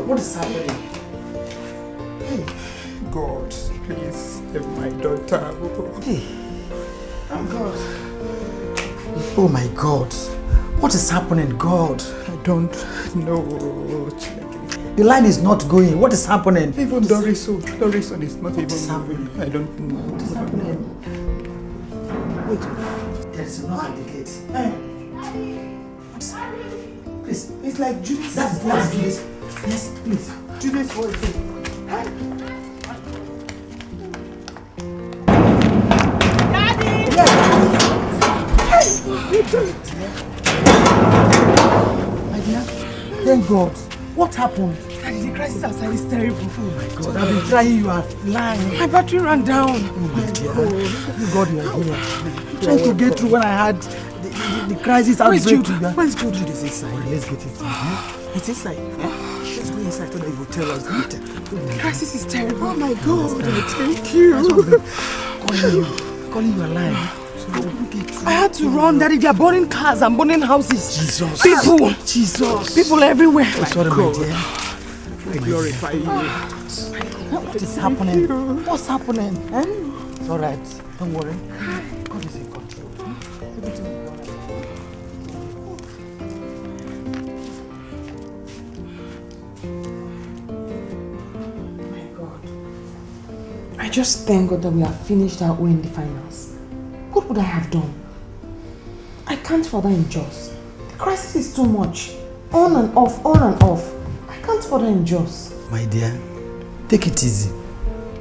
What is happening? Hey, God, please help my daughter. Hey. Oh God. Oh my God. What is happening, God? I don't know. The line is not going. What is happening? Even Dorison is not what even is happening? I don't know. What is happening? Wait, there is a knock at the gate. Hey. What's happening? Please, it's like Julius. That voice, Julius. Yes, please. Julius' voice. Daddy! Yeah. My dear, thank God. What happened? Daddy, the crisis outside is terrible. Oh my God, I've been trying, you are lying. My battery ran down. Oh my dear. Thank God you are here. Trying to get through when I had the crisis outbreak. Where's Jude? Jude is inside. Let's get it. It's inside. Let's go inside so that you will tell us later. The crisis is terrible. Oh my God. Thank you. Calling you alive. I had to run, Daddy. They are burning cars and burning houses. Jesus. People. Jesus. People everywhere. Oh, sorry, my dear. I glorify you. What is happening? What's happening? It's alright. Don't worry. God is in control. Everything will be alright. My God. I just thank God that we have finished our own in the finals. What would I have done? I can't further endure. The crisis is too much. On and off, on and off. I can't further endure. My dear, take it easy.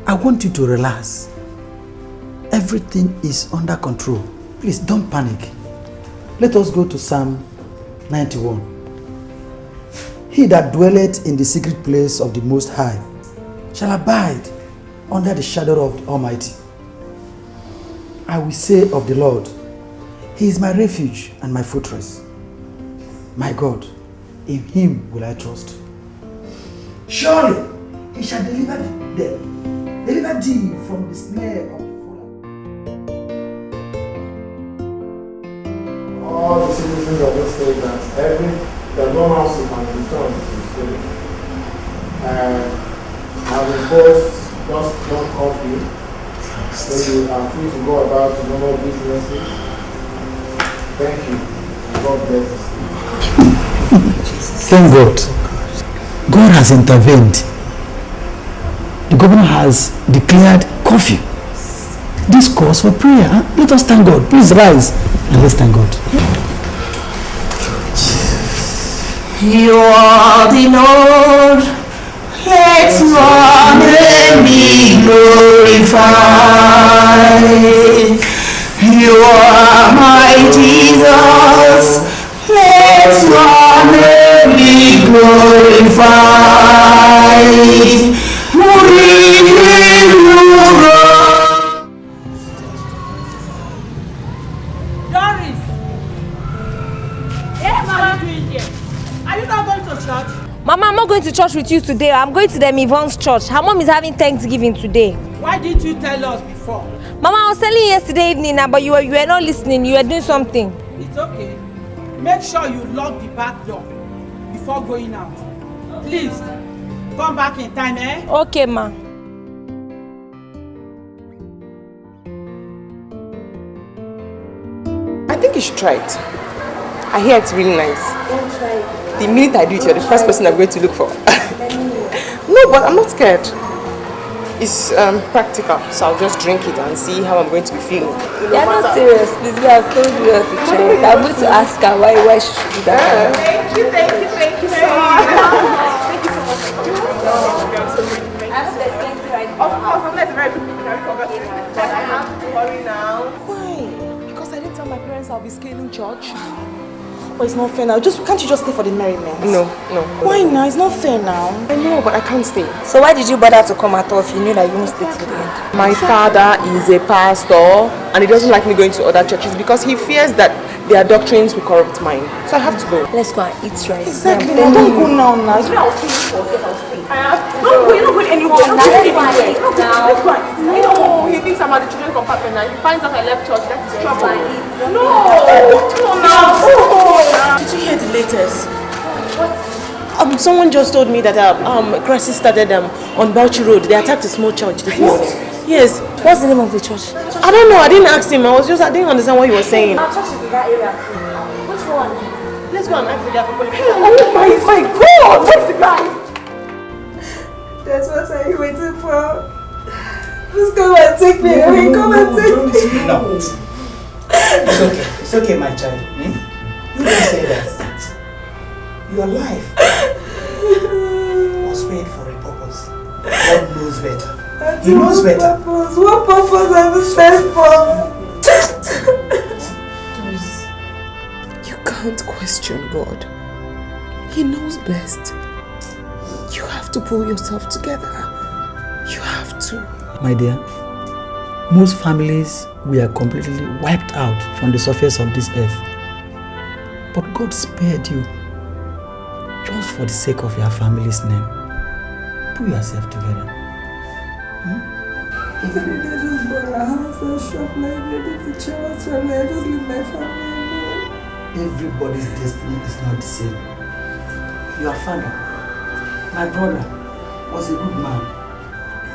I want you to relax. Everything is under control. Please don't panic. Let us go to Psalm 91. He that dwelleth in the secret place of the Most High shall abide under the shadow of the Almighty. I will say of the Lord, He is my refuge and my fortress. My God, in Him will I trust. Surely He shall deliver thee from the snare of the fowler. All the citizens of this state that the normalcy can return to the state. Have imposed just one coffee, so you are free to go about to normal businesses. Thank you. God bless you. Thank God. God has intervened. The governor has declared curfew. This calls for prayer. Huh? Let us thank God. Please rise and let's thank God. You are the Lord. Let's run and be glorified. You are my Jesus. Let's run and be glorified. We give you Doris! Yes, what are you doing here? Are you not going to church? Mama, I'm not going to church with you today. I'm going to the Yvonne's church. Her mom is having Thanksgiving today. Why didn't you tell us before? Mama, I was telling you yesterday evening, but you were not listening. You were doing something. It's okay. Make sure you lock the back door before going out. Please, come back in time, eh? Okay, ma. I think you should try it. I hear it's really nice. Don't try it. The minute I do it, you're the first person I'm going to look for. No, but I'm not scared. It's practical, so I'll just drink it and see how I'm going to be feeling. You're not serious, please. I've told you to try it. I'm going to ask her why she should do that. Thank you so much. Thank you so much. I hope there's plenty right Of course, unless very quickly, but I have to hurry now. Why? Because I didn't tell my parents I'll be scaling church. But it's not fair now. Can't you just stay for the merriment? No. Why now? It's not fair now. I know, but I can't stay. So why did you bother to come at all if you knew that you won't stay till the end? My father is a pastor and he doesn't like me going to other churches because he fears that their doctrines will corrupt mine. So I have to go. Let's go and eat rice. Exactly. No, don't go now. You know, I'll stay for I'll stay. I have to go. You're not going anywhere. Let's go and eat now. Let's go and eat. No, he thinks I'm at the children's compartment now. He finds out I left church. That is trouble. No. Did you hear the latest? What? Someone just told me that crisis started on Bauchi Road. They attacked a small church this morning. Yes. What's the name of the church? I don't know. I didn't ask him. I didn't understand what he was saying. Our church is in that area too. Which one? Let's go and ask the guy. Oh my God! Where's the guy? That's what I'm waiting for. Just come and take me away. Come and take me. No. It's okay. It's okay, my child. You don't say that. Your life was made for a purpose. God knows better. He knows better. What purpose are you sent for? You can't question God. He knows best. You have to pull yourself together. You have to. My dear, most families were completely wiped out from the surface of this earth. But God spared you just for the sake of your family's name. Pull yourself together. If I just bought a house and shop like maybe to children's family, I just leave my family alone. Everybody's destiny is not the same. Your father, my brother, was a good man.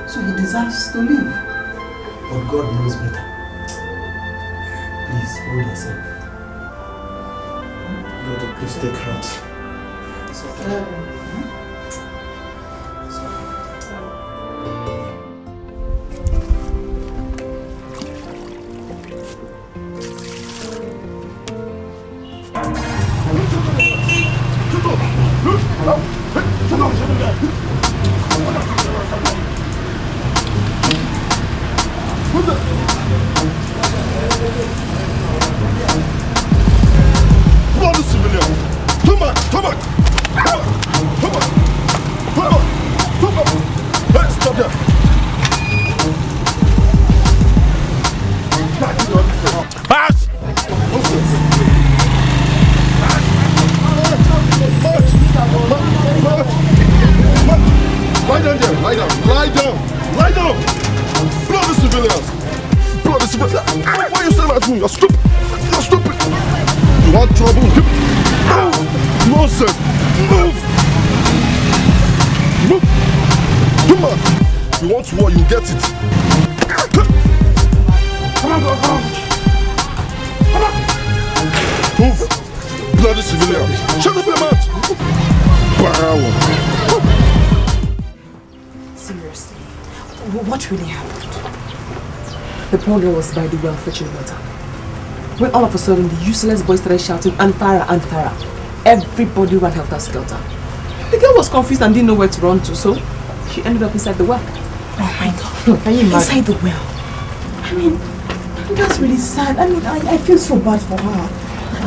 So he deserves to live. But God knows better. Please, hold yourself. Lord, please take heart. It's okay. Bloody civilian! Come back! Come back! Come back! Come back! Come back! Hey, stop there! Pass! Lie down there! Lie down! Lie down! Lie down! Bloody civilians! Bloody civilians! Why are you saying that to me? You're stupid! You're stupid! You want trouble? Move! Nonsense! Move! Move! Come on! You want war, you get it! Come on, go, come on! Come on! Move! Bloody civilian! Shut up your mouth! Wow! Seriously, what really happened? The poor girl was by the well fetching water. When all of a sudden the useless boy started shouting, Antara, Antara. Everybody ran helter-skelter. The girl was confused and didn't know where to run to, so she ended up inside the well. Oh my God. Can you imagine? Inside the well. I mean, that's really sad. I mean, I feel so bad for her.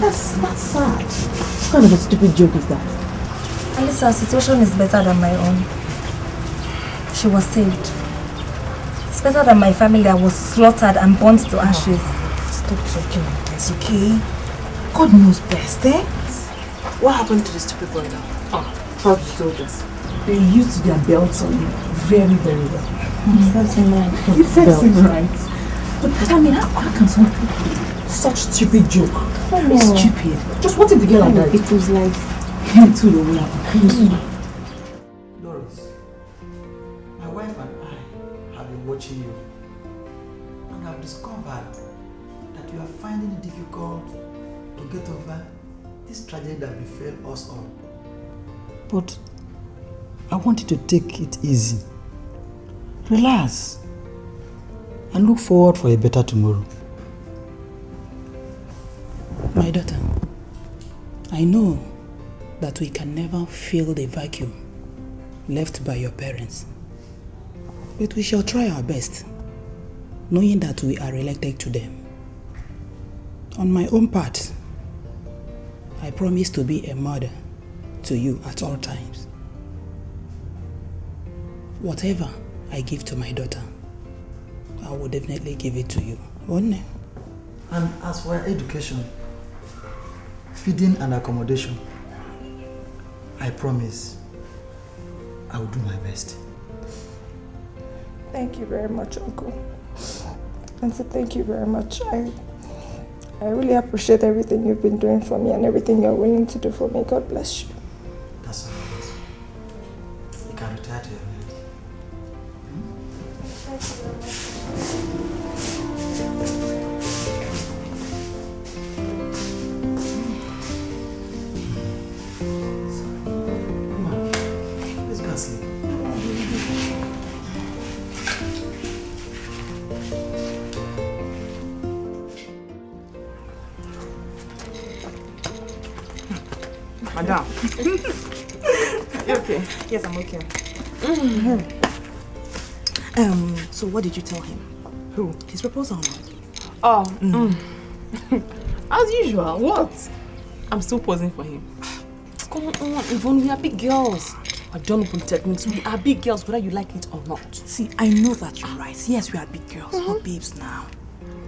That's sad. What kind of a stupid joke is that? At least her situation is better than my own. She was saved. It's better than my family that was slaughtered and burnt to ashes. Stop talking like this, okay? God knows best, eh? What happened to the stupid boy now? Trust the soldiers. They used their belts on him very, very well. Serves him right. It serves him right. But I mean, how can someone do such stupid joke? It's stupid. Just what if the girl had died? It was like... Him too, the way crazy. Doris, my wife and I have been watching you and have discovered that you are finding it difficult to get over this tragedy that befell us all. But I want you to take it easy. Relax and look forward for a better tomorrow. My daughter, I know that we can never fill the vacuum left by your parents. But we shall try our best, knowing that we are elected to them. On my own part, I promise to be a mother to you at all times. Whatever I give to my daughter, I will definitely give it to you. Only. And as for your education, feeding and accommodation, I promise I will do my best. Thank you very much, Uncle. Auntie, thank you very much. I really appreciate everything you've been doing for me and everything you're willing to do for me. God bless you. That's all right. that your bed. Come on, let's go and sleep. Madam. You okay? Yes, I'm okay. So what did you tell him? Who? His proposal. Oh, as usual. What? I'm still posing for him. Come on, Yvonne, we are big girls. I don't open techniques. We are big girls, whether you like it or not. See, I know that you're right. Yes, we are big girls, but babes now.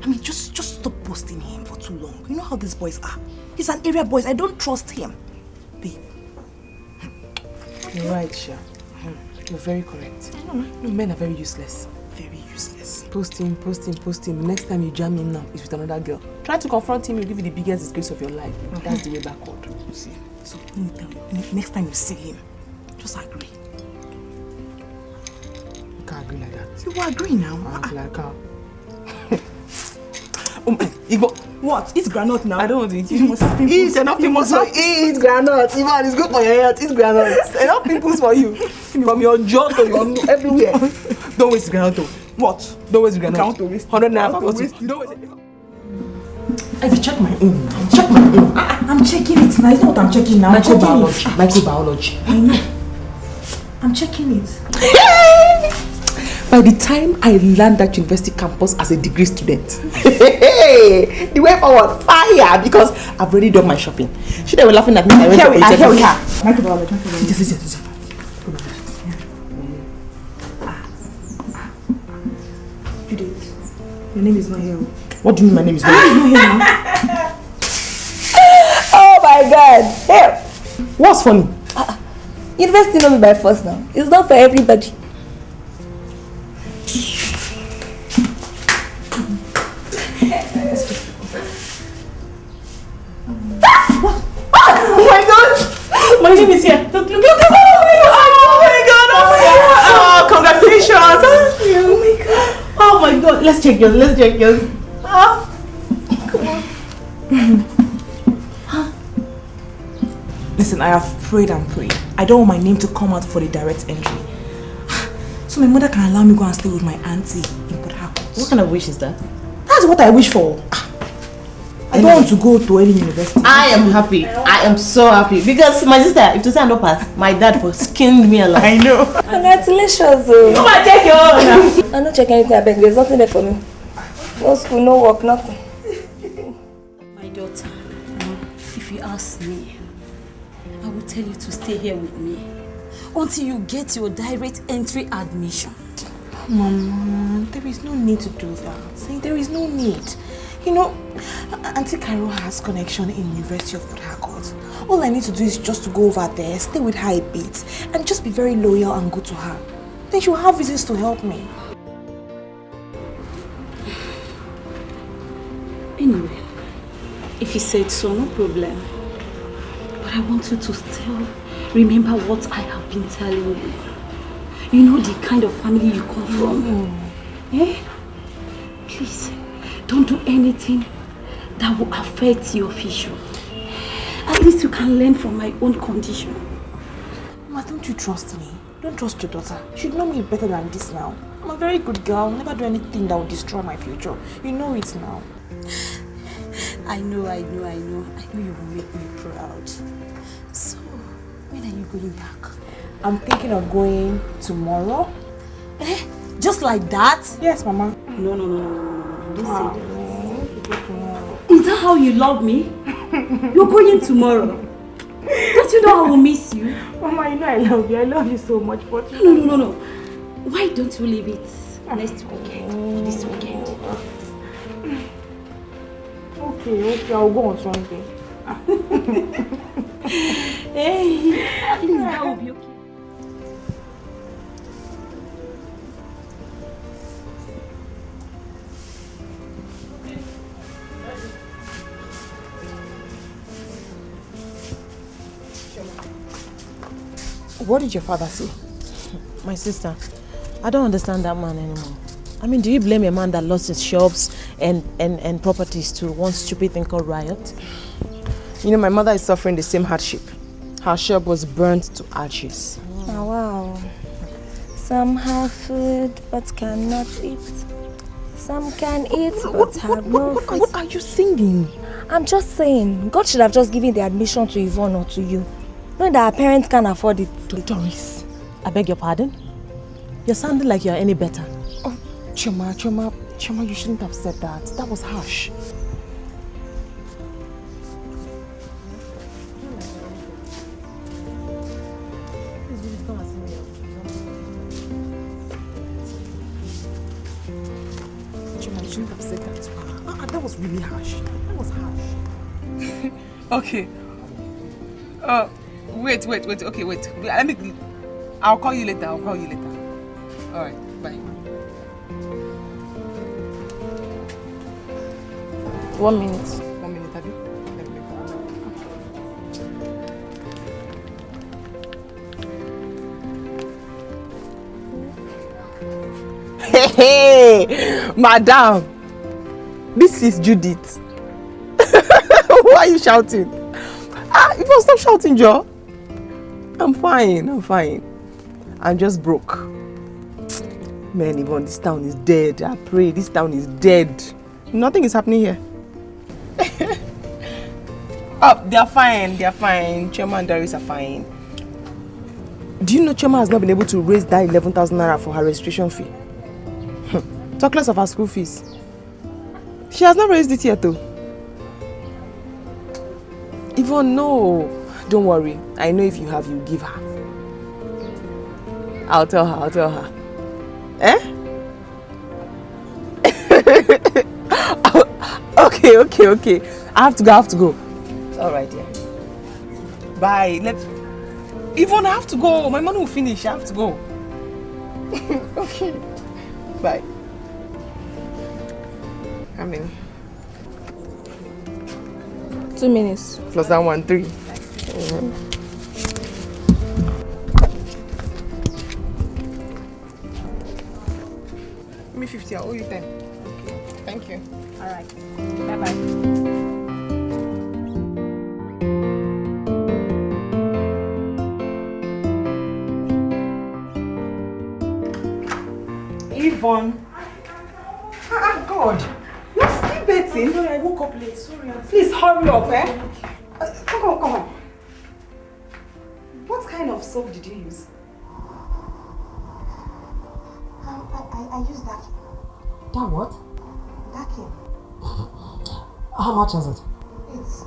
I mean, just stop posting him for too long. You know how these boys are. He's an area boy. I don't trust him. Babe. You're right, Sha. You're very correct. No, men are very useless. Very useless. Post him. Next time you jam him now, it's with another girl. Try to confront him, he'll give you the biggest disgrace of your life. That's the way backward. See, so let me tell you, next time you see him, just agree. You can't agree like that. You will agree now. Act like her. What? Eat granite now. I don't want to eat. You must eat enough pimples for you. Eat granite. Ivan, it's good for your health. Eat granite. Enough pimples for you. From your jaw to your everywhere. Don't waste granite. What? Don't waste granite. Count to waste. 100 naira. Don't waste it. I will check my own. Check my own. I'm checking it now. It's not what I'm checking now. Microbiology. I know. I'm checking it. By the time I land that university campus as a degree student, the way forward, fire, because I've already done my shopping. Should they were laughing at me? I went to Microbiology. Judith, your name is not here. What do you mean my name is not here? Oh my God! Hey, What's funny? university know me by force now. It's not for everybody. Oh my God! My name is here. Look. Oh my God! Oh, congratulations! Oh my God! Let's check yours. Come on. Listen, I have prayed and prayed. I don't want my name to come out for the direct entry. So my mother can allow me to go and stay with my auntie in Port Harcourt. What kind of wish is that? That's what I wish for. I don't want to go to any university. I am happy. I am so happy because my sister, if to say I no pass, my dad was skinned me alive. I know. Congratulations. Come and check your own. I'm not checking anything. I beg. There's nothing there for me. No school, no work, nothing. My daughter, if you ask me, I will tell you to stay here with me until you get your direct entry admission. Mama, there is no need to do that. See, there is no need. You know, Auntie Carol has connection in University of Port Harcourt. All I need to do is just to go over there, stay with her a bit, and just be very loyal and good to her. Then she'll have reasons to help me. Anyway, if you said so, no problem. But I want you to still remember what I have been telling you. You know the kind of family you come from. Eh? Please, don't do anything that will affect your future. At least you can learn from my own condition. Mama, don't you trust me? Don't trust your daughter. You should know me better than this now. I'm a very good girl. I'll never do anything that will destroy my future. You know it now. I know you will make me proud. So, when are you going back? I'm thinking of going tomorrow. Eh? Just like that? Yes, Mama. No. Don't say that. Is that how you love me? You're going tomorrow. Don't you know I will miss you? Mama, you know I love you. I love you so much, but... No. Why don't you leave it next weekend? This weekend? Okay, I'll go on Sunday. Hey, at least that will be okay. What did your father say? My sister, I don't understand that man anymore. I mean, do you blame a man that lost his shops and properties to one stupid thing called riot? You know, my mother is suffering the same hardship. Her shop was burnt to ashes. Oh, wow. Some have food but cannot eat. Some can eat but have no food. What are you singing? I'm just saying, God should have just given the admission to Yvonne or to you. Knowing that our parents can't afford it. Doris, I beg your pardon? You're sounding like you're any better. Oh, Choma, you shouldn't have said that. That was harsh. Have said that to her. That was really harsh. That was harsh. Okay. Wait. Okay, wait. I'll call you later. Alright, bye. 1 minute. 1 minute, have you? Hey, madam, this is Judith. Why are you shouting? You must stop shouting, Joe. I'm fine. I'm just broke. Man, Yvonne, this town is dead. I pray this town is dead. Nothing is happening here. Oh, they're fine. Chema and Darius are fine. Do you know Chema has not been able to raise that 11,000 naira for her registration fee? Talk less of her school fees. She has not raised it yet though. Yvonne, no. Don't worry. I know if you have, you give her. I'll tell her. Eh? Okay. I have to go. Alright, yeah. Bye. Yvonne, I have to go. My money will finish. I have to go. Okay. Bye. How many? 2 minutes. Plus that 1, 3. Give me 50, I owe you 10. Okay. Thank you. Alright. Bye-bye. Yvonne. God. You're still betting? Sorry, I woke up late. Sorry. Please hurry up, eh? Come on. What kind of soap did you use? I used that. That what? That came. How much is it? It's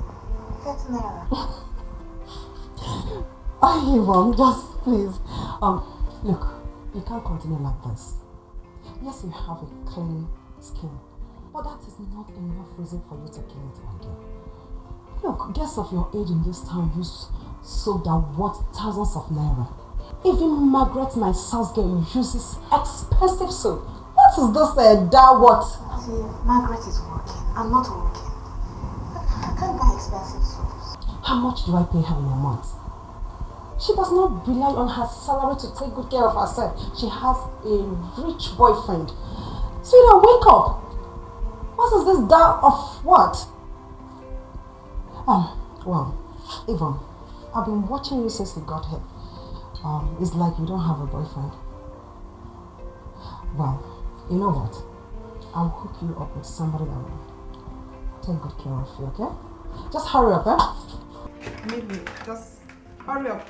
30 naira. Yvonne, just please. Look, you can't continue like this. Yes, you have a clean skin, but that is not enough reason for you to kill it again. Look, girls of your age in this town use soap that worth thousands of naira. Even Margaret, my son's girl, uses expensive soap. What is this that what? See, Margaret is working. I'm not working. I can't buy expensive soaps. How much do I pay her in a month? She does not rely on her salary to take good care of herself. She has a rich boyfriend. Sweetheart, wake up! What is this doubt of what? Well, Yvonne, I've been watching you since you got here. It's like you don't have a boyfriend. Well, you know what? I'll hook you up with somebody that will take good care of you, okay? Just hurry up, eh? Maybe. Just hurry up.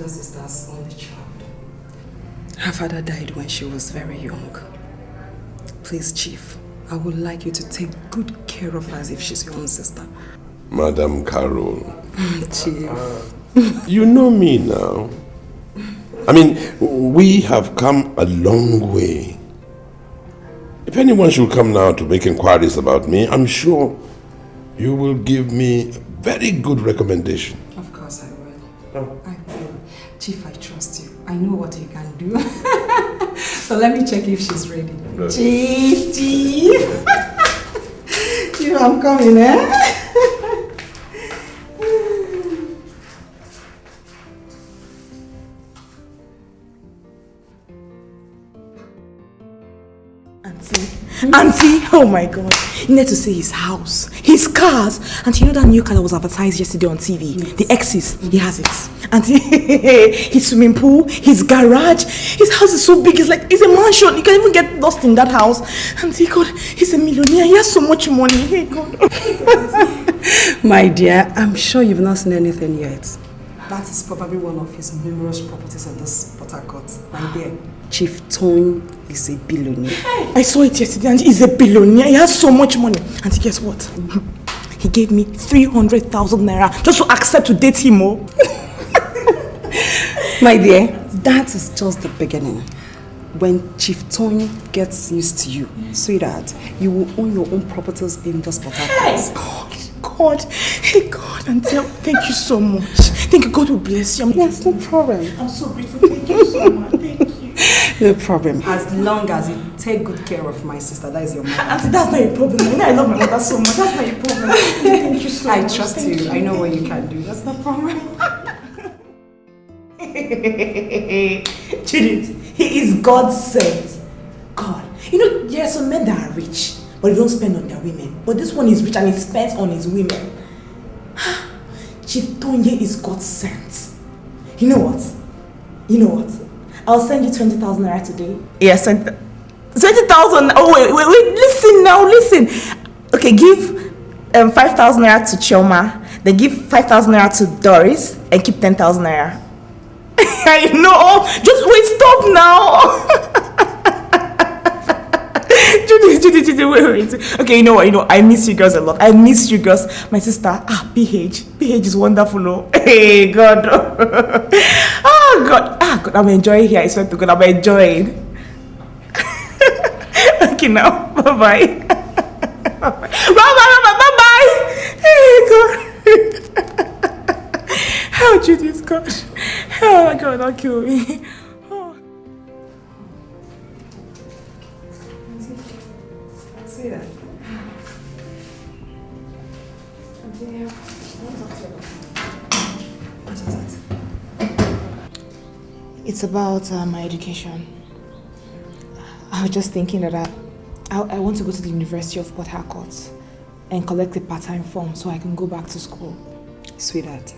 elder sister's only child. Her father died when she was very young. Please, Chief, I would like you to take good care of her as if she's your own sister. Madam Carol. Chief. You know me now. I mean, we have come a long way. If anyone should come now to make inquiries about me, I'm sure you will give me a very good recommendation. Of course I will. Oh. I will. Chief, I trust you. I know what you can do. So let me check if she's ready. Right. Chief! Chief, I'm coming, eh? Auntie, oh my God, you need to see his house, his cars. And you know that new car that was advertised yesterday on TV? Yes. The X's, he has it. Auntie, his swimming pool, his garage, his house is so big, it's a mansion. You can even get lost in that house. Auntie, God, he's a millionaire, he has so much money. Hey, God. My dear, I'm sure you've not seen anything yet. That is probably one of his numerous properties in this Port Harcourt. My dear, Chief Tone is a billionaire. I saw it yesterday and he's a billionaire. He has so much money. And guess what? He gave me 300,000 naira just to accept to date him. Oh. My dear, that is just the beginning. When Chief Tone gets used to you, sweetheart, you will own your own properties in this Port Harcourt. God, hey God, and thank you so much. Thank you, God will bless you. Yes, no problem. I'm so grateful. Thank you so much. Thank you. No problem. As long as you take good care of my sister, that is your mother. Auntie, that's not a problem. You know I love my mother so much. That's not a problem. Thank you so much. I trust you. I know what you can do. That's no problem. Judith, he is God sent. God. You know, there are some men that are rich, but they don't spend on their women. But this one is rich and he spends on his women. Chief Tonye is God sent. You know what? I'll send you 20,000 naira today. Yes, 20,000. Oh, wait. Listen now, listen. Okay, give 5,000 naira to Chioma. Then give 5,000 naira to Doris and keep 10,000 naira. I know. Just wait, stop now. Judy, wait. Okay, you know what? I miss you girls a lot. I miss you girls. My sister, PH is wonderful. Oh. Hey, God. God, I'm enjoying here. I swear to God, I'm enjoying. Okay, now, bye-bye. Bye-bye. Hey, God. How Judy's God. Oh, my God, don't kill me. It's about my education. I was just thinking that I want to go to the University of Port Harcourt and collect a part-time form so I can go back to school. Sweetheart,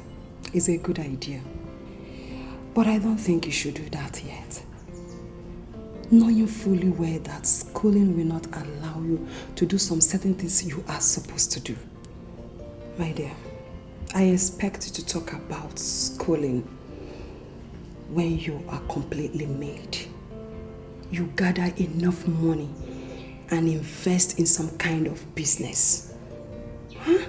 it's a good idea. But I don't think you should do that yet. Knowing fully well that schooling will not allow you to do some certain things you are supposed to do. My dear, I expect you to talk about schooling when you are completely made. You gather enough money and invest in some kind of business. Huh?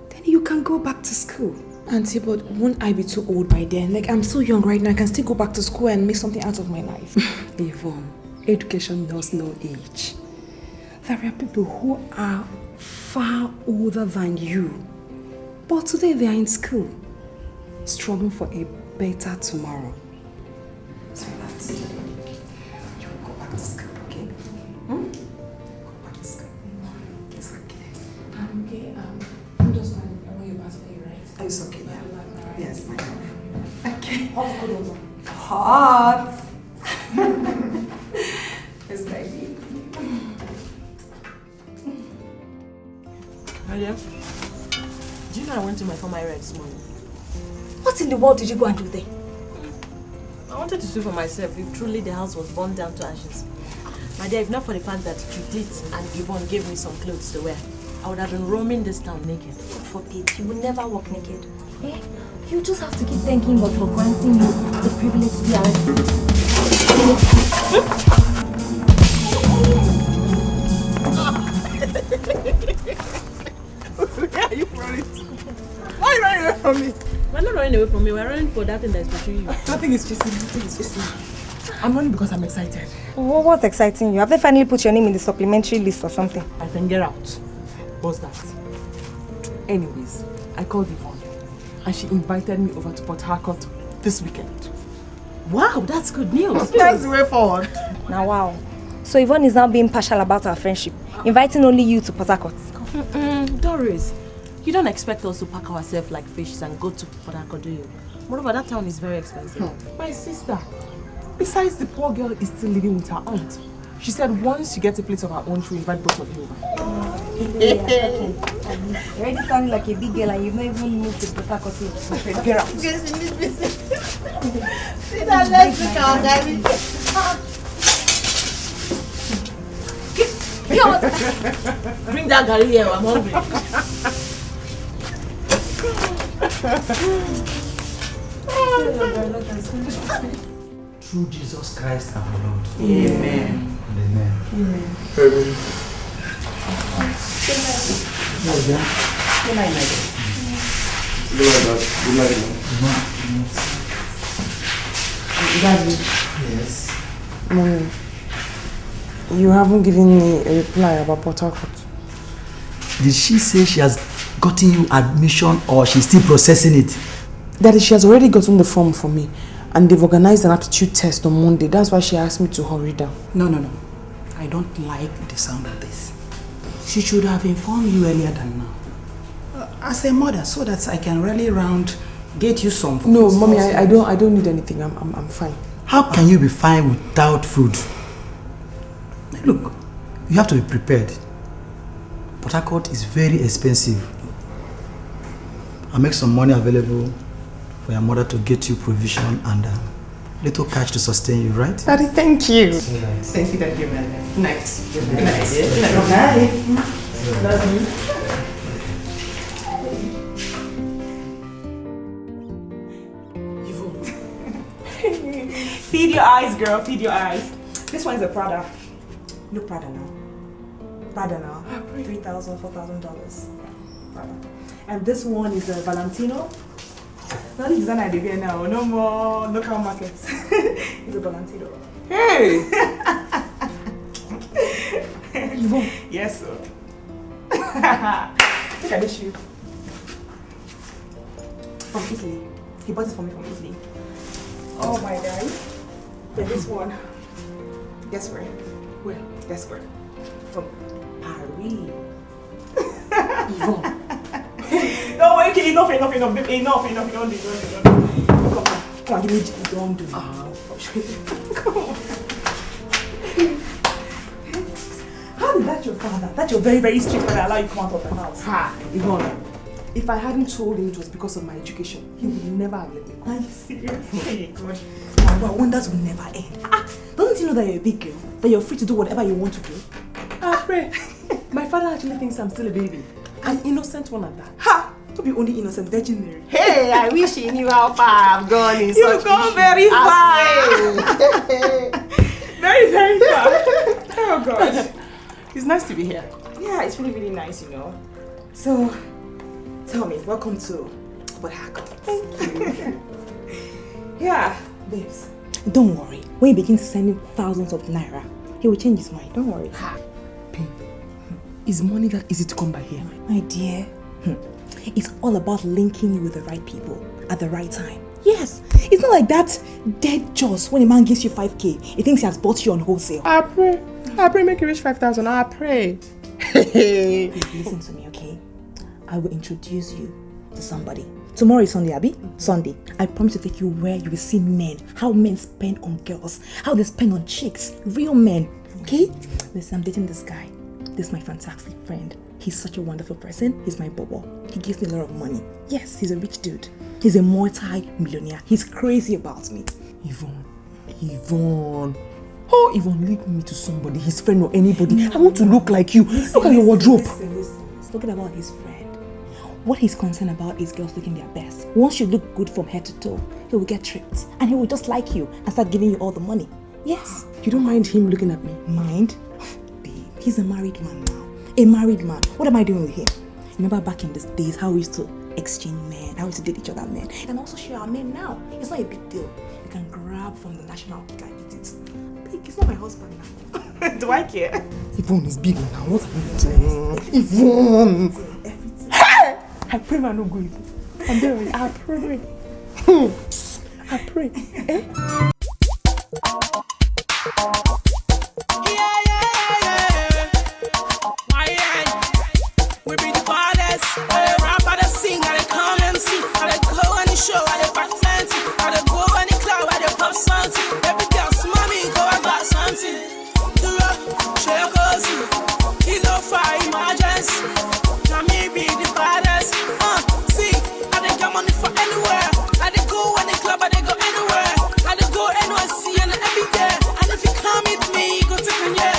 Then you can go back to school. Auntie, but won't I be too old by then? Like, I'm so young right now. I can still go back to school and make something out of my life. Yvonne, education knows no age. There are people who are far older than you, but today they are in school, struggling for a better tomorrow. So that's it. You will go back to school, okay? Go back to school. It's okay. Okay, I'm just going to want you back today, right? It's okay, yeah. Yes, my love. Okay. Hot. Yes, baby. My dear, do you know I went to my former area this morning? What in the world did you go and do there? I wanted to see for myself if truly the house was burned down to ashes. My dear, if not for the fact that Judith and Yvonne gave me some clothes to wear, I would have been roaming this town naked. God forbid, you will never walk naked. Eh? You just have to keep thanking God for granting you the privilege to be arrested. Where are you running to? Why are you running away from me? We're not running away from me, we're running for that thing that is pursuing you. Nothing is chasing me, nothing is chasing me. I'm running because I'm excited. What's exciting you? Have they finally put your name in the supplementary list or something? I can get out. What's that? Anyways, I called Yvonne and she invited me over to Port Harcourt this weekend. Wow, that's good news. That's the way forward. Now wow. So Yvonne is now being partial about our friendship, inviting only you to Port Harcourt. Doris, you don't expect us to pack ourselves like fishes and go to Port Harcourt, do you? Moreover, that town is very expensive. My sister, besides the poor girl is still living with her aunt. She said once she gets a place of her own, she'll invite both of you over. You're already sounding like a big girl and you've not even moved to Port Harcourt yet. Get out. See that Mexican guy? Bring that Gary here, I'm hungry. Through Jesus Christ our Lord. Amen. And amen. Amen. Good night, my dear. Good night. Daddy. Yes. Mommy, you haven't given me a reply about Port Harcourt. Did she say she has gotten you admission or she's still processing it? Daddy, she has already gotten the form for me and they've organized an aptitude test on Monday. That's why she asked me to hurry down. No. I don't like the sound of this. She should have informed you earlier than now. As a mother, so that I can rally around, get you some food. No, Mommy, I don't need anything. I'm fine. How can you be fine without food? Look, you have to be prepared. Port Harcourt is very expensive. I'll make some money available for your mother to get you provision and little cash to sustain you, right? Daddy, thank you. Right. Thank you, Daddy. Good night. Good night. Good night. Love you. Feed your eyes, girl. Feed your eyes. This one is a Prada. No Prada now. Prada now. $3,000, $4,000. Prada. And this one is a Valentino. Not the designer they wear now. No more local markets. It's a Valentino. Hey. Yes, sir. Look at this shoe. From Italy. He bought it for me from Italy. Oh my God. Then this one. Guess where? Where? Guess where? From Paris. Yvonne. No, okay, enough. Don't do. Come on, give me. Don't do now. Come on. How did that your father? That's your very, very strict father allow you to come out of the house? Ha! Yvonne. If I hadn't told him it was because of my education, he would never have let me go. Are you serious? Hey, God. Our wonders will never end. Doesn't he know that you're a big girl? That you're free to do whatever you want to do? I pray. My father actually thinks I'm still a baby. An innocent one at that. Ha! To be only innocent, Virgin Mary. Hey, I wish he knew how far I've gone in You've gone very far. Very, very far. Oh, God. It's nice to be here. Yeah, it's really, really nice, you know. So, tell me, welcome to Port Harcourt. Thank you. Yeah, babes. Don't worry. When you begin to send him thousands of naira, he will change his mind. Don't worry. Babe, is money that easy to come by here? My dear, it's all about linking you with the right people at the right time. Yes, it's not like that dead Joss when a man gives you 5k, he thinks he has bought you on wholesale. I pray make you reach 5,000. I pray. Listen to me, okay? I will introduce you to somebody. Tomorrow is Sunday, Abby. Sunday. I promise to take you where you will see men. How men spend on girls. How they spend on chicks. Real men. Okay? Listen, I'm dating this guy. This is my fantastic friend. He's such a wonderful person. He's my bobo. He gives me a lot of money. Yes, he's a rich dude. He's a multi-millionaire. He's crazy about me. Yvonne. Oh, Yvonne, lead me to somebody, his friend or anybody. I want to look like you. Look at your wardrobe. Listen. He's talking about his friend. What he's concerned about is girls looking their best. Once you look good from head to toe, he will get tripped. And he will just like you and start giving you all the money. Yes. You don't mind him looking at me? Mind? Babe, he's a married man now. A married man. What am I doing with him? Remember back in these days how we used to exchange men, how we used to date each other men, and also share our men now. It's not a big deal. You can grab from the national cake and eat it. Babe, he's not my husband now. Do I care? Yvonne is big now. What are you doing? Yvonne! I pray man no go evil. I'm there. I pray. I pray. Eh? We be the baddest. I dey rap, I dey sing, I dey come MC. I dey go on the show, I dey back plenty. I dey go on the club, I dey pop something. Every girl smell me, go I got something. Duro, shake cozy, kilo fire emergency. Now me be the baddest. See, I dey get money for anywhere. I dey go on the club, I dey go anywhere. I dey go NYC and every day. And if you come with me, you go take a year.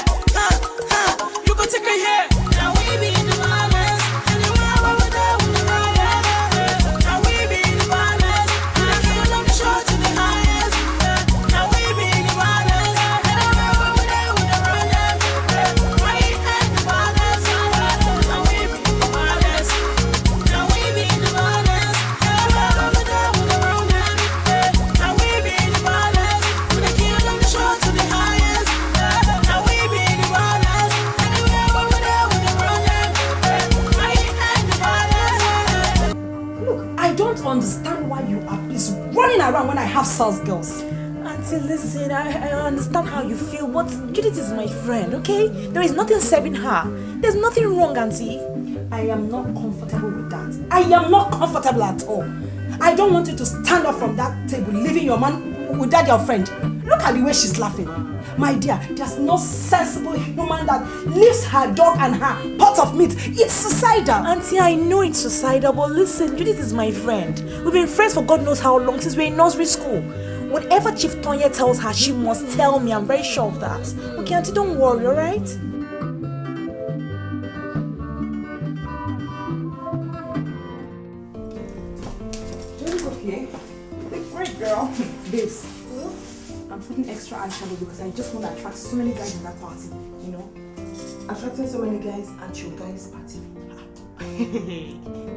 You go take a year. Now we be the baddest. Anywhere over there, we the baddest. Now we be the baddest. We the kill on the show to the highest. Now we be the baddest. Anywhere over there, we the baddest. We ain't the baddest. Now we be the baddest. Now we be the baddest. Anywhere over there, we the baddest. Now we be the baddest. We the kill on the show to the highest. Now we be the baddest. Anywhere over there, we the baddest. We ain't the baddest. Look, I don't understand why you are please running around when I have sales girls. Auntie, listen, I understand how you feel, but Judith is my friend, okay? There is nothing serving her. There's nothing wrong, Auntie. I am not comfortable with that. I am not comfortable at all. I don't want you to stand up from that table, leaving your man without your friend. Look at the way she's laughing. My dear, there's no sensible human that leaves her dog and her pot of meat. It's suicidal. Auntie, I know it's suicidal, but listen, Judith is my friend. We've been friends for God knows how long, since we're in nursery school. Whatever Chief Tonya tells her, she must tell me. I'm very sure of that. Okay, Auntie, don't worry, alright? Judith's okay. Great girl. Babes, I'm putting extra eyeshadow because I just want to attract so many guys in that party. You know? Attracting so many guys at your guys' party.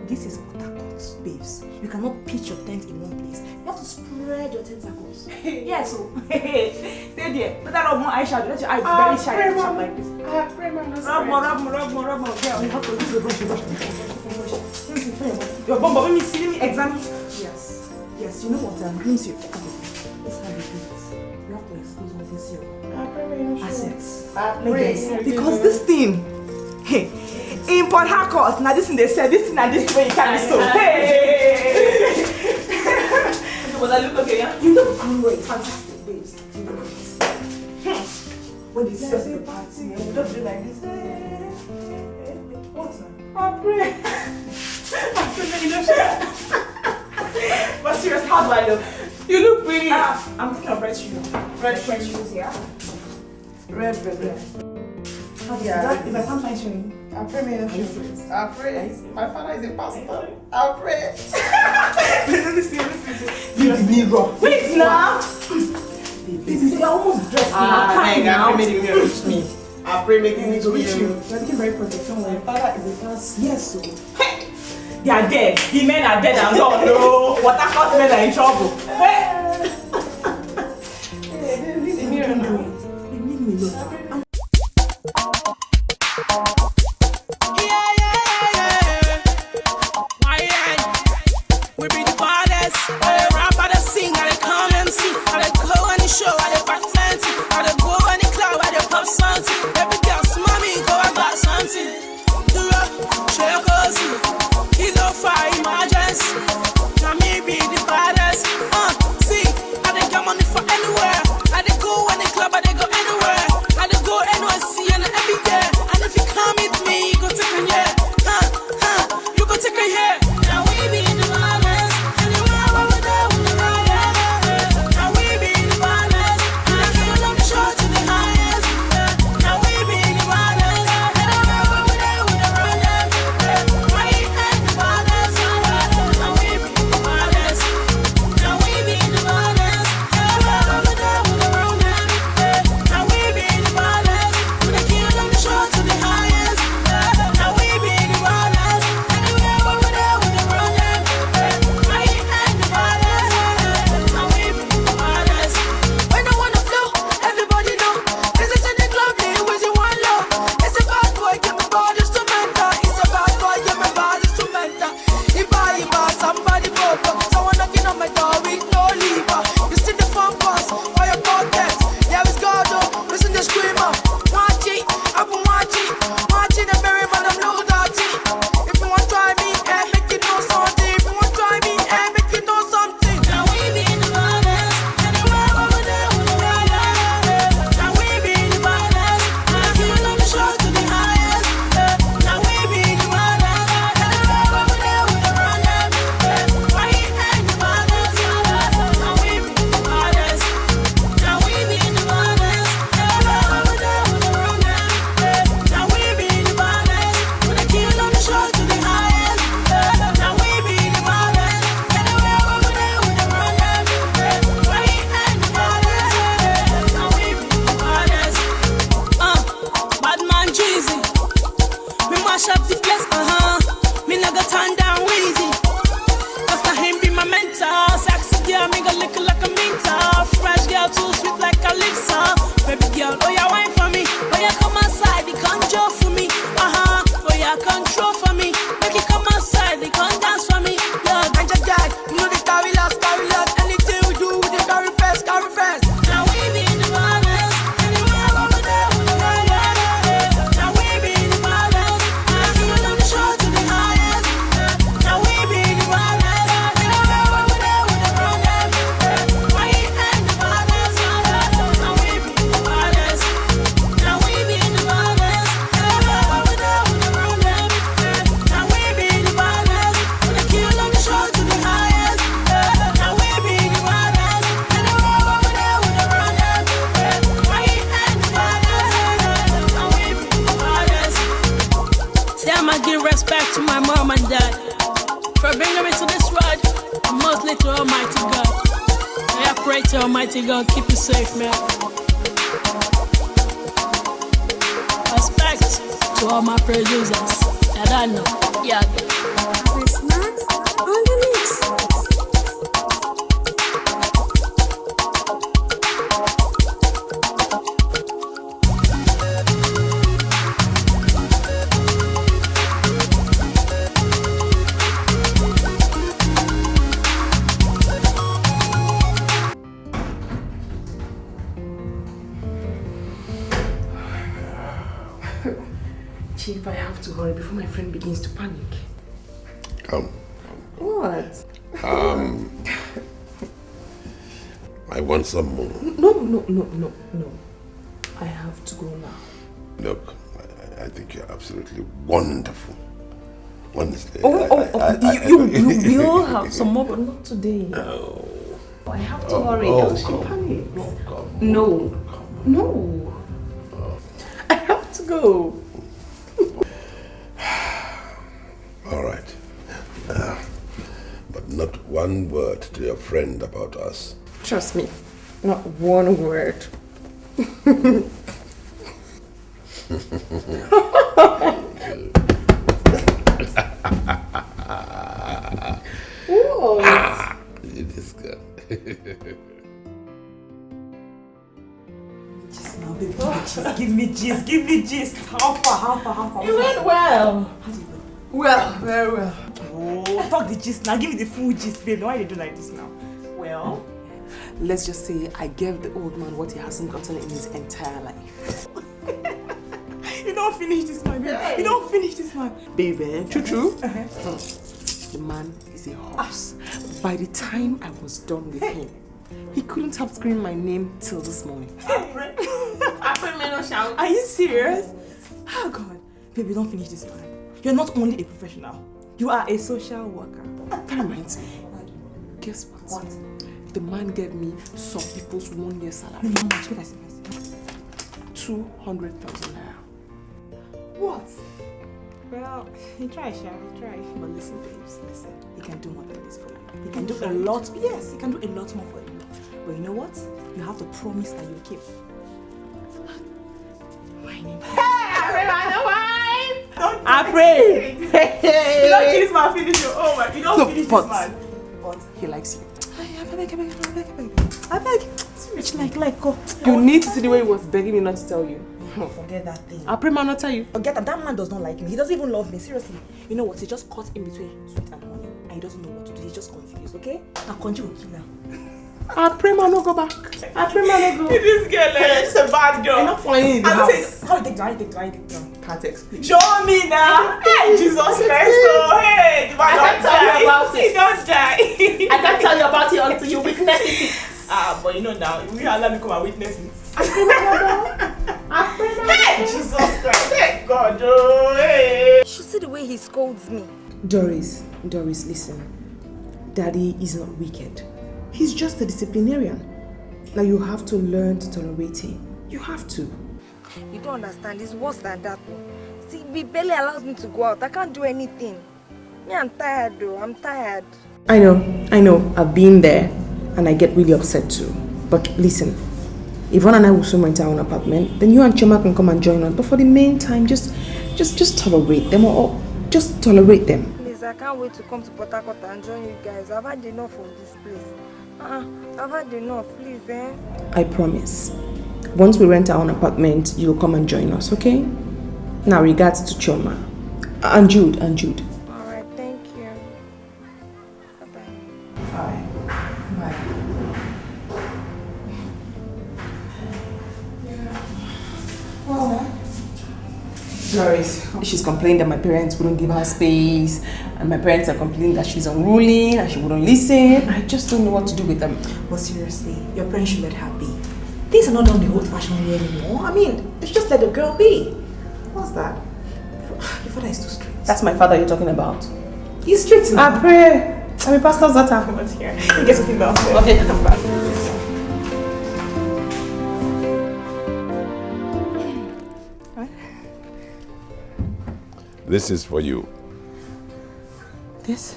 This is Port Harcourt, babes. You cannot pitch your tent in one place. You have to spread your tentacles. Yeah, so stay there. Put that up more eyeshadow. Let your eye very shiny like this. I pray, man. Rub more. Yeah, you have to use the brush. Let me see. Your bum, let me see. Let me examine. Yes. You know what? Let me see. Let's have a bit. You have to expose all this assets. Because this thing, in Port Harcourt, now this thing they said, this thing and this way you can't be so. Hey! Was I look okay, yeah? You look great, fantastic, babes. When they say the party, you just do like this. What? I pray. You know, but serious, how do I look? You look pretty. I'm thinking of red shoes. Red shoes, yeah? Red, yeah. If I can't find you, I pray, man. I pray. My father is a pastor. I pray. Let me see. You give me rock. Wait now. You're almost dressed now. I pray, make you reach me. I pray, make you reach you. You're looking very protective. My father is a pastor. Yes, so. They are dead. The men are dead and gone. No. What I caught men are in trouble. Leave me alone. Leave me alone. We be the baddest. I dey rap, I dey sing, I dey come MC. I dey go on the show, I dey back plenty. I dey go on the club, I dey pop something. Every girl smell me, go I got something. Duro, shake cozy, kilo fire emergency. Now me be the baddest. See, I dey get money for anywhere. I dey go on the club, I dey go anywhere. I dey go NYC and every day. And if you come with me, you go take a year. You go take a year. Now we be the baddest. Anywhere over there, we the baddest. Now we be the baddest. We the kill on the show to the highest. Now we be the baddest. Anywhere over there, we the baddest. We ain't the baddest. to Almighty God. I pray to Almighty God, keep you safe, man. Respect to all my producers. And I know, yeah. Snacks on the mix. Chief, I have to hurry before my friend begins to panic. Come. What? I want some more. No. I have to go now. Look, I think you're absolutely wonderful. Honestly. You will have some more, but not today. No. I have to hurry, else she panics. No. I have to go. All right. But not one word to your friend about us. Trust me, not one word. What? It is good. Just now, baby, give me gist. How far? It went well. How did it go? Well, very well. Oh, talk the gist now. Give me the full gist, baby. Why you do like this now? Well, let's just say I gave the old man what he hasn't gotten in his entire life. You don't finish this man, baby. You don't finish this man. Baby. True. The man is a horse. By the time I was done with him, he couldn't have screamed my name till this morning. Are you serious? Oh God. Baby, don't finish this man. You're not only a professional, you are a social worker. That reminds me. Guess what? The man gave me some people's 1 year salary. How much? 200,000 naira. What? Well, he tried, Sha. But listen, babes, listen. He can do more than this for you. He can do a lot. Yes, he can do a lot more for you. But you know what? You have to promise that you'll keep. Whining. I pray. You don't kill this man, finish you. Oh my, you don't finish this man. But he likes you. I beg. It's like go. You need to see the way he was begging me not to tell you. Forget that thing. I pray man not tell you. Forget that man does not like me. He doesn't even love me. Seriously. You know what? He just caught in between sweet and honey. And he doesn't know what to do. He's just confused, okay? Now continue with you now. I pray man no go back. I pray man no go. This girl, she's a bad girl. You're not flying in the house. How you take down? Can't explain. Show me now. Hey, Jesus Christ. Oh, hey. I can't tell you about it. He don't die. I can't tell you about it until you witness it. But you know now, we allow me to come and witness it. Hey, Jesus Christ. Hey, God. Oh, hey. You should see the way he scolds me. Doris, listen. Daddy is not wicked. He's just a disciplinarian. Like, you have to learn to tolerate him. You have to. You don't understand. It's worse than that. See, he barely allows me to go out. I can't do anything. Me, I'm tired though. I'm tired. I know. I've been there and I get really upset too. But listen, Yvonne and I will soon rent our own apartment. Then you and Choma can come and join us. But for the meantime, just tolerate them or just tolerate them. Please, I can't wait to come to Port Harcourt and join you guys. I've had enough of this place. I've had enough, please, eh? I promise. Once we rent our own apartment, you'll come and join us, okay? Now, regards to Choma. And Jude. Alright, thank you. Bye-bye. Bye. Well, Doris, she's complaining that my parents wouldn't give her space, and my parents are complaining that she's unruly and she wouldn't listen. I just don't know what to do with them. But seriously, your parents should let her be. Things are not done the old-fashioned way anymore. I mean, it's just let the girl be. What's that? Your father is too strict. That's my father you're talking about. He's strict now. I pray. I'm a pastor's daughter. Come on here. You get something downstairs. Okay, come back. This is for you. This?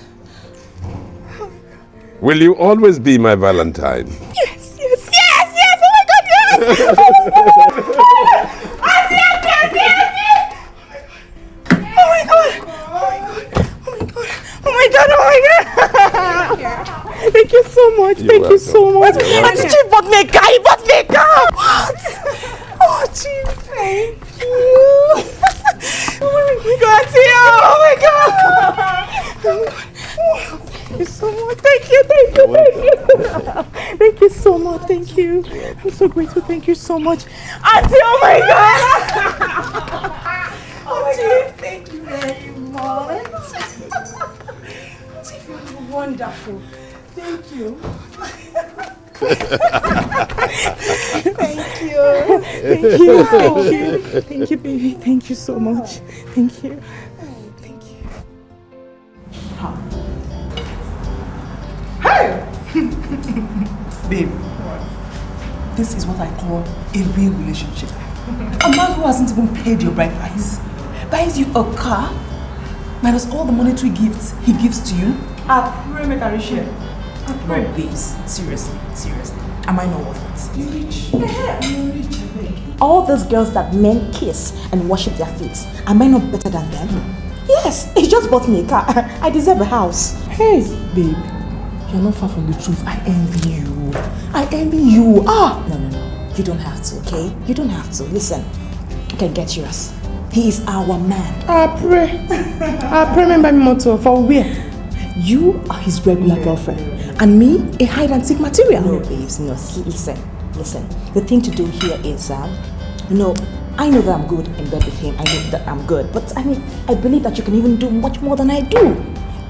Will you always be my Valentine? Yes, yes, yes, yes! Oh my God, yes! Oh my God! Oh my God! Oh my God! Thank you so much. Thank you so much. Auntie Chief bought me a car. He bought me a car. What? Oh, Chief, thank you. Oh my God, Auntie. Oh my God. Thank you so much. Thank you. Thank you so much. Thank you. I'm so grateful. Thank you so much. Auntie, oh my God. Oh, Chief, thank you very much. Chief, you're wonderful. Thank you. Thank you. Thank you. Thank you. Thank you, baby. Thank you so much. Thank you. Thank you. Hey! Babe, this is what I call a real relationship. A man who hasn't even paid your bride price buys you a car minus all the monetary gifts he gives to you. I pray make a share. I pray. No, babes, seriously. Am I not worth it? You're rich. You're rich, I beg. All those girls that men kiss and worship their feet, am I not better than them? Yes, he just bought me a car. I deserve a house. Hey, babe, you're not far from the truth. I envy you. No. You don't have to, okay? You don't have to. Listen, you can get yours. He is our man. I pray remember me motto for where? You are his regular girlfriend, and me, a hide-and-seek material. No, babes, no. Listen. The thing to do here is, I know that I'm good in bed with him. I know that I'm good, but I believe that you can even do much more than I do.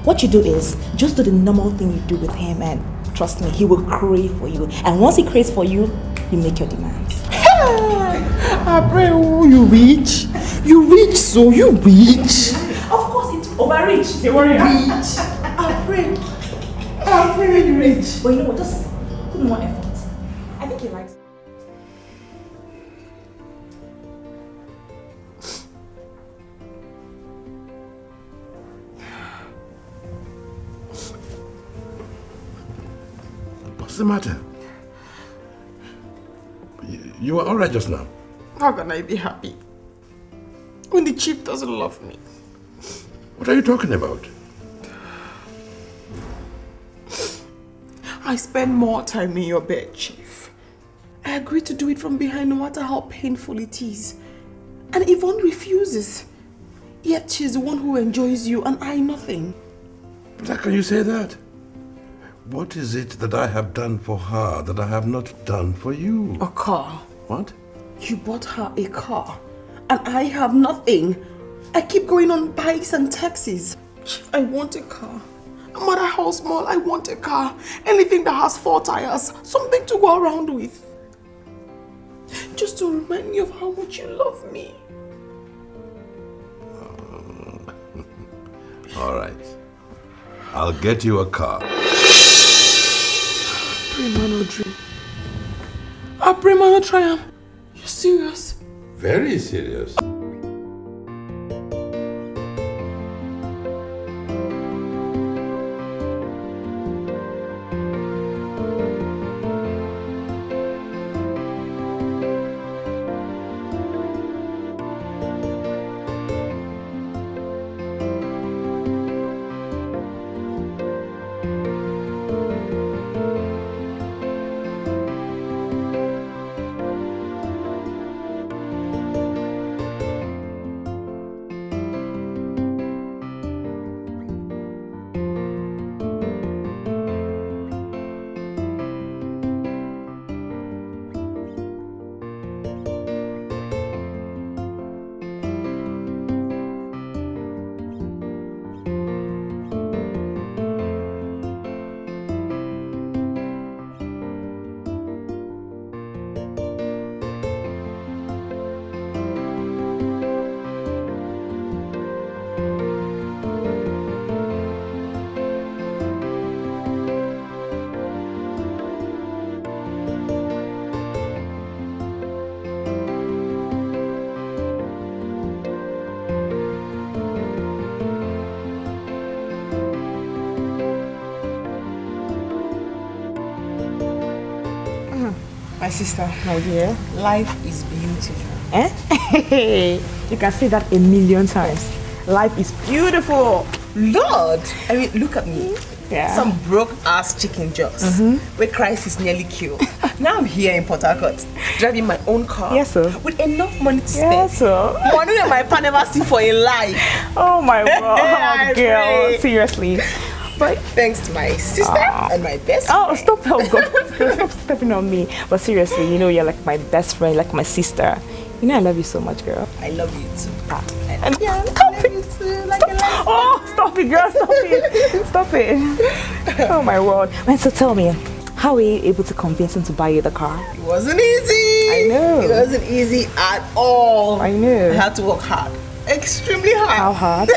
What you do is just do the normal thing you do with him, and trust me, he will crave for you. And once he craves for you, you make your demands. I pray, you rich. You rich, so you rich. Of course, it's overreach. They worry. Rich. I pray you rich. But you know what? Just put more effort. I think he likes it. What's the matter? You were alright just now. How can I be happy when the chief doesn't love me? What are you talking about? I spend more time in your bed, Chief. I agree to do it from behind no matter how painful it is. And Yvonne refuses. Yet she's the one who enjoys you and I nothing. But how can you say that? What is it that I have done for her that I have not done for you? A car. What? You bought her a car. And I have nothing. I keep going on bikes and taxis. Chief, I want a car. No matter how small, I want a car. Anything that has 4 tires. Something to go around with. Just to remind me of how much you love me. All right. I'll get you a car. Pray man or dream. I pray man or triumph. You're serious? Very serious. My sister, my dear, life is beautiful. Eh? You can say that a million times. Life is beautiful. Lord, I mean, look at me. Yeah. Some broke-ass chicken just where Christ is nearly killed. Now I'm here in Port Harcourt, driving my own car. Yes, sir. With enough money to spend. Yes, sir. Money that my pa never see for a life. Oh my God, girl. Seriously. But thanks to my sister and my best friend. Oh, stop, oh God. Stop stepping on me. But seriously, you know, you're like my best friend, like my sister. You know I love you so much, girl. I love you too. And yeah, I love you too. Like stop. Oh, stop it, girl. Stop it. Stop it. Oh my word. And so tell me, how were you able to convince him to buy you the car? It wasn't easy. I know. It wasn't easy at all. I know. I had to work hard. Extremely hard. How hard?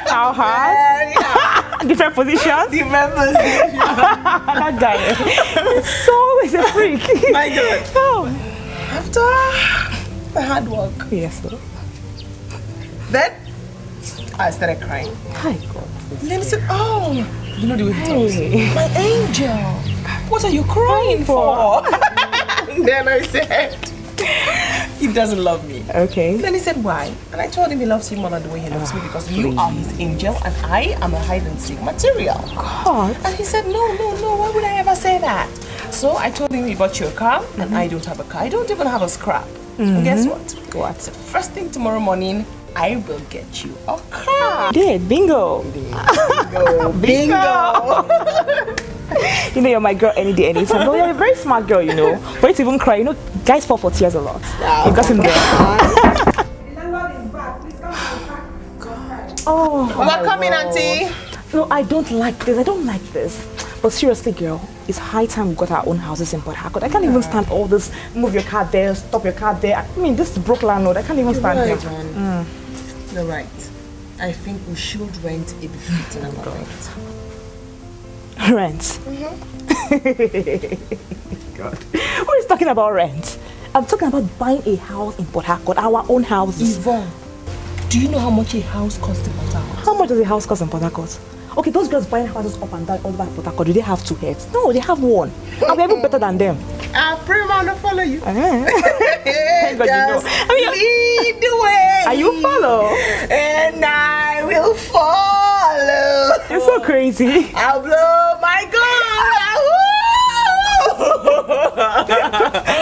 How hard? Very hard. Different positions? Different positions. That guy is always a freak. My God. Oh. After the hard work. Yes, sir. Then I started crying. Hi, God. Then he said, oh, you know the way he talks. My angel, what are you crying for? Then I said, he doesn't love me. Okay. Then he said, why? And I told him he loves you more than the way he loves me because you are his angel and I am a hide and seek material. God. And he said, no, why would I ever say that? So I told him he bought you a car and I don't have a car. I don't even have a scrap. And guess what? What? So first thing tomorrow morning, I will get you a car. Did bingo. Bingo. You know you're my girl any day, anytime. But you're a very smart girl, you know. For you to even cry, you know, guys fall for tears a lot. Yeah. You got him there. Oh, we're coming, Auntie. No, I don't like this. I don't like this. But seriously, girl, it's high time we got our own houses in Port Harcourt. I can't even stand all this. Move your car there, stop your car there. I mean, this is broke landlord. I can't even stand here. You're right. I think we should rent a befitting apartment. Rent? God. Who is talking about rent? I'm talking about buying a house in Port Harcourt, our own houses. Yvonne, do you know how much a house costs in Port Harcourt? How much does a house cost in Port Harcourt? Okay, those girls buying houses up and down all over Port Harcourt, do they have two heads? No, they have one. And we're even better than them. I pray man to follow you. God, you know. Lead the way. Are you follow? And I will follow. You're so crazy. I'll blow my gun.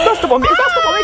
Don't stop on me. Don't stop on me.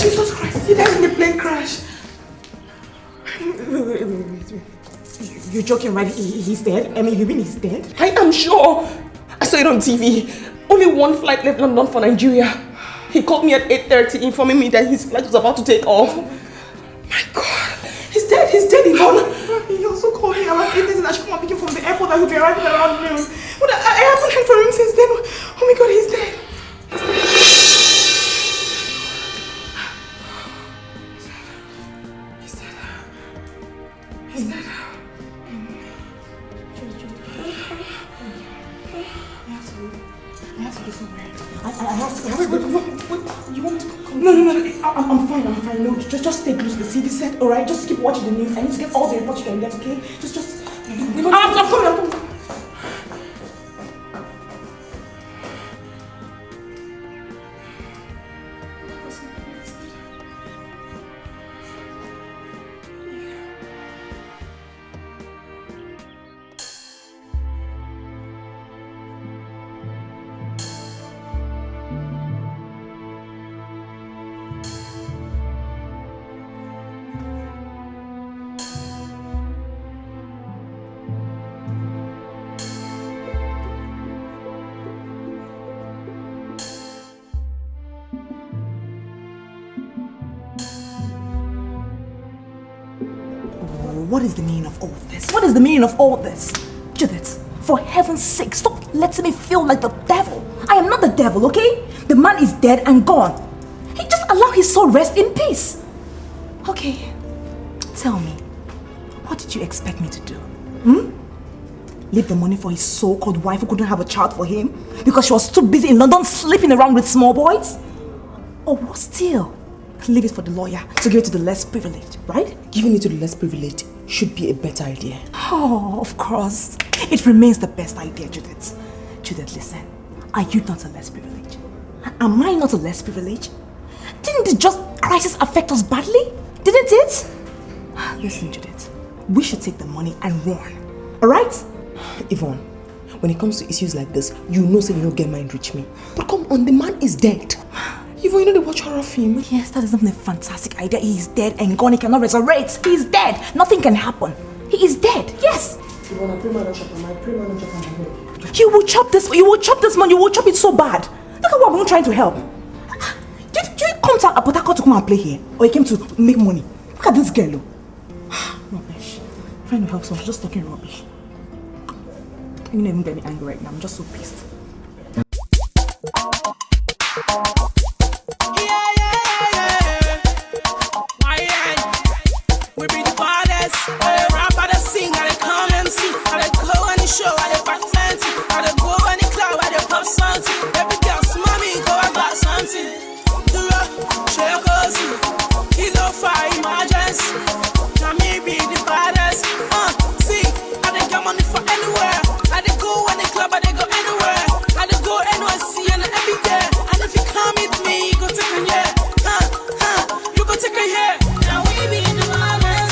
Jesus Christ, he died in a plane crash. Wait. You're joking, right? He's dead? I mean, you mean he's dead? I am sure. I saw it on TV. Only one flight left London for Nigeria. He called me at 8:30 informing me that his flight was about to take off. My God. He's dead, Yvonne. He also called me around 8:30 that I should come and pick him from the airport and he'll be arriving around noon. But I haven't heard from him since then. Oh my God, he's dead. He's dead. I have to go somewhere. Wait, you want to come? No, I'm fine. No, just stay close to the TV set, alright? Just keep watching the news. I need to get all the reports you can get, okay? I'm coming. What is the meaning of all this? What is the meaning of all this? Judith, for heaven's sake, stop letting me feel like the devil. I am not the devil, okay? The man is dead and gone. He just allowed his soul rest in peace. Okay, tell me, what did you expect me to do? Leave the money for his so-called wife who couldn't have a child for him because she was too busy in London sleeping around with small boys? Or what still? Leave it for the lawyer to give it to the less privileged, right? Giving it to the less privileged should be a better idea. Oh, of course. It remains the best idea, Judith. Judith, listen. Are you not a less privileged? Am I not a less privileged? Didn't the just crisis affect us badly? Didn't it? Listen, Judith. We should take the money and run. Alright? Yvonne, when it comes to issues like this, you know say you don't get mind reach me. But come on, the man is dead. Yvonne, you know they watch horror film. Yes, that is not a fantastic idea. He is dead and gone. He cannot resurrect. He is dead. Nothing can happen. He is dead. Yes. Yvonne, I pray man don't chop on my head. You will chop this. You will chop this man. You will chop it so bad. Look at what I'm trying to help. Did you come to Port Harcourt to come and play here, or you came to make money? Look at this girl. Rubbish. Trying to help someone, just talking rubbish. You don't even get me angry right now. I'm just so pissed. We be the baddest. I dey rap, I dey sing, I dey come MC. I dey go on the show, I dey back plenty. I dey go on the club, I dey pop something. Every girl smell me, go I got something. Dura, shake cozy, kilo fire emergency. Now me be the baddest. See, I dey get money for anywhere. I dey go on the club, I dey go anywhere. I dey go NYC and every day. And if you come with me, you go take a year. You go take a year. Now we be the baddest.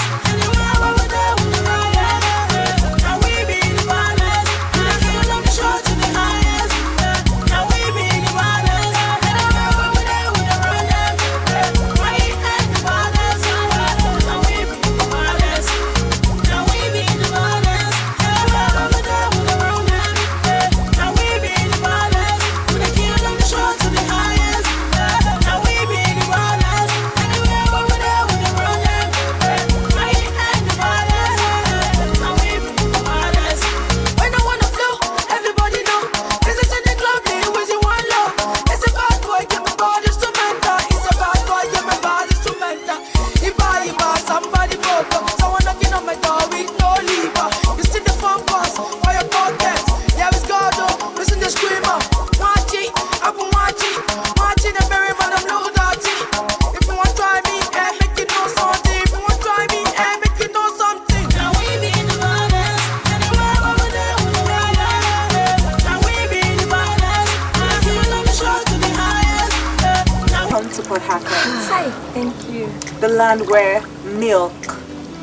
Hi, thank you. The land where milk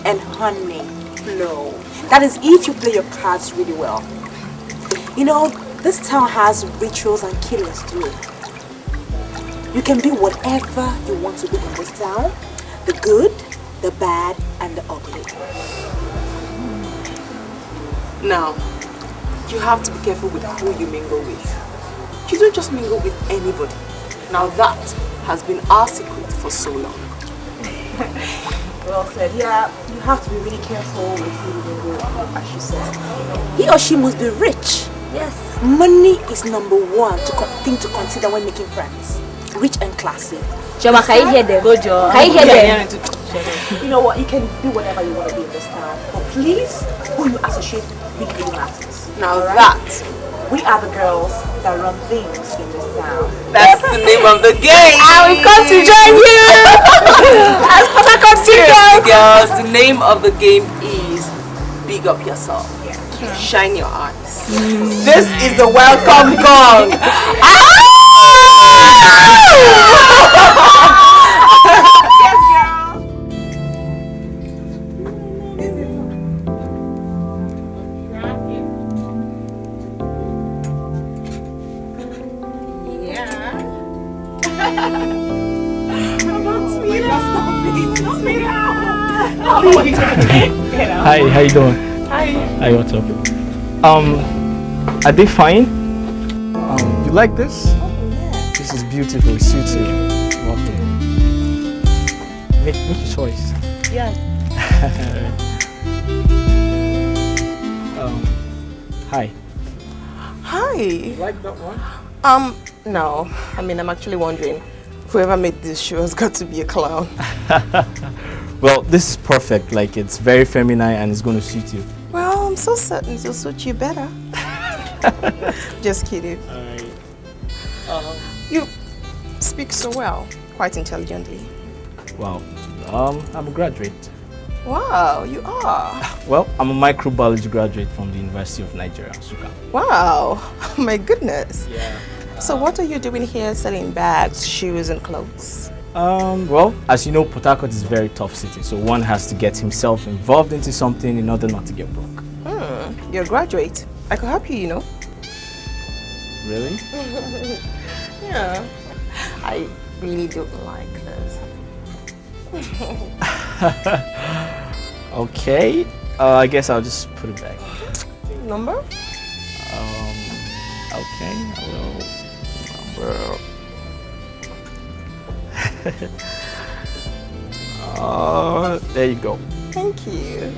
and honey flow. That is if you play your cards really well. You know, this town has rituals and killings too. You can be whatever you want to be in this town. The good, the bad, and the ugly. Now, you have to be careful with who you mingle with. You don't just mingle with anybody. Now that has been our secret for so long. Well said. Yeah, you have to be really careful with who you mingle with, as she said. He or she must be rich. Yes. Money is number one thing to consider when making friends. Rich and classy. Joma, can you hear them? Go, Jo. Can you hear them? You know what? You can do whatever you want to do in this town. But please, who you associate with really matters. Now that, we are the girls that run things in this town. That's the name of the game. And we've come to join you. As Seriously, girls, the name of the game is Big Up Yourself. Shine your eyes. This is the welcome gong. Hi, how you doing? Hi. Hi, what's up? Are they fine? You like this? Oh, yeah. This is beautiful, it suits you. Welcome. Make your choice. Yeah. Hi. Hi. You like that one? No. I mean, I'm actually wondering, whoever made this show has got to be a clown. Well, this is perfect. Like, it's very feminine and it's going to suit you. Well, I'm so certain it'll suit you better. Just kidding. Alright. You speak so well, quite intelligently. Wow. I'm a graduate. Wow, you are. Well, I'm a microbiology graduate from the University of Nigeria, Nsukka. Wow, my goodness. Yeah. So what are you doing here selling bags, shoes, and clothes? Well, as you know, Port Harcourt is a very tough city, so one has to get himself involved into something in order not to get broke. You're a graduate. I could help you, you know. Really? Yeah. I really don't like this. Okay. I guess I'll just put it back. Number? Okay. I will. Number. There you go. Thank you.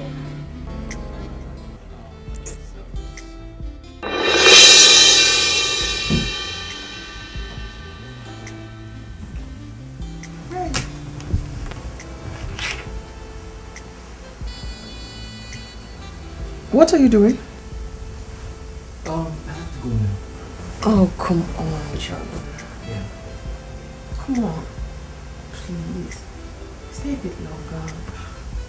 What are you doing? I have to go now. Oh, come on, John. Yeah. Come on. Please. Stay a bit longer.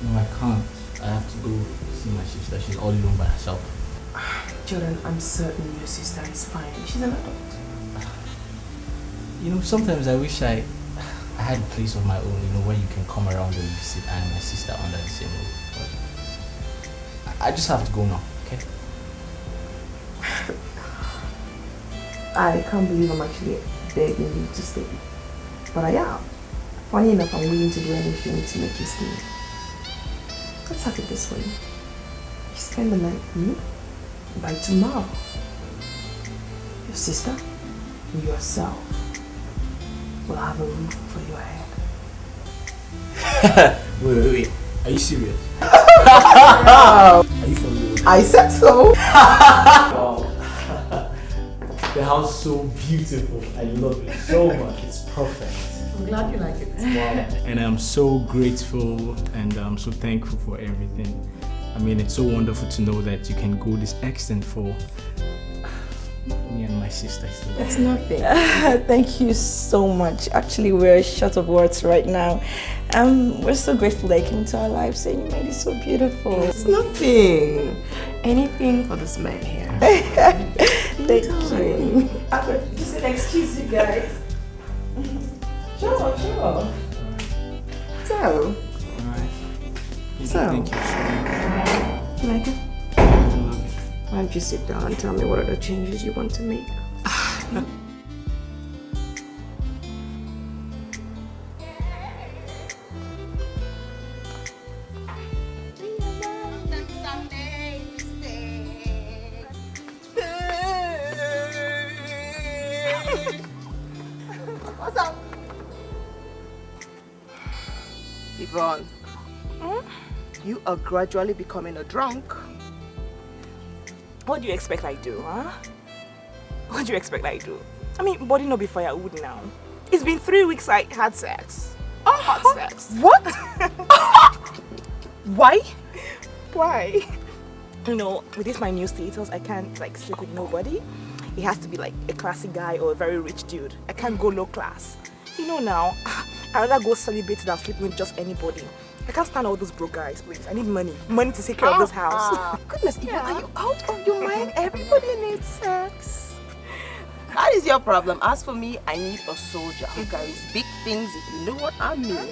No, I can't. I have to go see my sister. She's all alone by herself. Jordan, I'm certain your sister is fine. She's an adult. You know, sometimes I wish I had a place of my own, you know, where you can come around and visit I and my sister under the same roof. But I just have to go now, okay? I can't believe I'm actually begging you to stay. But I am. Funny enough, I'm willing to do anything to make you stay. Let's have it this way. You spend the night with me. By tomorrow, your sister and yourself will have a roof over your head. Wait. Are you serious? Are you for real? I said so. Wow. The house is so beautiful. I love it so much. It's perfect. I'm glad you like it. Wow. And I'm so grateful and I'm so thankful for everything. I mean, it's so wonderful to know that you can go this extent for me and my sister. It's nothing. Thank you so much. Actually, we're short of words right now. We're so grateful that you came into our lives and you made it so beautiful. It's nothing. Anything for this man here. Thank you. Just an excuse, you guys. Sure. So. Alright. So. Thank you. You like it? I love it. Why don't you sit down and tell me what are the changes you want to make? Yvonne, you are gradually becoming a drunk. What do you expect I do, huh? What do you expect I do? I mean, body no be firewood now. It's been 3 weeks I had sex. Hot sex. What? Why? Why? You know, with this my new status, I can't like sleep with nobody. It has to be like a classy guy or a very rich dude. I can't go low class. You know now, I'd rather go celebrate than sleep with just anybody. I can't stand all those broke guys, please. I need money. Money to take care of this house. Goodness, Yvonne, are you out of your mind? Everybody needs sex. That is your problem. As for me, I need a soldier who carries big things, if you know what I mean.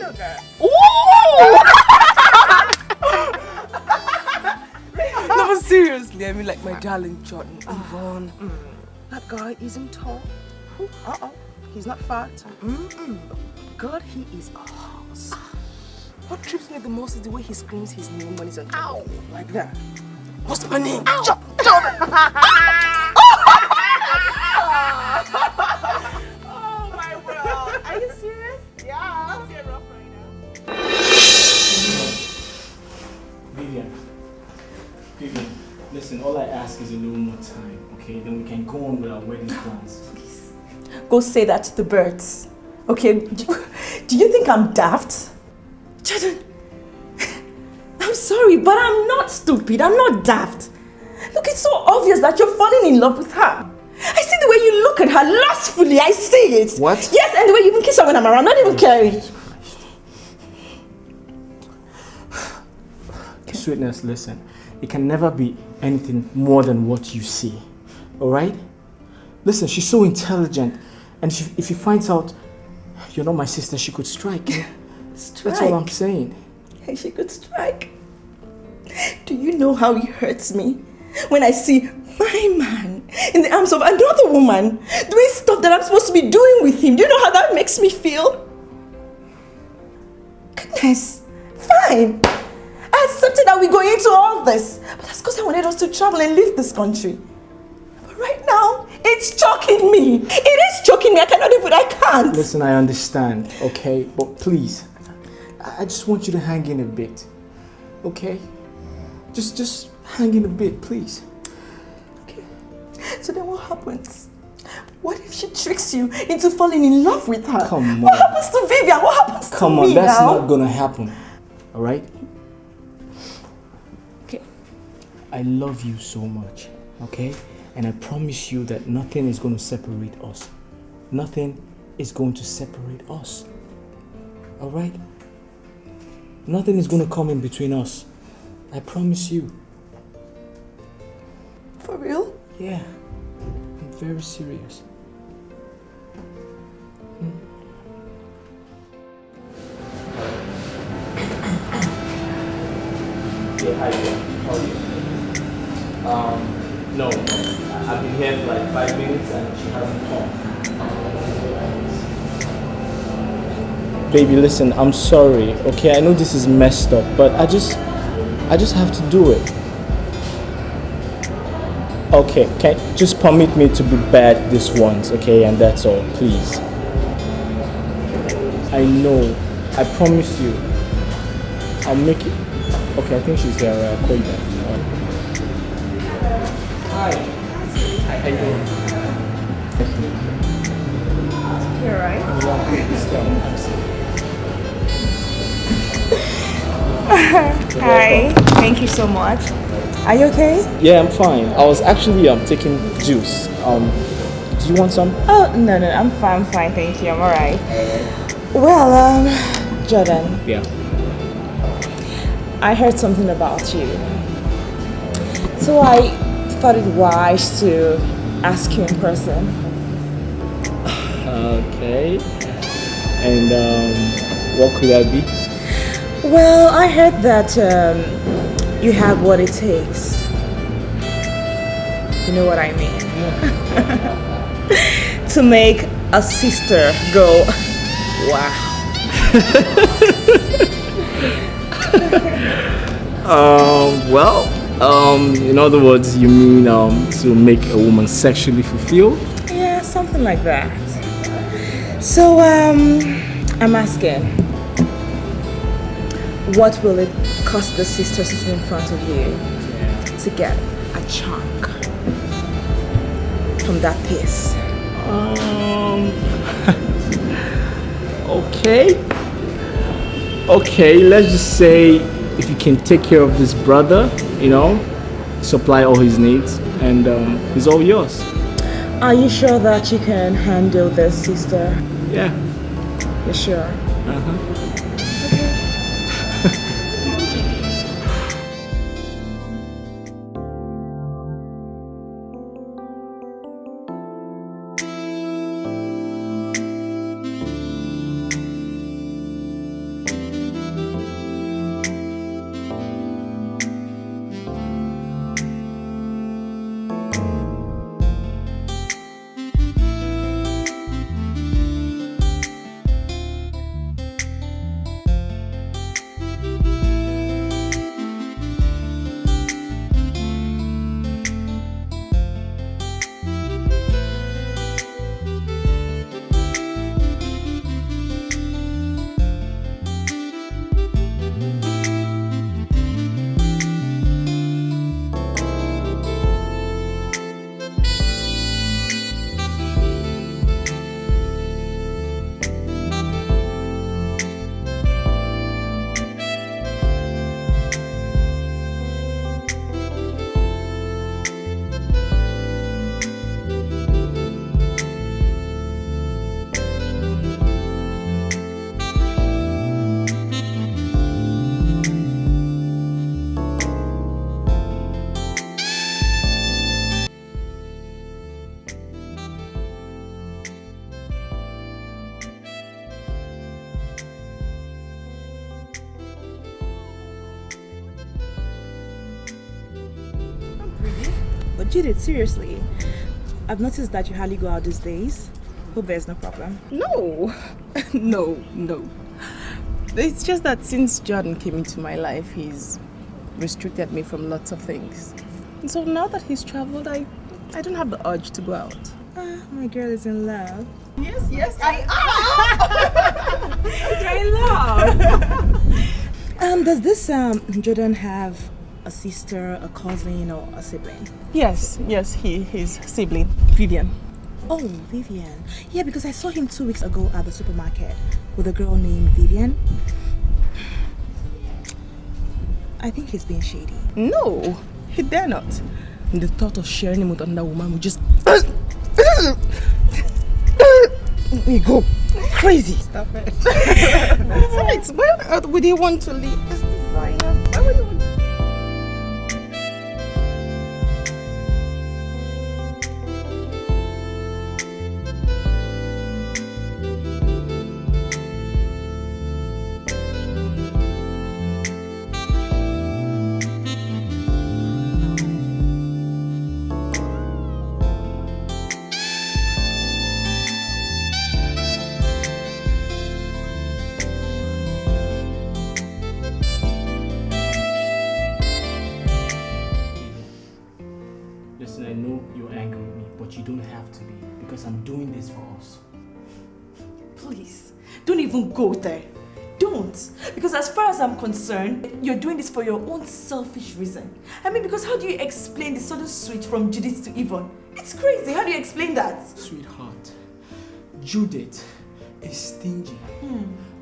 No, but seriously, I mean like my darling Jordan, Yvonne. That guy isn't tall. He's not fat. God, he is a horse. What trips me the most is the way he screams his name when he's on top. Like that. What's my name? Jordan! Oh my world. Are you serious? Yeah. It's rough right now. Vivian, listen, all I ask is a little more time, okay? Then we can go on with our wedding plans. Please. Go say that to the birds. Okay? Do you think I'm daft? Jordan, I'm sorry, but I'm not stupid. I'm not daft. Look, it's so obvious that you're falling in love with her. I see the way you look at her lustfully. I see it. What? Yes, and the way you even kiss her when I'm around, not even caring. Sweetness, listen. It can never be anything more than what you see. Alright? Listen, she's so intelligent. And if she finds out you're not my sister, she could strike. Strike? That's all I'm saying. Hey, she could strike. Do you know how it hurts me when I see my man in the arms of another woman doing stuff that I'm supposed to be doing with him? Do you know how that makes me feel? Goodness, fine. I accepted that we go into all this, but that's because I wanted us to travel and leave this country. But right now, it's choking me. It is choking me. I can't. Listen, I understand, okay? But please, I just want you to hang in a bit, okay? Just hang in a bit, please. Okay. So then what happens? What if she tricks you into falling in love with her? Come on. What happens to Vivian? What happens to me now? Come on, that's not gonna happen, alright? Okay. I love you so much, okay? And I promise you that nothing is going to separate us. Nothing is going to separate us. Alright? Nothing is going to come in between us. I promise you. For real? Yeah. I'm very serious. Yeah, hi there. How are you? No. I've been here for like 5 minutes and she hasn't come. Baby, listen, I'm sorry, okay? I know this is messed up, but I just have to do it. Okay, just permit me to be bad this once, okay? And that's all, please. I know. I promise you. I'll make it. Okay, I think she's there. I'll call you back. Hi. How you doing? You're right. Hi. Thank you so much. Are you okay? Yeah, I'm fine. I was actually taking juice. Do you want some? Oh, no, I'm fine, thank you. I'm alright. Well, Jordan. Yeah. I heard something about you. So I thought it wise to ask you in person. Okay. And what could that be? Well, I heard that you have what it takes. You know what I mean? To make a sister go, wow. In other words, you mean to make a woman sexually fulfilled? Yeah, something like that. So, I'm asking, what will it cost the sister sitting in front of you to get a chunk from that piece? Okay, let's just say if you can take care of this brother, supply all his needs, and he's all yours. Are you sure that you can handle this, sister? Yeah. You're sure? Judith, seriously, I've noticed that you hardly go out these days. Hope there's no problem. No. No. It's just that since Jordan came into my life, he's restricted me from lots of things. And so now that he's traveled, I don't have the urge to go out. My girl is in love. Yes, I am. You're in love. Does this Jordan have a sister, a cousin, or a sibling? Yes, his sibling, Vivian. Oh, Vivian. Yeah, because I saw him 2 weeks ago at the supermarket with a girl named Vivian. I think he's being shady. No, he dare not. And the thought of sharing him with another woman would just... we go crazy. Stop it. Right, where on earth would he want to leave this designer? Why would he want to... Go there. Don't. Because as far as I'm concerned, you're doing this for your own selfish reason. I mean, because how do you explain the sudden switch from Judith to Yvonne? It's crazy. How do you explain that? Sweetheart, Judith is stingy.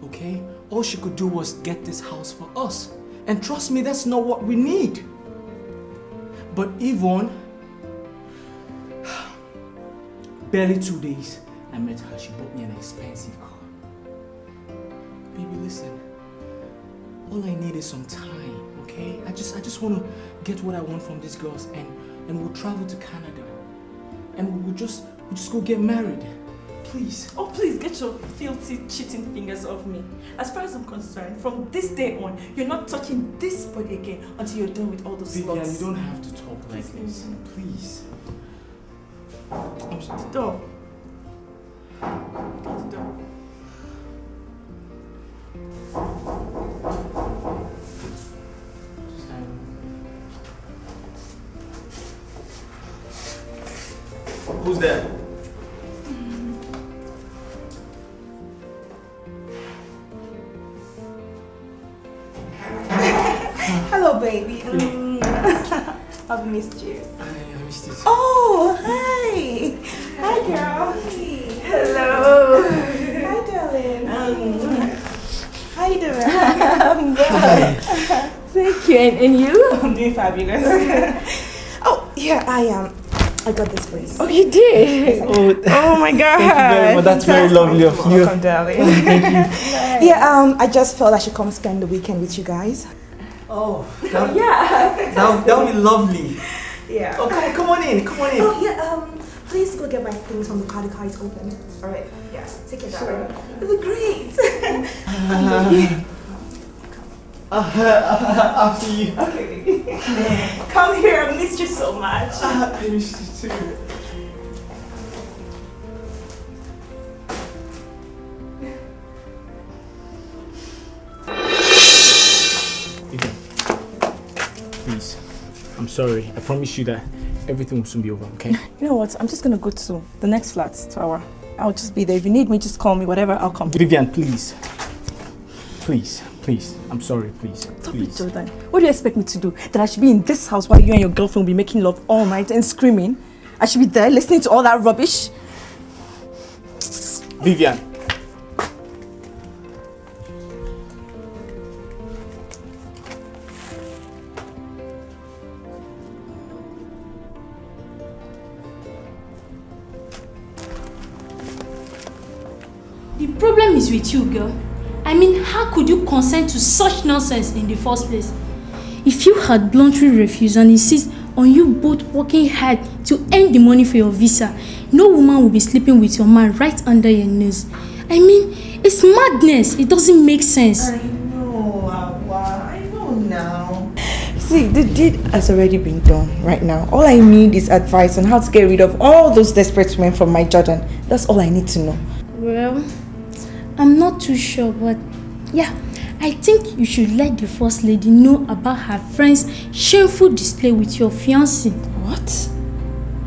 Okay? All she could do was get this house for us. And trust me, that's not what we need. But Yvonne, barely 2 days, I met her. She bought me an expensive car. Baby, listen. All I need is some time, okay? I just want to get what I want from these girls, and we'll travel to Canada, and we'll just go get married. Please. Oh, please get your filthy, cheating fingers off me. As far as I'm concerned, from this day on, you're not touching this body again until you're done with all those Vivian, slots. you don't have to talk like this. Please. I'm sorry. Door. Get the door. Who's there? baby. I've missed you. I missed you. Oh, hi. Hi, girl. Hello. Hi, darling. How you doing? I'm good. Thank you. And you? I'm doing fabulous. Oh, yeah, I got this place. Oh, you did? Oh my God. Thank you very much. That's very lovely of you. Welcome, darling. Thank you. Yeah, I just felt I should come spend the weekend with you guys. Oh, yeah. That'll be lovely. Yeah. Okay, come on in. Oh, yeah, please go get my things from the car. The car is open. Alright, yeah, take it down. It'll be great. After you. Okay. Come here, I missed you so much. I missed you too. Please, I'm sorry. I promise you that everything will soon be over, okay? You know what? I'm just gonna go to the next flat, to our. I'll just be there. If you need me, just call me, whatever, I'll come. Vivian, please. Please. I'm sorry, please. Stop it, Jordan. What do you expect me to do? That I should be in this house while you and your girlfriend will be making love all night and screaming? I should be there listening to all that rubbish? Vivian. The problem is with you, girl. I mean, how could you consent to such nonsense in the first place? If you had bluntly refused and insist on you both working hard to earn the money for your visa, no woman will be sleeping with your man right under your nose. I mean, it's madness. It doesn't make sense. I know, Awa. I know now. See, the deed has already been done right now. All I need is advice on how to get rid of all those desperate men from my Jordan. That's all I need to know. Well, I'm not too sure, but yeah, I think you should let the first lady know about her friend's shameful display with your fiancé. What?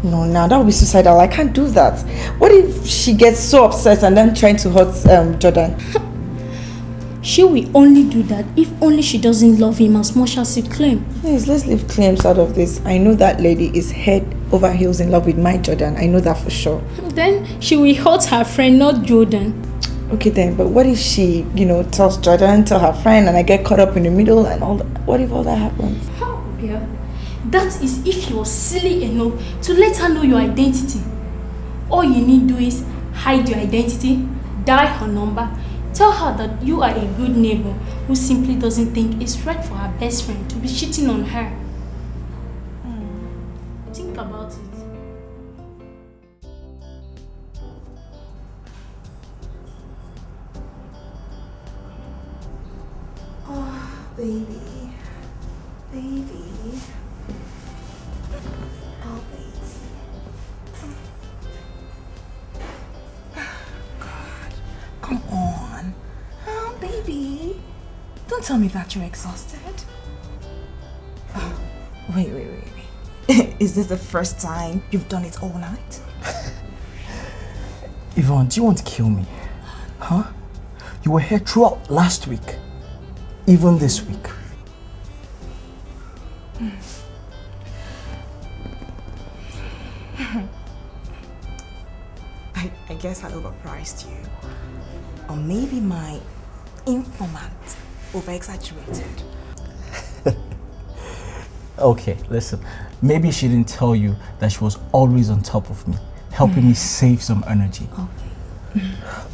No, now that would be suicidal. I can't do that. What if she gets so upset and then trying to hurt Jordan? She will only do that if only she doesn't love him as much as he claims. Please, let's leave claims out of this. I know that lady is head over heels in love with my Jordan. I know that for sure. Then she will hurt her friend, not Jordan. Okay then, but what if she, tells Jordan, tell her friend, and I get caught up in the middle and all that? What if all that happens? How, girl? That is if you're silly enough to let her know your identity. All you need to do is hide your identity, dial her number, tell her that you are a good neighbor who simply doesn't think it's right for her best friend to be cheating on her. Think about it. Oh, baby. Oh, baby. God, come on. Oh, baby. Don't tell me that you're exhausted. Oh, wait. Is this the first time you've done it all night? Yvonne, do you want to kill me? Huh? You were here throughout last week. Even this week. I guess I overpriced you. Or maybe my informant over-exaggerated. Okay, listen. Maybe she didn't tell you that she was always on top of me, helping me save some energy. Okay.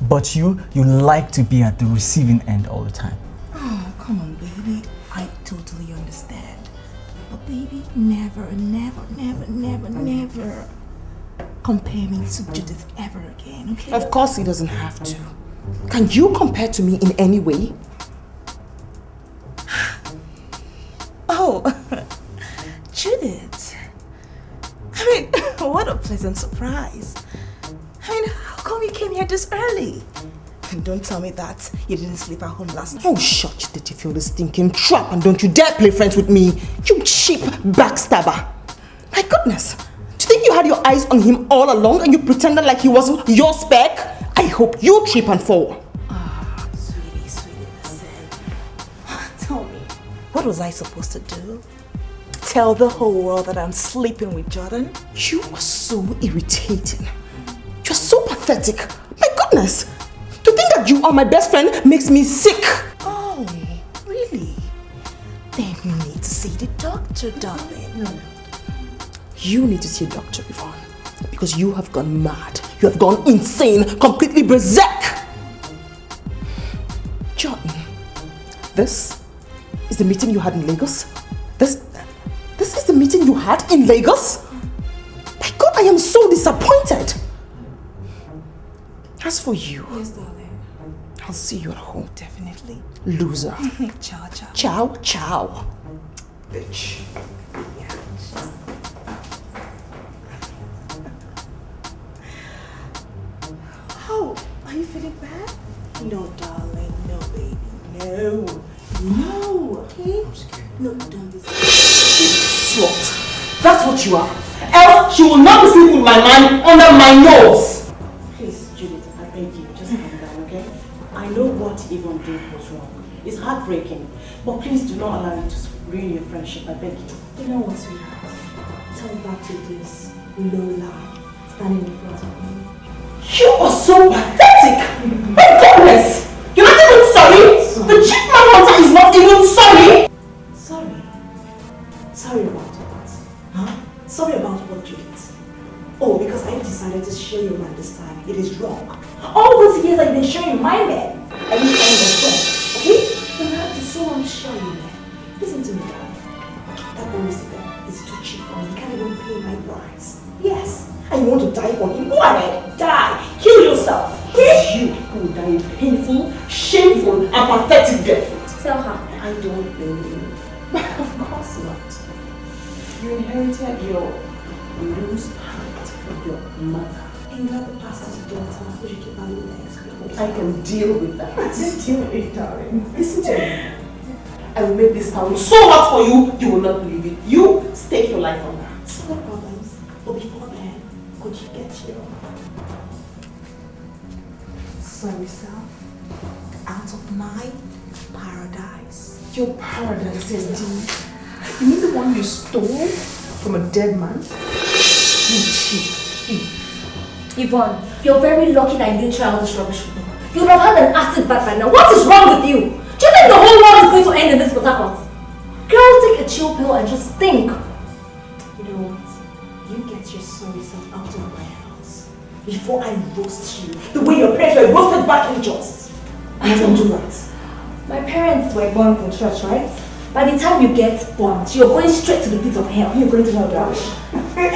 But you like to be at the receiving end all the time. Oh, come on, baby. I totally understand. But baby, never compare me to Judith ever again, okay? Of course he doesn't have to. Can you compare to me in any way? Oh, Judith. I mean, what a pleasant surprise. I mean, how come you came here this early? And don't tell me that you didn't sleep at home last night. Oh, shut your dirty feel the stinking trap, and don't you dare play friends with me, you cheap backstabber. My goodness, do you think you had your eyes on him all along and you pretended like he wasn't your spec? I hope you trip and fall. Sweetie, listen. Tell me, What was I supposed to do? Tell the whole world that I'm sleeping with Jordan? You are so irritating. You're so pathetic. My goodness. To think that you are my best friend makes me sick. Oh, really? Then you need to see the doctor, darling. No. You need to see a doctor, Yvonne. Because you have gone mad. You have gone insane, completely berserk. Jordan, this is the meeting you had in Lagos? This is the meeting you had in Lagos? My God, I am so disappointed. As for you, Yes, darling. I'll see you at home. Definitely. Loser. Ciao, ciao. Ciao, ciao. Bitch. How? Are you feeling bad? No, darling. No, baby. No. No. Okay? I'm scared. No, don't be scared. Slut. That's what you are. Else she will not be sleeping with my man under my nose. Please, Judith, I beg you, just calm down, okay? I know what Yvonne did was wrong. It's heartbreaking. But please do not allow it to ruin your friendship, I beg you. You know what, sweetheart? Tell that to this low lie standing in front of me. You are so pathetic! My goodness! You're not even sorry! The chief man hunter is not even sorry! Sorry? Sorry about what? Huh? Sorry about what, Judith? Oh, because I decided to share your man this time. It is wrong. All those years I've been sharing my man, I didn't find it wrong. Okay? Then I have to so I'm sure you man. Listen to me, darling. That boy is too cheap for me. He can't even pay my price. Yes. And you want to die for him? Go ahead. Die. Kill yourself. It's you who will die a painful, shameful, and pathetic death. Tell her. I don't blame you. Of course not. You inherited your loose heart from your mother. And you are the pastor's daughter, so you keep her legs. I can deal with that. Deal with it, darling. Listen to me. I will make this town so hot for you, you will not believe it. You stake your life on that. No problems. But before then, could you get your sorry self out of my paradise? Your paradise, indeed. You mean the one you stole from a dead man? You cheap. Yvonne, you're very lucky that you didn't try all this rubbish with me. You would have had an acid bath by now. What is wrong with you? Do you think the whole world is going to end in this Port? Girl, take a chill pill and just think. You know what? You get your sorry self out of my house before I roast you the way your parents were roasted back in Jos. I don't do that. My parents were born in church, right? By the time you get born, you're going straight to the pit of hell. You're going to hell, darling. We're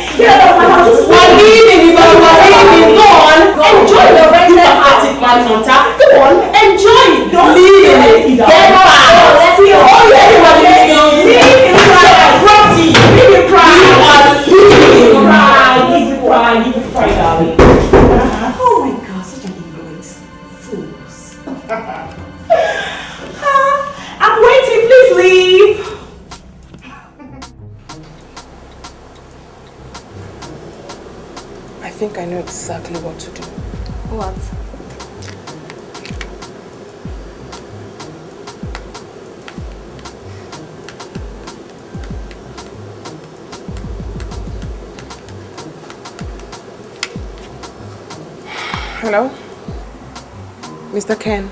leaving, Go on. Enjoy the rented attic man hunter. Go on, enjoy it. Don't leave it. Get back. Let's see. Oh, yeah, leave it cry. Leave it cry. Leave it cry, darling. Oh my God, such an ignorant fools. I'm waiting, please leave. I think I know exactly what to do. What? Hello? Mr. Ken?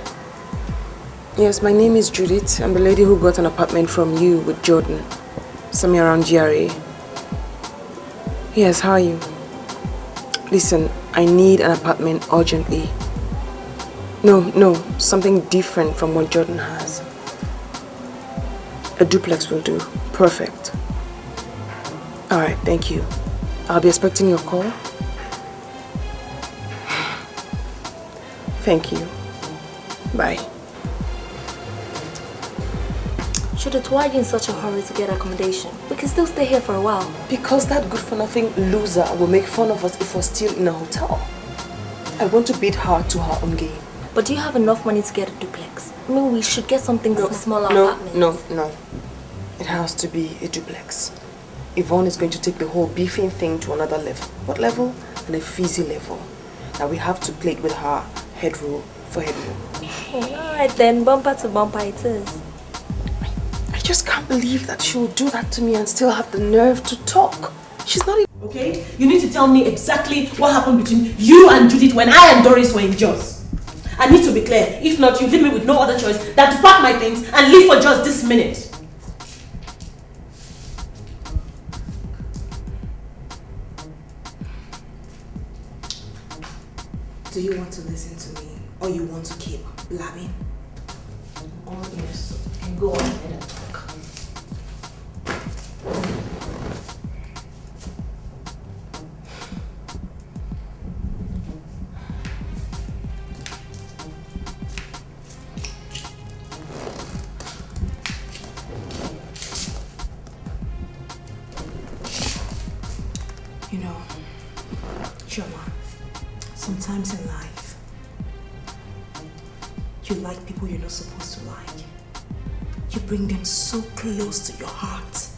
Yes, my name is Judith. I'm the lady who got an apartment from you with Jordan. Somewhere around GRA. Yes, how are you? Listen, I need an apartment urgently. No, something different from what Jordan has. A duplex will do. Perfect. Alright, thank you. I'll be expecting your call. Thank you. Bye. Judith, why are you in such a hurry to get accommodation? We can still stay here for a while. Because that good-for-nothing loser will make fun of us if we're still in a hotel. I want to beat her to her own game. But do you have enough money to get a duplex? I mean, we should get something for smaller apartments. No. It has to be a duplex. Yvonne is going to take the whole beefing thing to another level. What level? And a fizzy level. Now we have to play it with her head rule for head rule. Alright then, bumper to bumper it is. I just can't believe that she will do that to me and still have the nerve to talk. She's not even... Okay? You need to tell me exactly what happened between you and Judith when I and Doris were in Jos. I need to be clear. If not, you leave me with no other choice than to pack my things and leave for Jos this minute. Do you want to listen to me or you want to keep blabbing? All ears. And go on ahead and talk. You know, Chioma, sometimes in life, you like people you're not supposed to like. You bring them so close to your heart,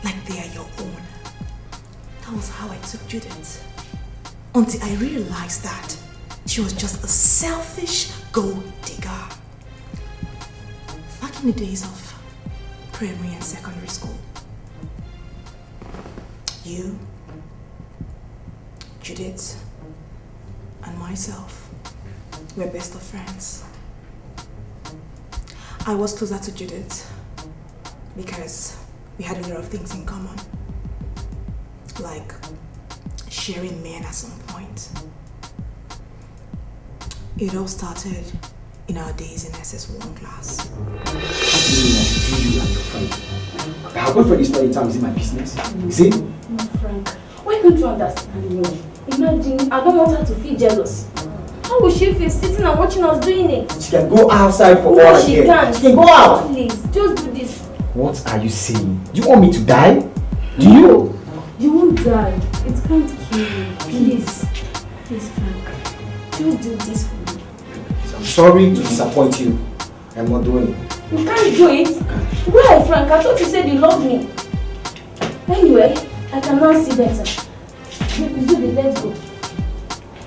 like they are your own. That was how I took Judith. Until I realized that she was just a selfish gold digger. Back in the days of primary and secondary school, you, Judith, and myself were best of friends. I was closer to Judith because we had a lot of things in common, like sharing men at some point. It all started in our days in SS1 class. You and your friend. Our boyfriend is spending time in my business. You see? No, Frank, why don't you understand me? Imagine, I don't want her to feel jealous. How will she feel sitting and watching us doing it? She can go outside for all I she care. can. She can go out. Please, just do this. What are you saying? Do you want me to die? Do you? You won't die. It can't kill you. Please. Please, Frank. Just do this for me. I'm sorry to disappoint you. I'm not doing it. You can't do it. Why, Frank? I thought you said you loved me. Anyway, I can now see better. Let's go.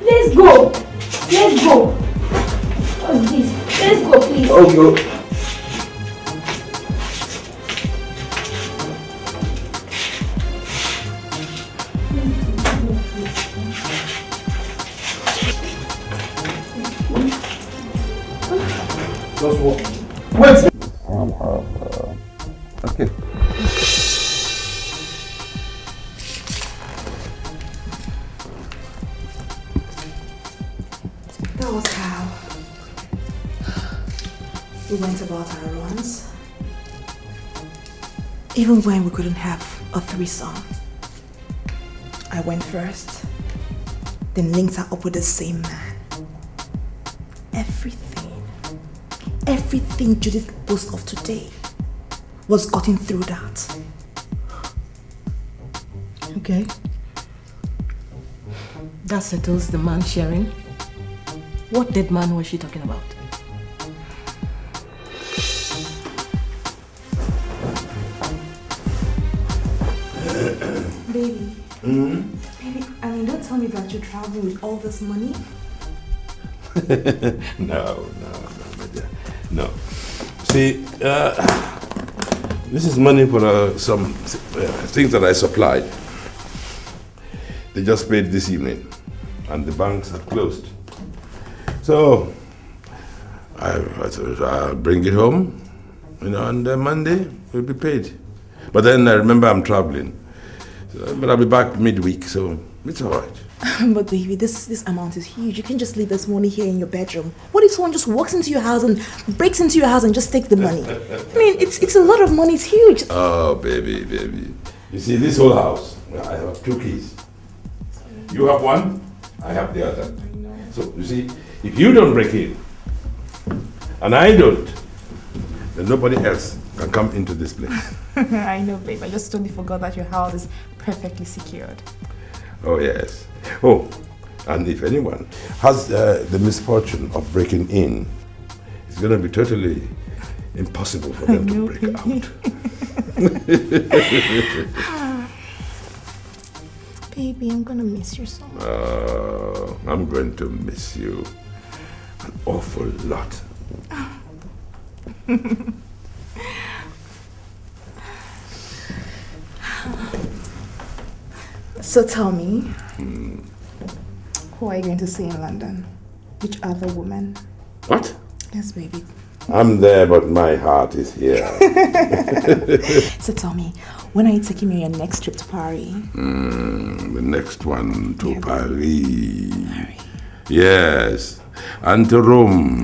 Let's go. Let's go. What's this? Let's go, please. Oh, go. Just walk. Wait. Okay. That was how we went about our runs. Even when we couldn't have a threesome. I went first, then linked her up with the same man. Everything Judith boasts of today was gotten through that. Okay. That settles the man sharing. What dead man was she talking about? Baby. Baby, I mean, don't tell me that you're traveling with all this money. No, my dear. No. See, this is money for some things that I supplied. They just paid this evening, and the banks have closed. So, I'll bring it home, and Monday we'll be paid. But then I remember I'm traveling, but I'll be back midweek, so it's all right. But baby, this amount is huge. You can't just leave this money here in your bedroom. What if someone just walks into your house and breaks into your house and just takes the money? I mean, it's a lot of money. It's huge. Oh, baby. You see, this whole house, I have 2 keys. You have one, I have the other. So, you see, if you don't break in, and I don't, then nobody else can come into this place. I know, babe. I just totally forgot that your house is perfectly secured. Oh, yes. Oh, and if anyone has the misfortune of breaking in, it's going to be totally impossible for them to break out. Baby, I'm going to miss you so much. I'm going to miss you an awful lot. So tell me, who are you going to see in London? Which other woman? What? Yes, baby. I'm there, but my heart is here. So tell me, when are you taking me on your next trip to Paris? The next one to Paris. Yes. And to Rome.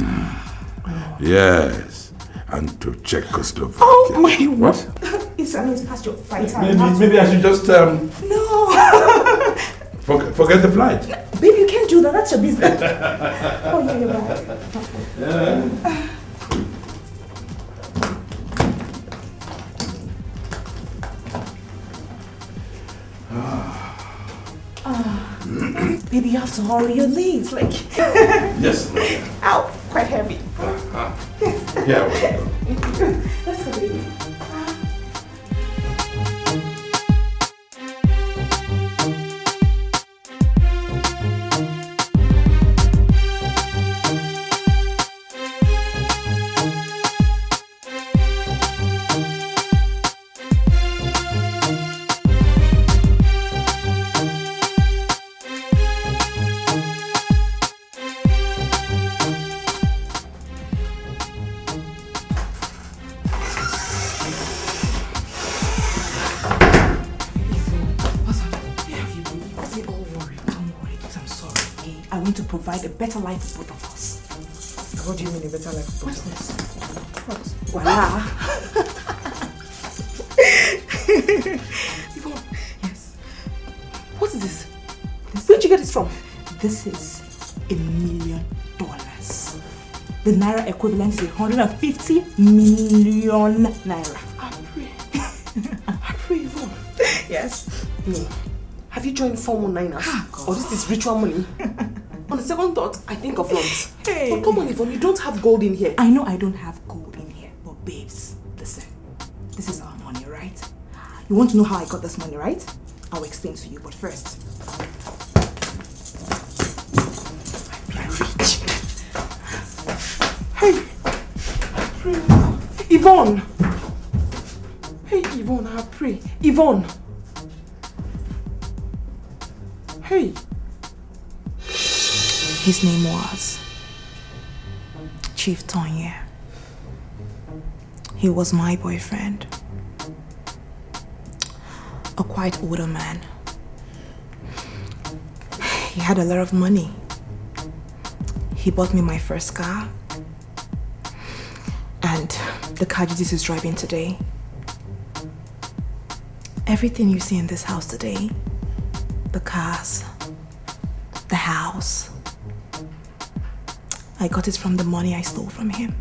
Yes. And to Czechoslovakia. Oh my What? It's past your flight time. Maybe I should just No. forget the flight. Baby, you can't do that. That's your business. Oh, yeah, you're right. Baby, you have to hurry. You're late. Like. Yes. Ow, quite heavy. Yeah. Let's go, baby. Provide a better life for both of us. What do you mean a better life for both of us? Voila! Yvonne, yes. What is this? Where'd you get this from? This is $1 million. The naira equivalent is 150 million naira. I pray, Yvonne. Yes. No. Have you joined 419ers? Or this is ritual money? On the second thought, I think of loans. Hey. But come on, Yvonne, you don't have gold in here. I know I don't have gold in here, but babes, listen. This is our money, right? You want to know how I got this money, right? I'll explain to you, but first. I'm rich. Hey! Yvonne! Hey, Yvonne, I pray. Yvonne! Hey! His name was Chief Tonye. He was my boyfriend. A quite older man. He had a lot of money. He bought me my first car. And the car Jesus is driving today. Everything you see in this house today, the cars, the house, I got it from the money I stole from him.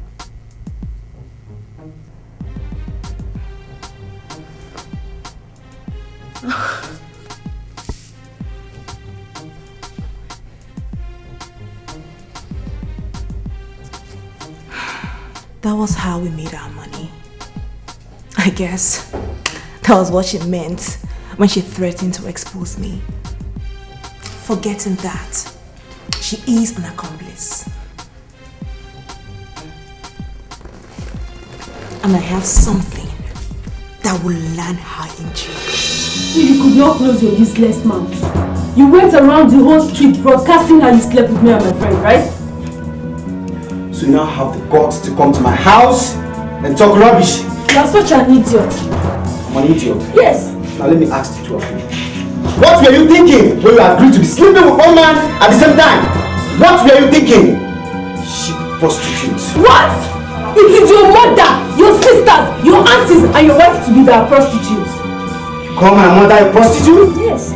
That was how we made our money. I guess that was what she meant when she threatened to expose me. Forgetting that, she is an accomplice. And I have something that will land her in jail. You could not close your useless mouth. You went around the whole street broadcasting how you slept with me and my friend, right? So you now have the guts to come to my house and talk rubbish. You are such an idiot. I'm an idiot? Yes. Now let me ask the two of you. What were you thinking when you agreed to be sleeping with one man at the same time? What were you thinking? Cheap prostitutes. What? It is your mother, your sisters, your aunties, and your wife to be the prostitutes. You call my mother a prostitute? Yes.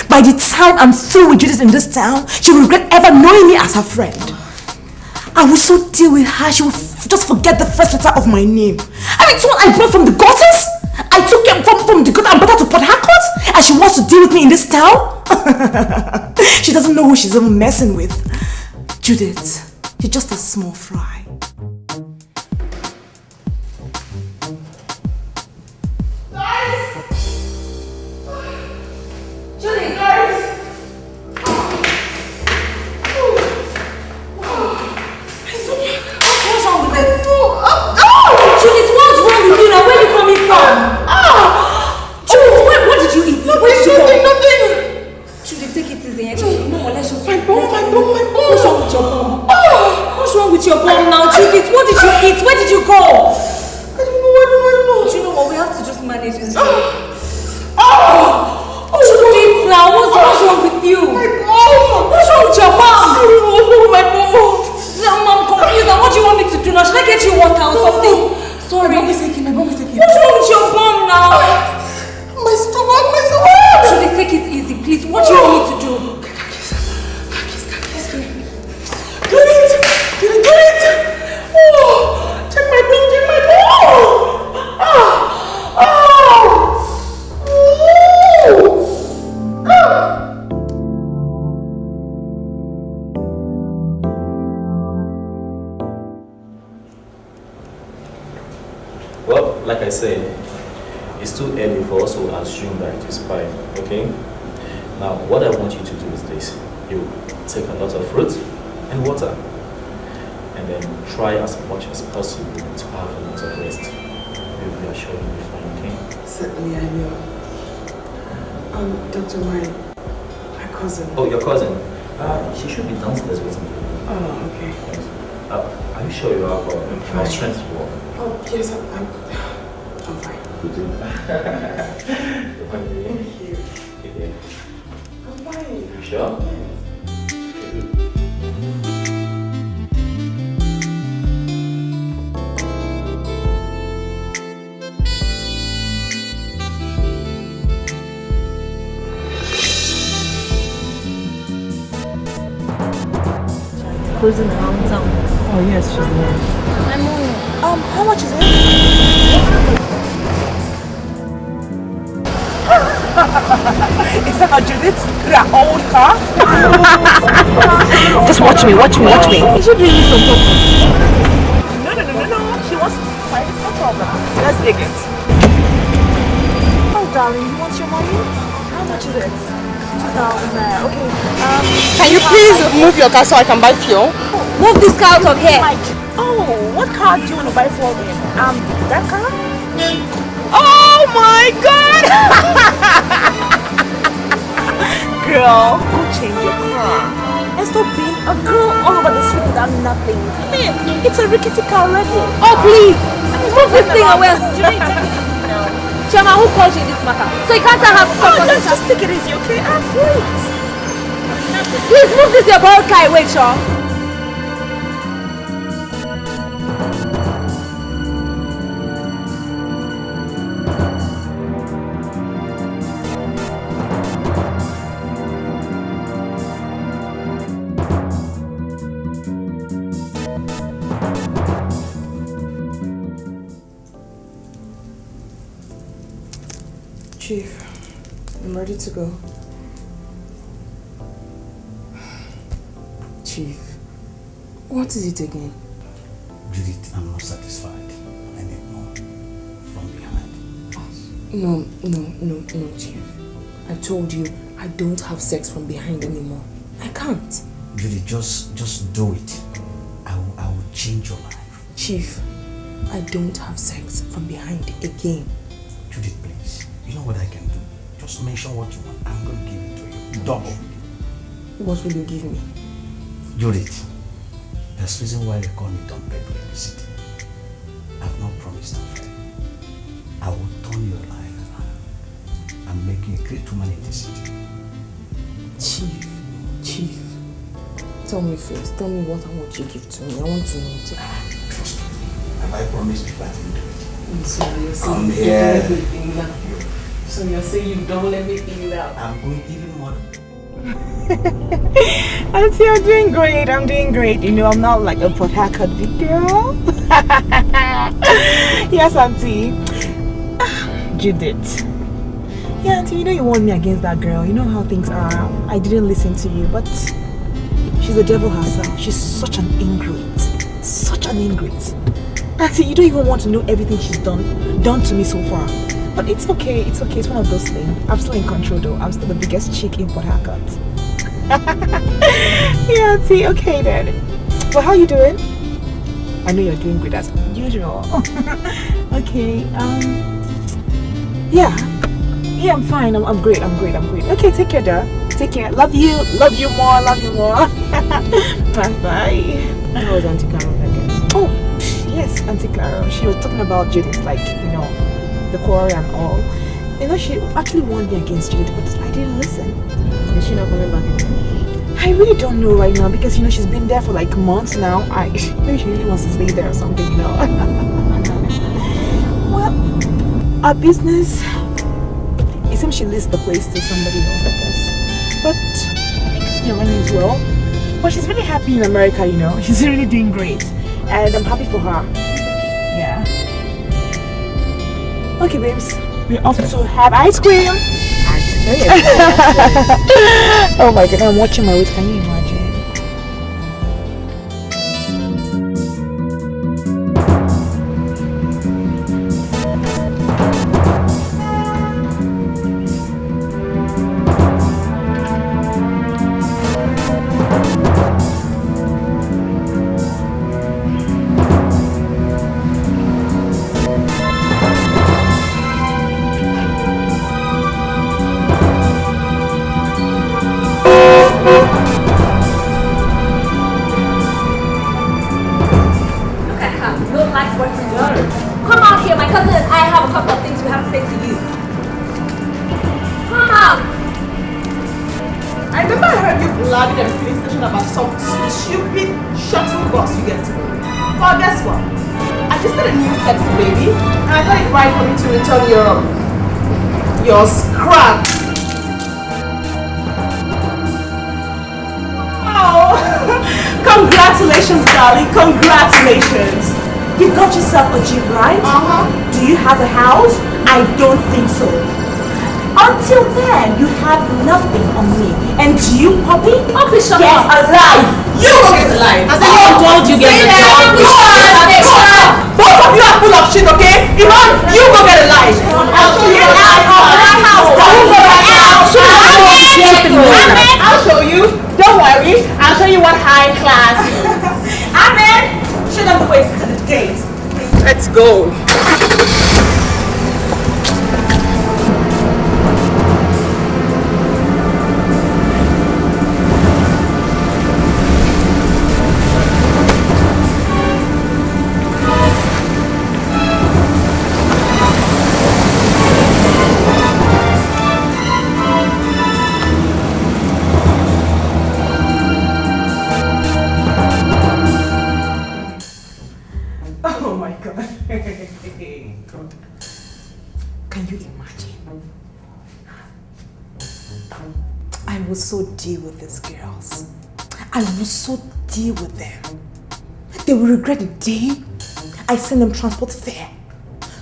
By the time I'm through with Judith in this town, she will regret ever knowing me as her friend. I will so deal with her, she will to just forget the first letter of my name. I mean, someone I brought from the gutters? I took her from the gutter and brought her to Port Harcourt? And she wants to deal with me in this town? She doesn't know who she's even messing with. Judith, you're just a small fry. Julie, guys! What's wrong with it? Judith, what's wrong with you now? Where are you coming from? Judith, what did you eat? What did you eat? Nothing. Judith, take it easy. No more, let's just... My bum. What's wrong with your bum? What's wrong with your bum now? Judith, what did you eat? Where did you go? I don't know. Do you know what? We have to just manage this. Judith, now, what's wrong with you? My bum. What's wrong with your bum? I don't know what's wrong with my bum. Now, I'm confused. Now, what do you want me to do now? Should I get you water or something? Sorry. My bum is aching. What's wrong with your bum now? My stomach. Judith, take it easy, please. What do you want me to do? Get it! Oh! Take my bum! Well, like I said, it's too early for us to assume that it is fine, okay? Now, what I want you to do is this. You take a lot of fruit and water, and then try as much as possible to have a lot of rest. We are sure you'll be fine, okay? Certainly I will. Doctor, my cousin. Oh, your cousin? She should be downstairs waiting for you. Oh, okay. Yes. Are you sure you have enough strength to walk? Oh, yes, I'm fine. You do? Thank you. Okay. I'm fine. You sure? Cruising around town. Oh yes, she's there. My mom. How much is it? Is that how Judith? Your old car? Just watch me. Is she doing this on purpose? No. She wants to buy it, no problem. Let's take it. Oh, darling, you want your money? How much is it? 2,000 naira. Okay. Can you please move your car so I can buy fuel? Move this car out of here. Oh, what car do you want to buy for me? That car? Oh my God! Girl, go change your car. And stop being a girl all over the street without nothing. I mean, it's a rickety car already. Oh, please. Move this thing away. Chama, who called you in this matter? So you can't have fun. Just take it easy, okay? Wait. Please move this your borrowed car away, Shaw. Chief, I'm ready to go. Chief, what is it again? Judith, I'm not satisfied. I need more from behind. No, Chief. I told you I don't have sex from behind anymore. I can't. Judith, just do it. I will change your life. Chief, I don't have sex from behind again. Judith, please. You know what I can do? Just mention what you want. I'm going to give it to you. Double. What will you give me? Judith, there's reason why they call me Don Pedro in the city. I've not promised a friend. I will turn your life around. I'm making a great woman in the city. Chief, tell me first. Tell me what I want you to give to me. I want to know. Have I promised before I didn't do it? So you're saying I'm you've here. done everything now. So you're saying you've done everything now. I'm going even more than that. Auntie, I'm doing great. I'm doing great. You know, I'm not like a Port Harcourt big girl. Yes, Auntie. Judith. Yeah, Auntie, you know you warned me against that girl. You know how things are. I didn't listen to you, but she's the devil herself. She's such an ingrate. Such an ingrate. Auntie, you don't even want to know everything she's done to me so far. But it's okay. It's okay. It's one of those things. I'm still in control though. I'm still the biggest chick in Port Harcourt. Yeah, Auntie. Okay then. Well, how you doing? I know you're doing good as usual. Okay. Yeah, I'm fine. I'm great. Okay, take care, dear. Take care. Love you more. Bye. How was Auntie Carol again? Oh, yes, Auntie Clara. She was talking about Judith, like, you know, the quarrel and all. You know, she actually warned me against Judith, but I didn't listen. Is she not coming back again? I really don't know right now because, you know, she's been there for like months now. Maybe she really wants to stay there or something, you know. Well, our business, it seems she leased the place to somebody else, I guess. But I think it's running as well. But she's really happy in America, you know. She's really doing great. And I'm happy for her. Yeah. Okay, babes. We're off to have ice cream. Oh my god, I'm watching my weight. Can you imagine? Your scrap. Oh, congratulations, darling. Congratulations. You got yourself a Jeep, right? Do you have a house? I don't think so. Until then, you have nothing on me. And you, puppy, shut up. Alive. You go get alive. Don't you get the job? Both of you are full of shit, okay? Iman, you go get alive. I'll show you I'll show you. Don't worry. I'll show you what high class. Amen. Show them the way to the gate. Let's go. So deal with these girls. I will so deal with them. They will regret the day I send them transport fare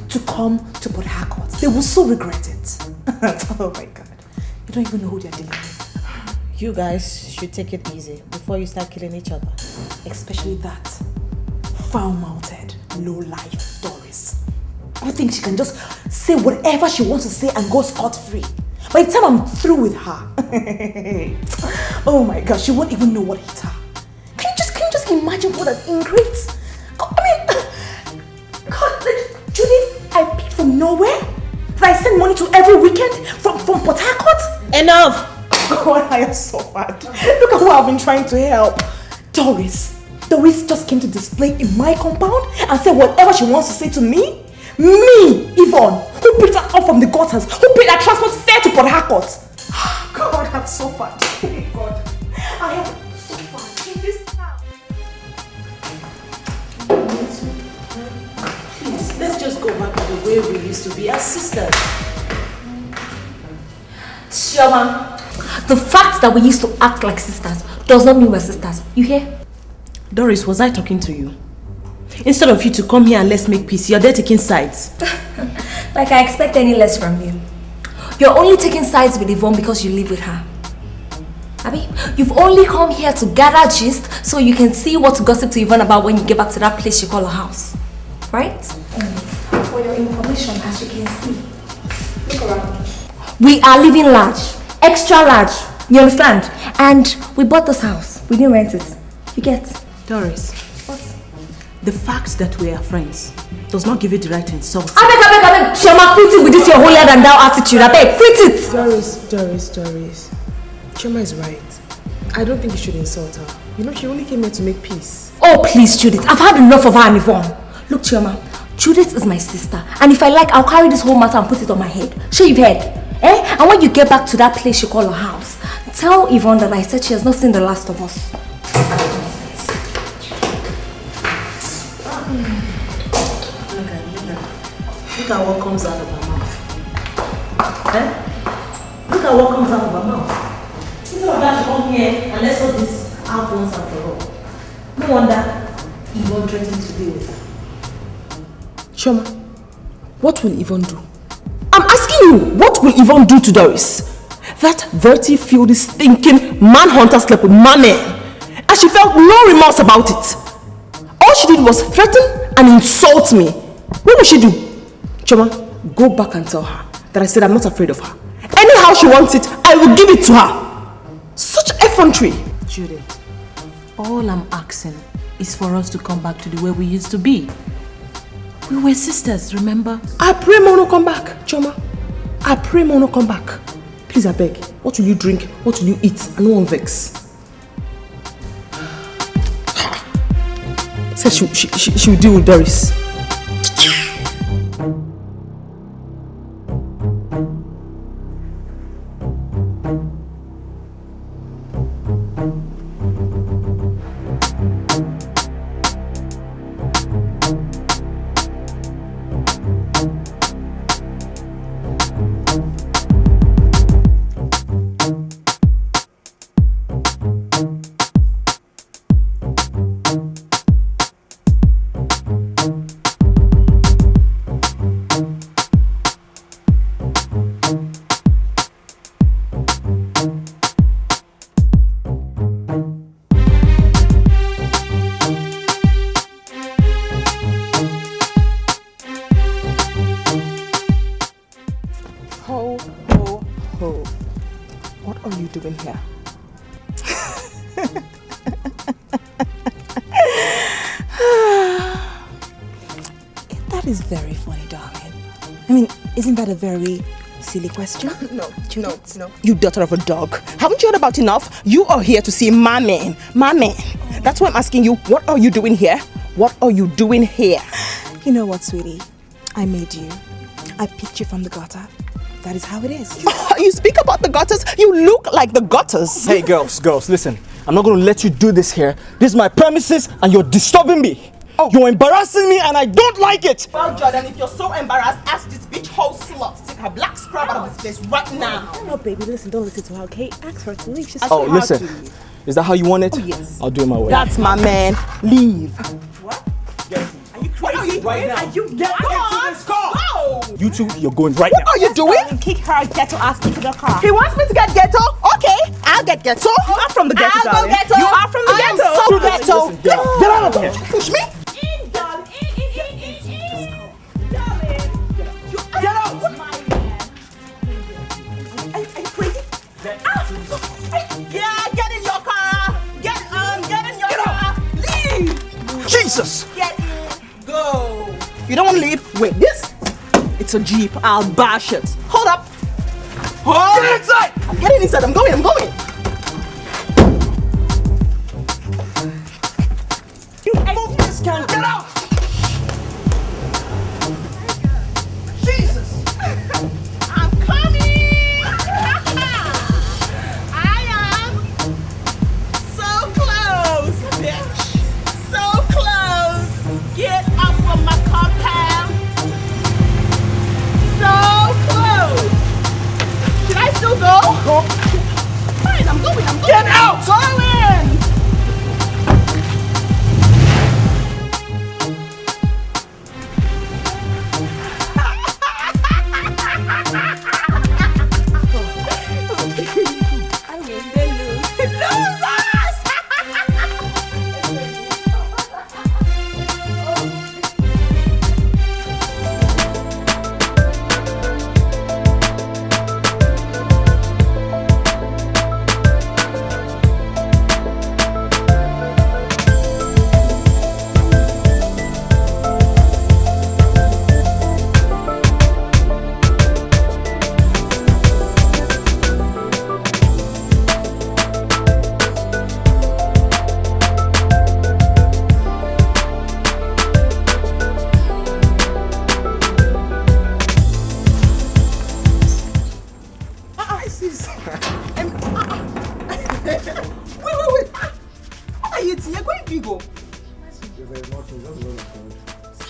to come to Port Harcourt. They will so regret it. Oh my god. You don't even know who they're dealing with. You guys should take it easy before you start killing each other. Especially that foul-mouthed, low-life Doris. I think she can just say whatever she wants to say and go scot-free. By the time I'm through with her, oh my gosh, she won't even know what hit her. Can you just imagine what an ingrate? God, like, Judith, I picked from nowhere? That I send money to every weekend from Port Harcourt? Enough! God, I am so bad. Look at who I've been trying to help. Doris just came to display in my compound and say whatever she wants to say to me. Me, Yvonne, who picked her up from the gutters, who paid her transport fare to Port Harcourt. God, I'm so bad. God, I am so bad. In this town. Please, let's just go back to the way we used to be as sisters. Chioma, The fact that we used to act like sisters does not mean we're sisters. You hear? Doris, was I talking to you? Instead of you to come here and let's make peace, you're there taking sides. Like I expect any less from you. You're only taking sides with Yvonne because you live with her. Abi, you've only come here to gather gist so you can see what to gossip to Yvonne about when you get back to that place you call a house. Right? For your information, as you can see, look around. We are living large. Extra large. You understand? And we bought this house. We didn't rent it. You get? Doris. What? The fact that we are friends does not give you the right to insult. I beg. Shema, quit it with this your holier than thou attitude. I beg, quit it. Doris. Chema is right. I don't think you should insult her. You know, she only came here to make peace. Oh, please, Judith. I've had enough of her and Yvonne. Look, Chioma, Judith is my sister. And if I like, I'll carry this whole matter and put it on my head. Sure, you've heard. Eh? And when you get back to that place you call her house, tell Yvonne that I said she has not seen the last of us. Look at what comes out of her mouth. Eh? Look at what comes out of her mouth. Instead of that to come here and let's sort this out once and for all. No wonder Yvonne threatened to deal with her. Shoma, what will Yvonne do? I'm asking you, what will Yvonne do to Doris? That dirty, filthy, stinking manhunter slept with my man, and she felt no remorse about it. All she did was threaten and insult me. What will she do? Choma, go back and tell her that I said I'm not afraid of her. Anyhow she wants it, I will give it to her. Such effrontery. Judith, all I'm asking is for us to come back to the way we used to be. We were sisters, remember? I pray Mono come back, Choma. I pray Mono come back. Please, I beg. What will you drink? What will you eat? And no one vex. Said she will deal with Doris. Isn't that a very silly question? No. You daughter of a dog. Haven't you heard about enough? You are here to see my man. My man. That's why I'm asking you, what are you doing here? What are you doing here? You know what, sweetie? I made you. I picked you from the gutter. That is how it is. You speak about the gutters? You look like the gutters. Hey, girls, listen. I'm not going to let you do this here. This is my premises and you're disturbing me. Oh. You're embarrassing me and I don't like it. Well, Jordan, if you're so embarrassed, ask this bitch whole slut to take her black scrub out of this place right now. No, baby, listen, don't listen to her, okay? Ask her to leave. She's oh, listen. Is that how you want it? Oh, yes. I'll do it my way. That's my man. Leave. What? Are you crazy? Right now. Are you get into this car? No. You two, you're going right now. What are you doing? Kick her ghetto ass into the car. He wants me to get ghetto? Okay, I'll get ghetto. You are from the ghetto, I'll go ghetto. You are from the ghetto. So ghetto. Listen, get out of here. Push me. Jesus! Get in. Go. You don't want to leave? Wait, this? It's a Jeep. I'll bash it. Hold up. Get inside! I'm getting inside. I'm going. You move this can. Get out! Jesus! I'm coming! I am so close, bitch. So close. Get up from my compound. So close. Should I still go? go. There's nothing, just the word of God.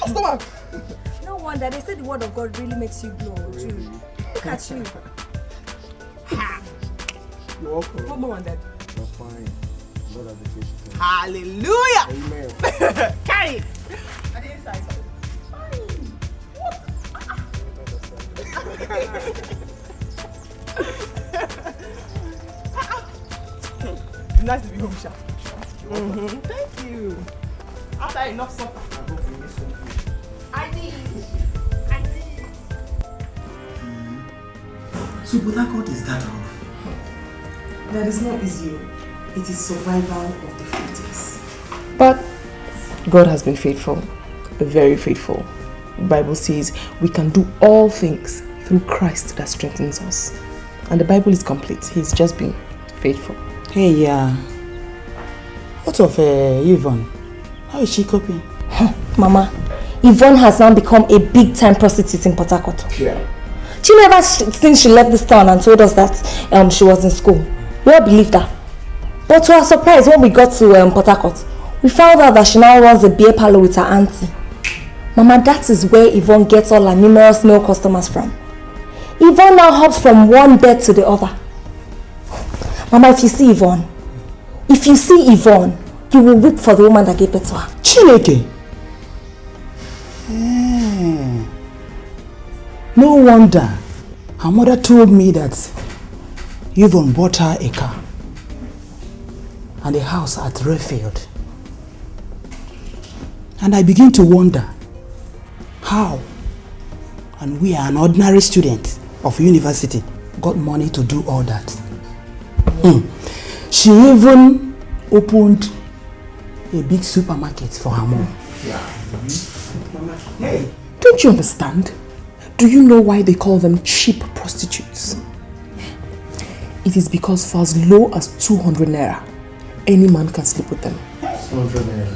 Stomach. No wonder they say the word of God really makes you glow. Really? Look at you. You're welcome. What more on that? You're fine. God has the faith. Hallelujah. Amen. Carry it. On the inside. It's nice to be home, Sha. Thank you. After enough supper. I need. So, but that God is that rough. That is not easy. It is survival of the fittest. But God has been faithful, very faithful. The Bible says we can do all things through Christ that strengthens us. And the Bible is complete. He's just been faithful. Hey, what of Yvonne? How is she coping? Mama, Yvonne has now become a big-time prostitute in Port Harcourt. Yeah. She never since she left this town and told us that she was in school. We all believed her. But to our surprise, when we got to Port Harcourt, we found out that she now runs a beer parlor with her auntie. Mama, that is where Yvonne gets all her numerous male customers from. Yvonne now hops from one bed to the other. Mama, if you see Yvonne, you will weep for the woman that gave birth to her. Chineke! No wonder her mother told me that Yvonne bought her a car and a house at Redfield. And I begin to wonder how and we are an ordinary student of university got money to do all that. She even opened a big supermarket for her mom. Yeah. Mama, hey, don't you understand? Do you know why they call them cheap prostitutes? It is because for as low as 200 naira, any man can sleep with them. 200 naira.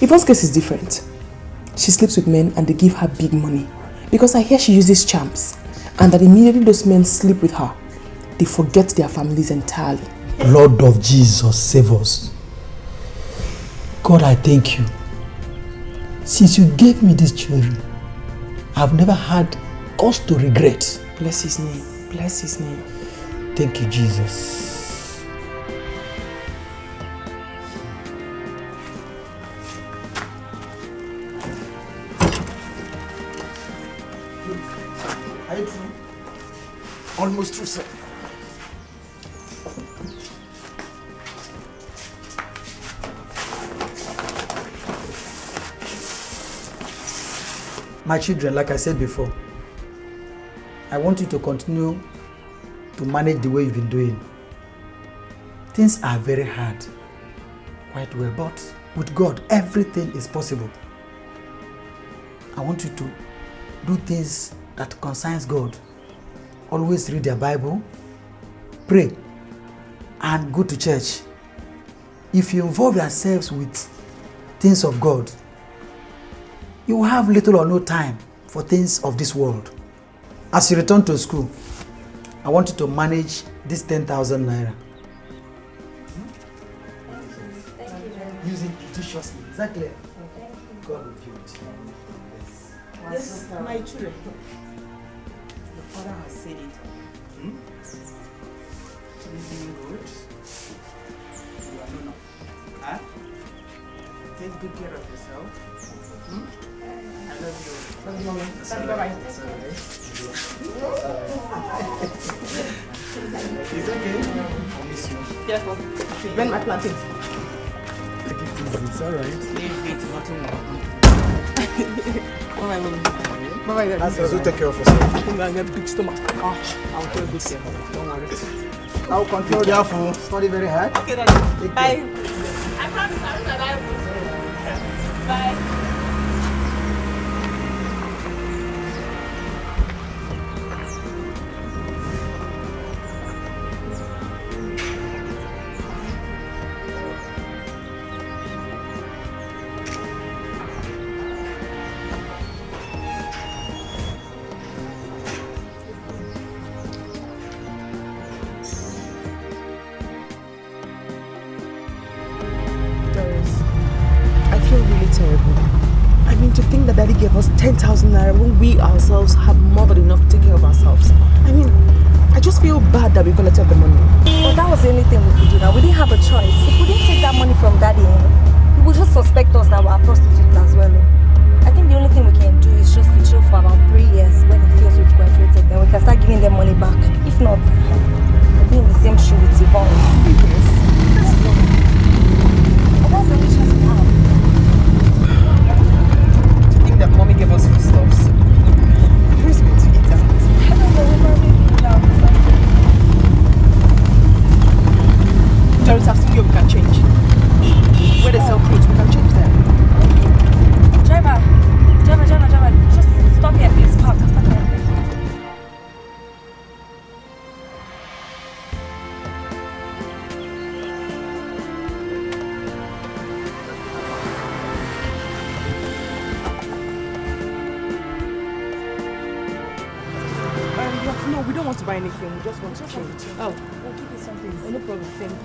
Yvonne's case is different. She sleeps with men and they give her big money. Because I hear she uses charms and that immediately those men sleep with her, they forget their families entirely. Lord of Jesus, save us. God, I thank you. Since you gave me these children, I've never had cause to regret. Bless his name. Bless his name. Thank you, Jesus. Are you through? Almost through, sir. My children, like I said before, I want you to continue to manage the way you've been doing. Things are very hard, quite well, but with God, everything is possible. I want you to do things that concerns God. Always read your Bible, pray, and go to church. If you involve yourselves with things of God, you will have little or no time for things of this world. As you return to school, I want you to manage this 10,000 naira. Use it judiciously. Is that clear? God will give it to you. Yes, my children. The father has said it. Living good. You are known. Huh? Take good care of yourself. I love you. Love you, Mommy. Daddy, bye-bye. It's okay. I miss you. Careful. Bend my plantain. Take it easy. It's alright. Leave it, nothing more. Bye-bye, Mommy. Bye-bye, Daddy. That's also take care of yourself. I'm gonna get big stomach. I'll take good care. Don't worry. I will control. Be careful. Study very hard. Okay, Daddy. Bye. I promise I will not. Bye. really terrible. I mean, to think that Daddy gave us 10,000 naira when we ourselves have more than enough to take care of ourselves. I mean, I just feel bad that we collected the money. But that was the only thing we could do now. We didn't have a choice. If we didn't take that money from Daddy, he would just suspect us that we are prostitutes as well. I think the only thing we can do is just to chill for about 3 years when he feels we've graduated. Then we can start giving them money back. If not, we'll be in the same shoe with Yvonne. But that's the only chance we have. To think that mommy gave us foodstuffs. Who's going to eat that? I don't know, we're probably eating out or something. Doris, I've seen you, we can change. Where they sell clothes, we can change them. Driver, just stop here, please. Park. No, we don't want to buy anything. We just want to change. Oh, we'll give you something. Oh, no problem. Thank you.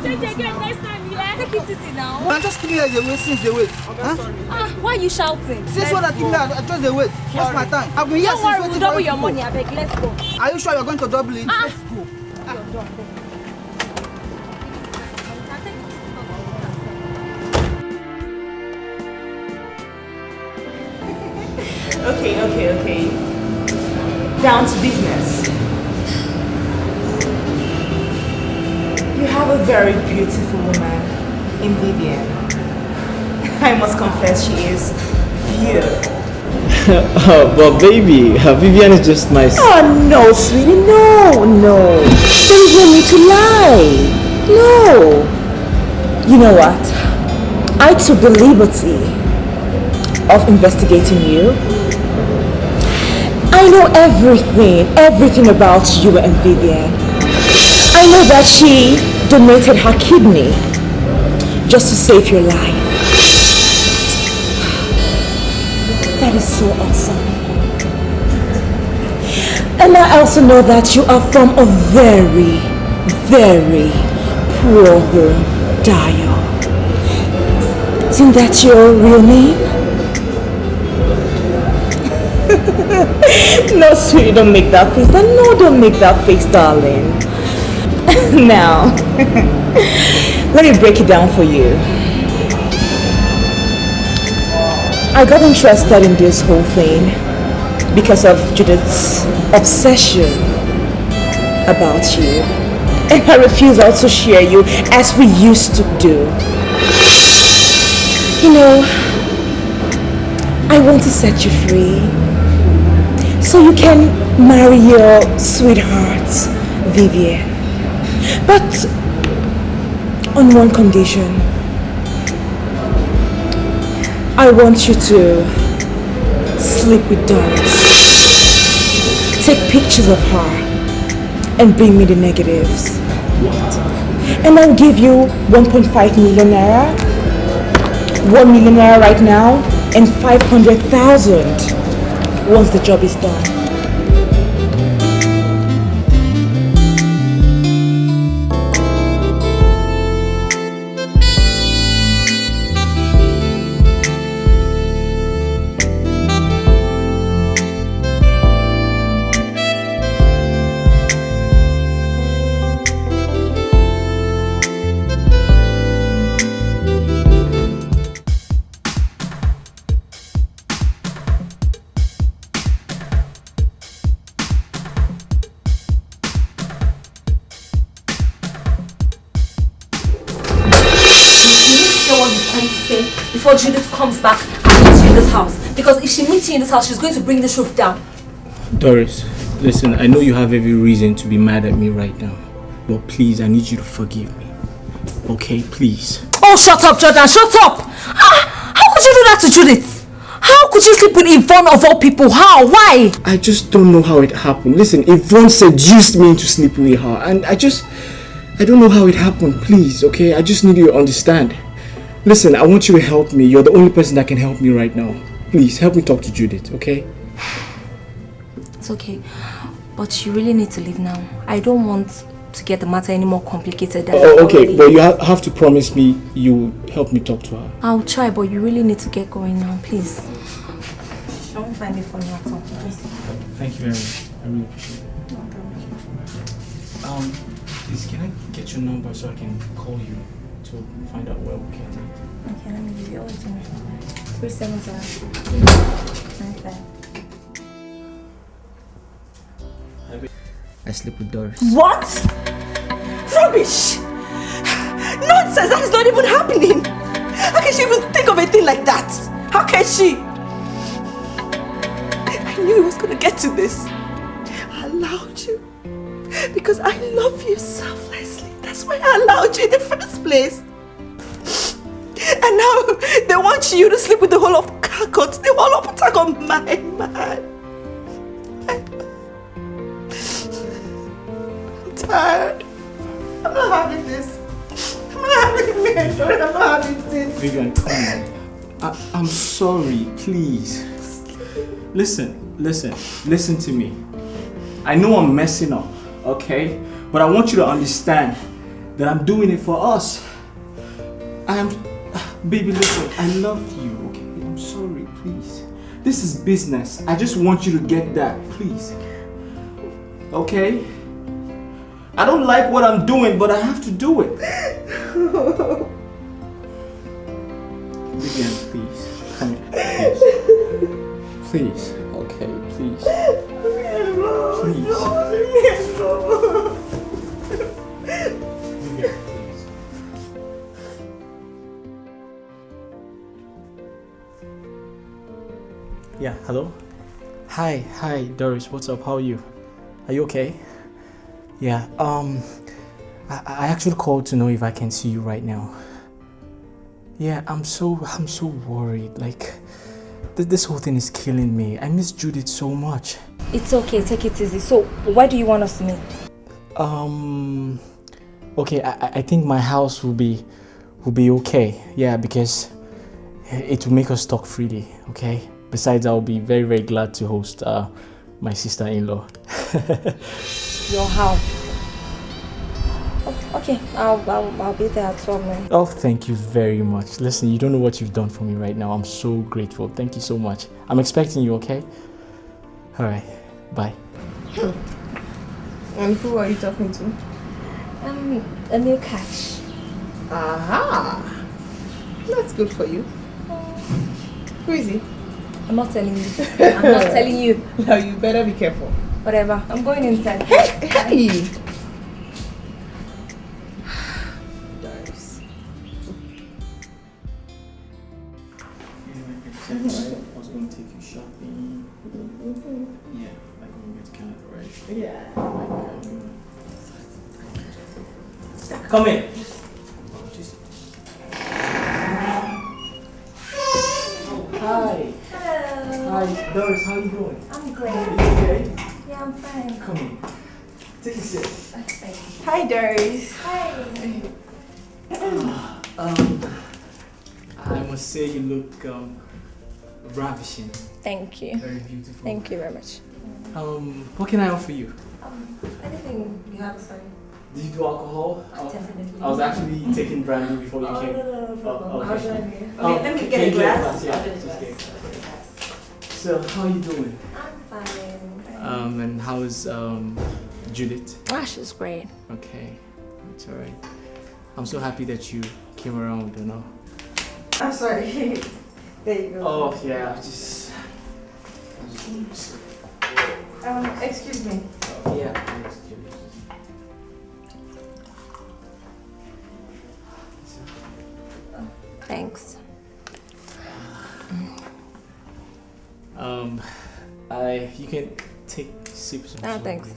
Take it easy now. I'm just keeping her away since they wait. Why are you shouting? Since when I keep her, I just they wait. What's my time? I've been here Don't since worry, waiting we'll double for your people. money, I beg. Let's go. Are you sure you're going to double it? Let's go. Okay. Down to business. You have a very beautiful woman in Vivian. I must confess she is beautiful. But baby, Vivian is just my... Oh no, sweetie, no. There is no need to lie. No. You know what? I took the liberty of investigating you. I know everything about you and Vivian. I know that she donated her kidney just to save your life. That is so awesome. And I also know that you are from a very, very poor home, Dio. Isn't that your real name? No, sweetie, don't make that face. No, don't make that face, darling. Now, let me break it down for you. I got interested in this whole thing because of Judith's obsession about you and her refusal to share you as we used to do. You know, I want to set you free so you can marry your sweetheart, Vivian. But on one condition. I want you to sleep with Doris. Take pictures of her and bring me the negatives. What? And I'll give you 1.5 million naira, 1 million naira right now, and 500,000 once the job is done. Before Judith comes back and meets you in this house. Because if she meets you in this house, she's going to bring this roof down. Doris, listen, I know you have every reason to be mad at me right now. But please, I need you to forgive me. Okay, please. Oh, shut up, Jordan, shut up! How could you do that to Judith? How could you sleep with Yvonne of all people? How? Why? I just don't know how it happened. Listen, Yvonne seduced me into sleeping with her, and I don't know how it happened. Please, okay? I just need you to understand. Listen, I want you to help me. You're the only person that can help me right now. Please, help me talk to Judith, okay? It's okay. But you really need to leave now. I don't want to get the matter any more complicated than okay, but you have to promise me you help me talk to her. I'll try, but you really need to get going now, please. I won't find it funny at all, please. Thank you very much. I really appreciate it. Please, can I get your number so I can call you to find out where we can take? Okay, let me give you all the time. 370 95. I sleep with Doris. What? Rubbish! Nonsense! That is not even happening! How can she even think of a thing like that? How can she? I knew it was gonna get to this. I allowed you because I love you selflessly. That's why I allowed you in the first place. And now they want you to sleep with the whole of Kakot, the whole of Patagon, my man. I'm tired. I'm not having this. I'm not having this. I'm not having this. Vivian, come on. I'm sorry, please. Listen to me. I know I'm messing up, okay? But I want you to understand that I'm doing it for us. Baby, listen, I love you, okay? I'm sorry, please. This is business. I just want you to get that, please. Okay? I don't like what I'm doing, but I have to do it. Vivian, please. Come here, please. Please, okay, please. Please. Yeah, hello? Hi, Doris, what's up? How are you? Are you okay? Yeah, I actually called to know if I can see you right now. Yeah, I'm so worried. Like, this whole thing is killing me. I miss Judith so much. It's okay, take it easy. So, why do you want us to meet? Okay, I think my house will be okay. Yeah, because it will make us talk freely, okay? Besides, I'll be very, very glad to host my sister-in-law. Your house. Okay, I'll be there at 12 noon. Oh, thank you very much. Listen, you don't know what you've done for me right now. I'm so grateful. Thank you so much. I'm expecting you, okay? All right, bye. And who are you talking to? A new catch. Aha! That's good for you. Who is he? I'm not telling you. I'm not telling you. Now you better be careful. Whatever. I'm going inside. Hey! Doris. I was going to take you shopping. Yeah, like when we get to Canada, right? Yeah. Come in. Hi. Hello. Hi, Doris, how are you doing? I'm great. Are you okay? Yeah, I'm fine. Come in. Take a seat. Hi, Doris. Hi. I must say you look ravishing. Thank you. Very beautiful. Thank you very much. What can I offer you? Anything you have is fine. Do you do alcohol? Definitely. I was actually taking brandy before you came. No problem. I'll join you. Okay, Let me can get you a glass. Yeah, I'll get a just glass. get a glass. So, how are you doing? I'm fine. And how's Judith? She's great. Okay, that's alright. I'm so happy that you came around, you know. I'm sorry. There you go. Oh, yeah, just Excuse me. yeah. Thanks. You can take sips of Thanks.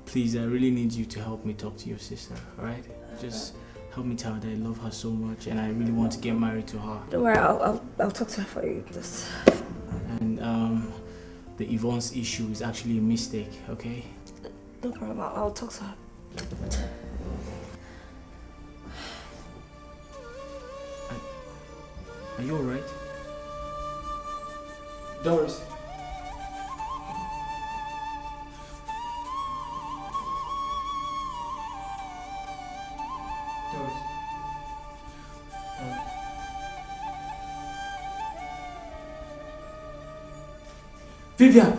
Please, I really need you to help me talk to your sister, alright? Just help me tell her that I love her so much and I really want to get married to her. Don't worry, I'll talk to her for you. Just... And the Yvonne's issue is actually a mistake, okay? No problem, I'll talk to her. Are you alright? Doris. Vivian!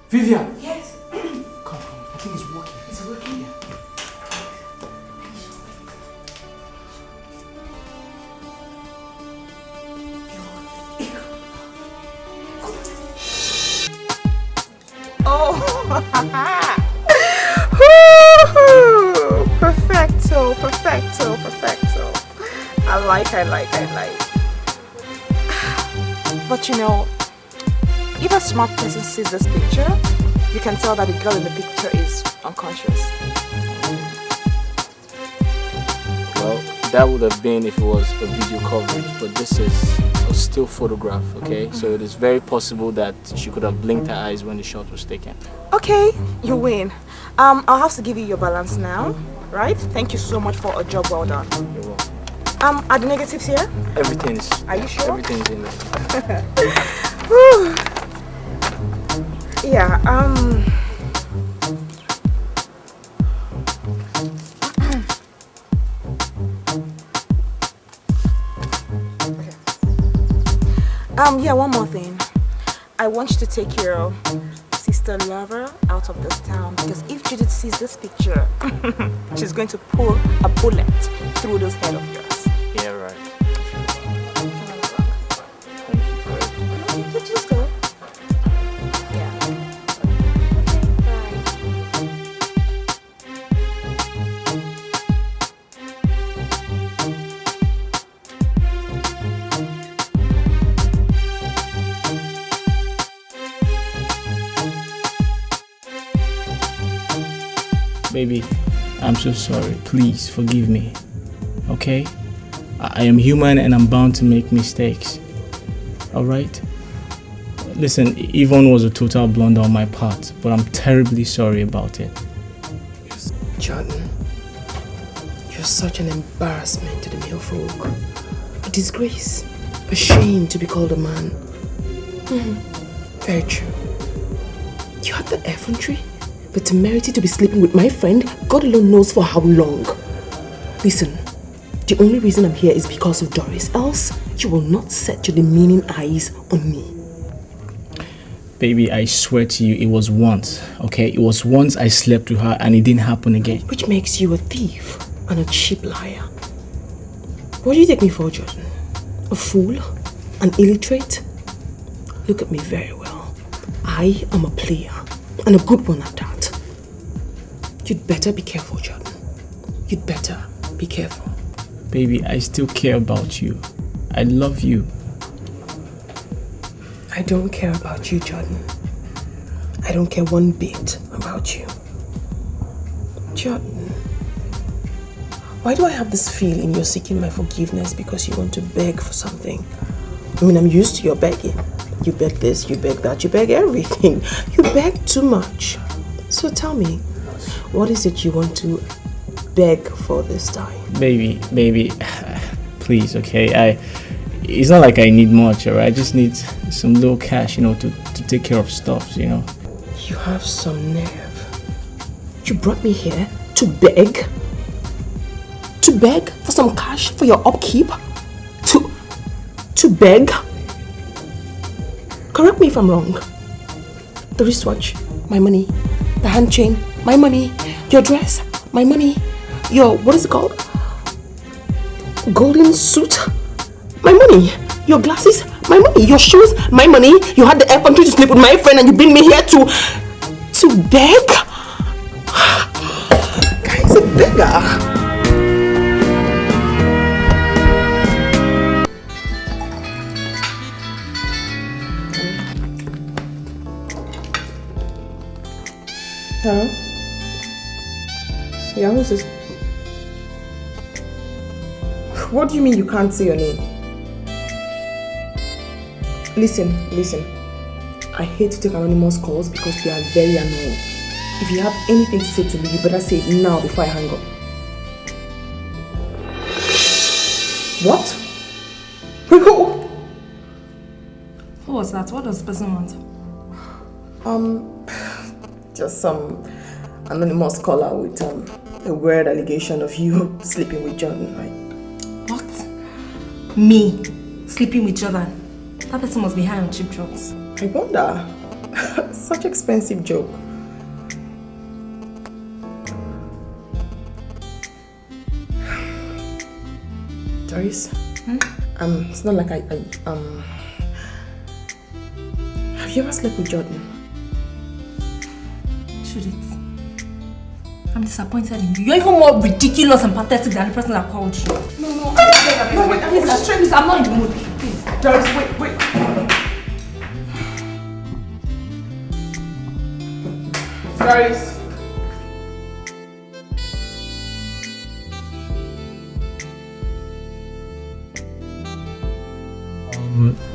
Vivian! Yes? Come, I think it's working. It's working. Oh! Perfecto, perfecto, perfecto. I like. But you know, if a smart person sees this picture, you can tell that the girl in the picture is unconscious. Well, that would have been if it was a video coverage, but this is a still photograph, okay? So it is very possible that she could have blinked her eyes when the shot was taken. Okay, you win. I'll have to give you your balance now, right? Thank you so much for a job well done. You're welcome. Are the negatives here? Everything is. Are you sure? Everything is in there. Whew. Yeah, yeah, one more thing. I want you to take your sister lover out of this town, because if Judith sees this picture, she's going to pull a bullet through this head of yours. Yeah, right. Let's just go. Baby, I'm so sorry. Please forgive me. Okay? I am human and I'm bound to make mistakes. Alright? Listen, Yvonne was a total blunder on my part, but I'm terribly sorry about it. Jordan, you're such an embarrassment to the male folk. A disgrace. A shame to be called a man. Very true. You have the effrontery, the temerity to be sleeping with my friend, God alone knows for how long. Listen, the only reason I'm here is because of Doris, else you will not set your demeaning eyes on me. Baby, I swear to you, it was once, okay? It was once I slept with her and it didn't happen again. Which makes you a thief and a cheap liar. What do you take me for, Jordan? A fool? An illiterate? Look at me very well. I am a player, and a good one at that. You'd better be careful, Jordan. You'd better be careful. Baby, I still care about you. I love you. I don't care about you, Jordan. I don't care one bit about you. Jordan, why do I have this feeling you're seeking my forgiveness because you want to beg for something? I mean, I'm used to your begging. You beg this, you beg that, you beg everything. You beg too much. So tell me, what is it you want to beg for this time? Baby, please, okay? It's not like I need much, alright? I just need some little cash, to take care of stuff, You have some nerve. You brought me here to beg? To beg for some cash for your upkeep? To beg? Correct me if I'm wrong. The wristwatch, my money. The hand chain, my money. Your dress, my money. Your, what is it called? Golden suit, my money. Your glasses, my money. Your shoes, my money. You had the effrontery to sleep with my friend and you bring me here to beg? Guy's a beggar. Hello? Yeah, who's this? What do you mean you can't say your name? Listen. I hate to take anonymous calls because they are very annoying. If you have anything to say to me, you better say it now before I hang up. What? Who? Who was that? What does the person want? Just some anonymous caller with a weird allegation of you sleeping with Jordan, right? What? Me? Sleeping with Jordan? That person must be high on cheap drugs. I wonder. Such expensive joke. Doris? It's not like have you ever slept with Jordan? Should it? I'm disappointed in you. You're even more ridiculous and pathetic than the person that called you. No, wait, please, I'm not in the mood. Please. Doris, wait. Doris.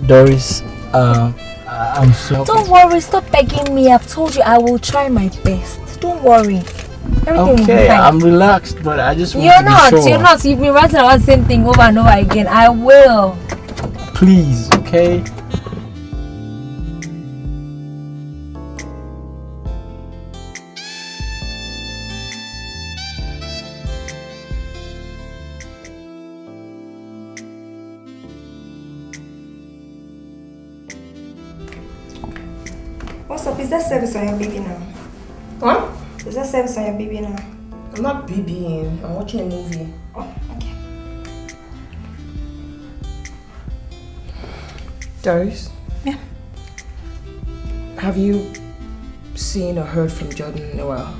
Doris, I'm so... Don't worry, stop begging me. I've told you I will try my best. Don't worry. Everything will be fine. I'm relaxed, but I just want You're to be sure. You're not. You've been writing about the same thing over and over again. I will. Please, okay? What's up? Is that service on your baby now? What? Is that service on your baby now? I'm not babying. I'm watching a movie. Oh, okay. Doris? Yeah? Have you seen or heard from Jordan in a while?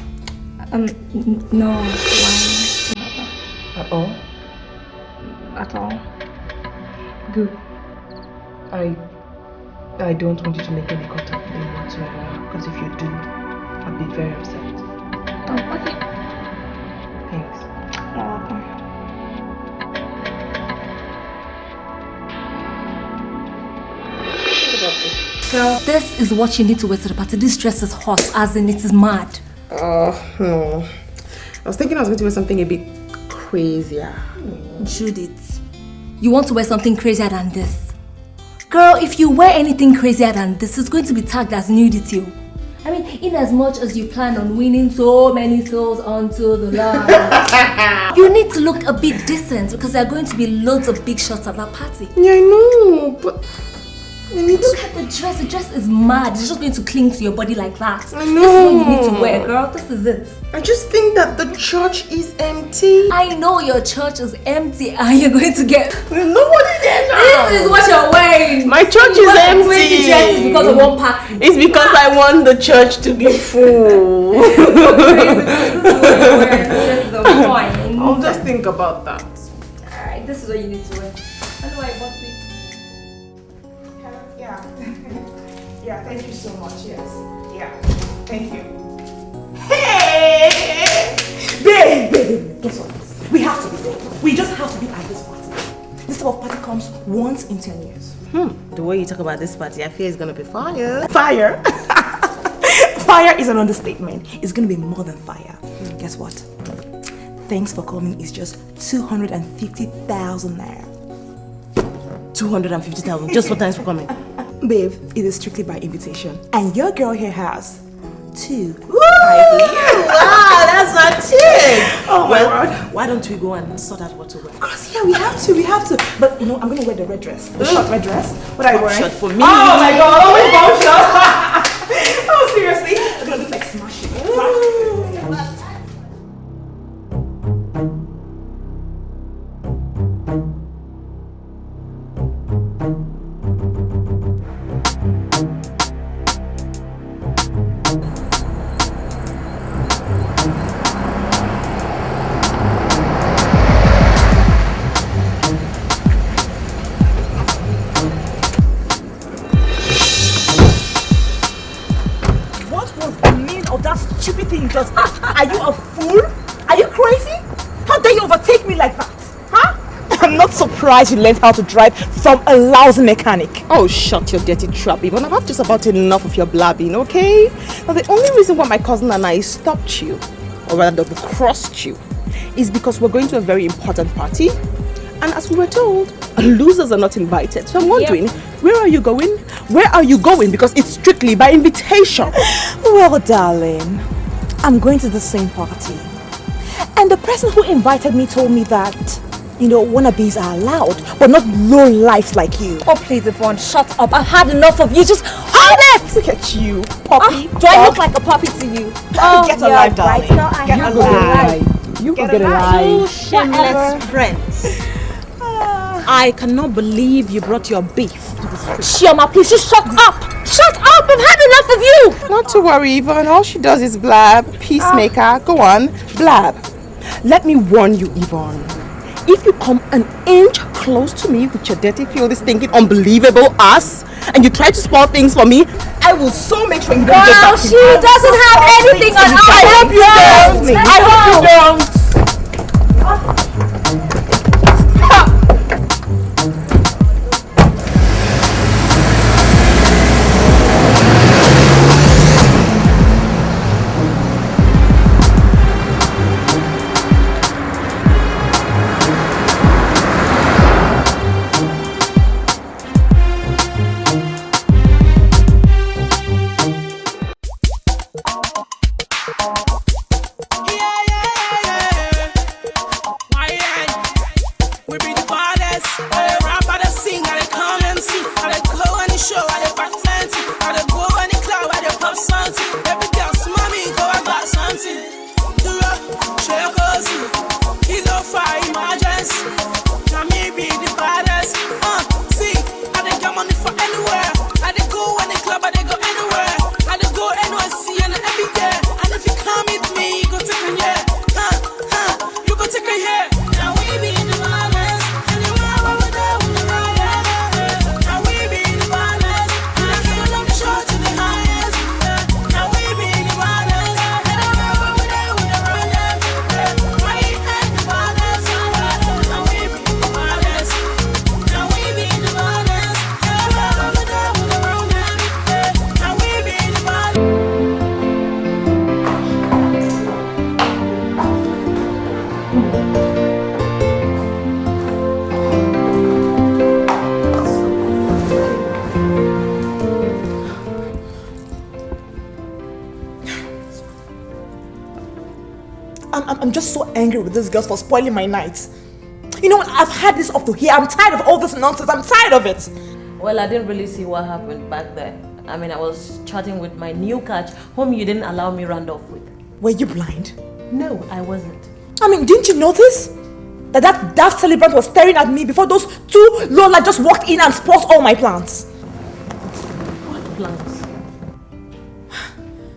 No. Why? At all? At all. Good. I don't want you to make any contact with him whatsoever, because if you do, I'll be very upset. Oh, okay. Thanks. You're welcome. Girl, this is what you need to wear to the party. This dress is hot, as in it is mad. No. I was thinking I was going to wear something a bit crazier. Judith, you want to wear something crazier than this? Girl, if you wear anything crazier than this, it's going to be tagged as nudity. I mean, in as much as you plan on winning so many souls onto the Lord, you need to look a bit decent because there are going to be loads of big shots at that party. Yeah, I know, but Look at the dress. The dress is mad. It's just going to cling to your body like that. I know. This is what you need to wear, girl. This is it. I just think that the church is empty. I know your church is empty and you're going to get... There's nobody there now. This is what you're wearing. My church is empty. 20 dresses because of one party. It's because I want the church to be full. I'll just think about that. Alright, this is what you need to wear. I know I bought it. Yeah, thank you so much. Yes. Yeah. Thank you. Hey! Babe! Guess what? We have to be there. We just have to be at this party. This type of party comes once in 10 years. The way you talk about this party, I fear it's gonna be fire. Fire? Fire is an understatement. It's gonna be more than fire. Guess what? Thanks for coming is just 250,000 naira. 250,000 just for thanks for coming. Babe, it is strictly by invitation. And your girl here has 2. Wow, that's my chick! Oh my word. Why don't we go and sort out what to wear? Of course, yeah, we have to. But you know, I'm gonna wear the red dress. The short red dress. What are you wearing? Short for me. Oh my god, always bomb shot. Oh, seriously? I'm gonna look like smashing. Are you a fool? Are you crazy? How dare you overtake me like that? Huh? I'm not surprised you learned how to drive from a lousy mechanic. Oh, shut your dirty trap, Yvonne. I've had just about enough of your blabbing, okay? Now, the only reason why my cousin and I stopped you, or rather double-crossed you, is because we're going to a very important party. And as we were told, losers are not invited. So I'm wondering, where are you going? Where are you going? Because it's strictly by invitation. Well, darling, I'm going to the same party. And the person who invited me told me that, you know, wannabes are allowed, but not low lives like you. Oh, please, Yvonne, shut up. I've had enough of you. Just hold it! Look at you, puppy. Do I look like a puppy to you? Get alive, darling. Right. No, I Get alive. You get alive. You shameless friends. I cannot believe you brought your beef to the street. Chioma, please just shut up! Shut up! I've had enough of you! Not to worry, Yvonne. All she does is blab. Peacemaker. Go on. Blab. Let me warn you, Yvonne. If you come an inch close to me with your dirty filthy stinking unbelievable ass and you try to spoil things for me, I will so make sure you don't get back. Girl, she doesn't have anything on us. I hope you don't. I hope you don't. I'm just so angry with these girls for spoiling my night. You know what? I've had this up to here. I'm tired of all this nonsense. I'm tired of it. Well, I didn't really see what happened back there. I mean, I was chatting with my new catch, whom you didn't allow me round off with. Were you blind? No, I wasn't. I mean, didn't you notice that celebrant was staring at me before those two Lola just walked in and spoiled all my plans? What plans?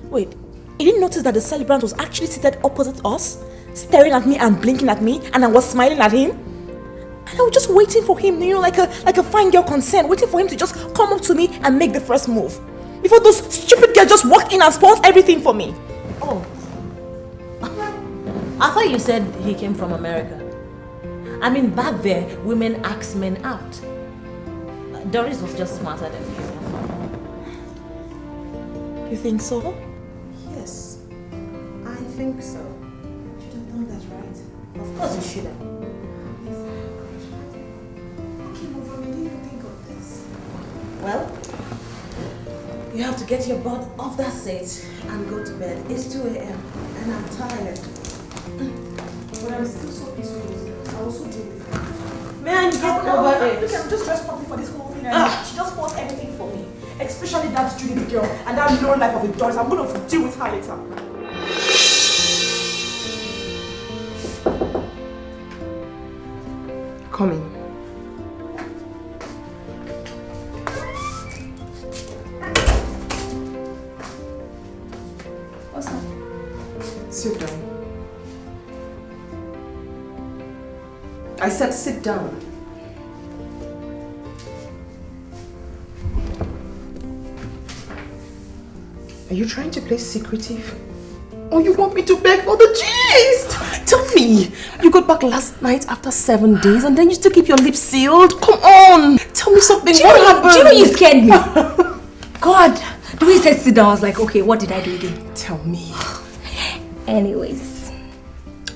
Wait, you didn't notice that the celebrant was actually seated opposite us, staring at me and blinking at me, and I was smiling at him? And I was just waiting for him, you know, like a fine girl concerned, waiting for him to just come up to me and make the first move. Before those stupid girls just walked in and spoiled everything for me. Oh. I thought you said he came from America. I mean, back there, women ask men out. Doris was just smarter than you. You think so? Yes, I think so. You should have done that, right? Of course you should have. Well, you have to get your butt off that seat and go to bed. It's 2 a.m. and I'm tired. But I'm still so peaceful with girls. I also deal with her. Man, get over it. Look, I'm just dressed properly for this whole thing and she just spoiled everything for me. Especially that Judy girl and that low life of a Doris. I'm going to deal with her later. Come in. What's that? Sit down. I said sit down. Are you trying to play secretive? Or you want me to beg for the gist? Tell me, you got back last night after 7 days and then you still keep your lips sealed? Come on, tell me something. What happened? Do you know you scared me? God, the way you said sit down, I was like, okay, what did I do again? Tell me. Anyways,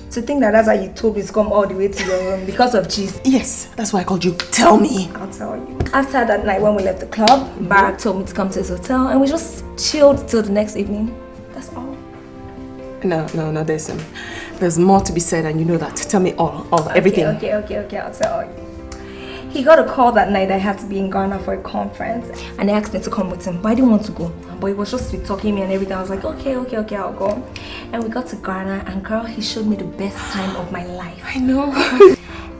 to think that's how you told me to come all the way to your room because of cheese. Yes, that's why I called you. Tell me. I'll tell you. After that night when we left the club, Barak told me to come to his hotel and we just chilled till the next evening. That's all. No, there's more to be said and you know that. Tell me all everything. Okay, I'll tell you. He got a call that night I had to be in Ghana for a conference and they asked me to come with him, but I didn't want to go. But he was just sweet talking me and everything. I was like, okay, I'll go. And we got to Ghana and girl, he showed me the best time of my life. I know.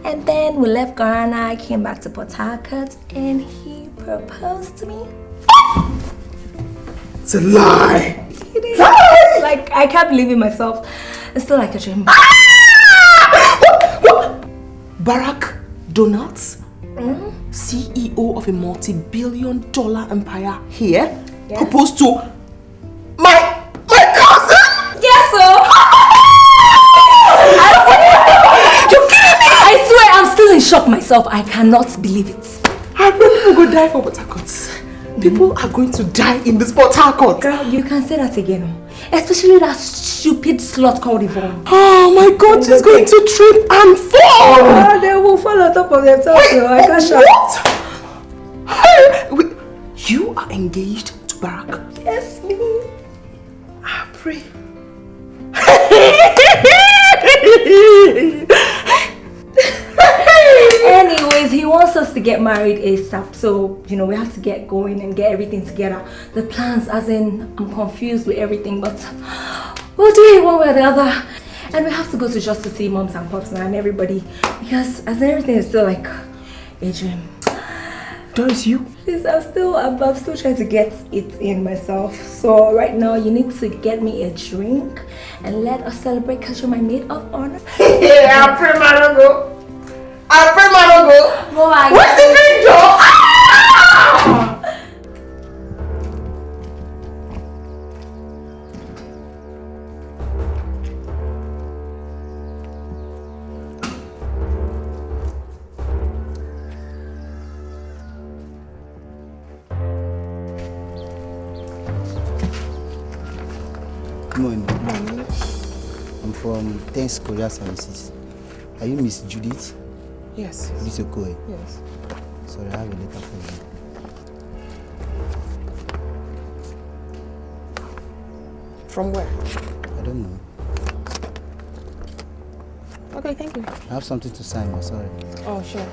And then we left Ghana, I came back to Port Harcourt and he proposed to me. It's a lie! It is. Like, I can't believe it myself. It's still like a dream. What? Barak Donuts? CEO of a multi-billion-dollar empire here? Yes. Proposed to my cousin? Yes, sir! You're kidding me! I swear I'm still in shock myself. I cannot believe it. I really will go die for Port Harcourt. People are going to die in this Port Harcourt. Girl, you can say that again. Especially that stupid slut called Yvonne. Oh my God, she's going to trip and fall. Oh, they will fall on top of themselves. I can't shout. What? You are engaged to Barak? Yes, me. I pray. Anyways, he wants us to get married ASAP, so we have to get going and get everything together. The plans, as in, I'm confused with everything, but we'll do it one way or the other. And we have to go to just to see moms and pops and everybody, because as in, everything is still like a dream. Doris, you? Please, I'm still trying to get it in myself. So right now, you need to get me a drink and let us celebrate because you're my maid of honor. Yeah, I pray my don't go. Where's the drink, Joe? Ah! Good morning. I'm from Thanks Courier Services. Are you Miss Judith? Yes. Judith Okoye? Yes. Sorry, I have a letter for you. From where? I don't know. Okay, thank you. I have something to sign, but sorry. Oh, sure.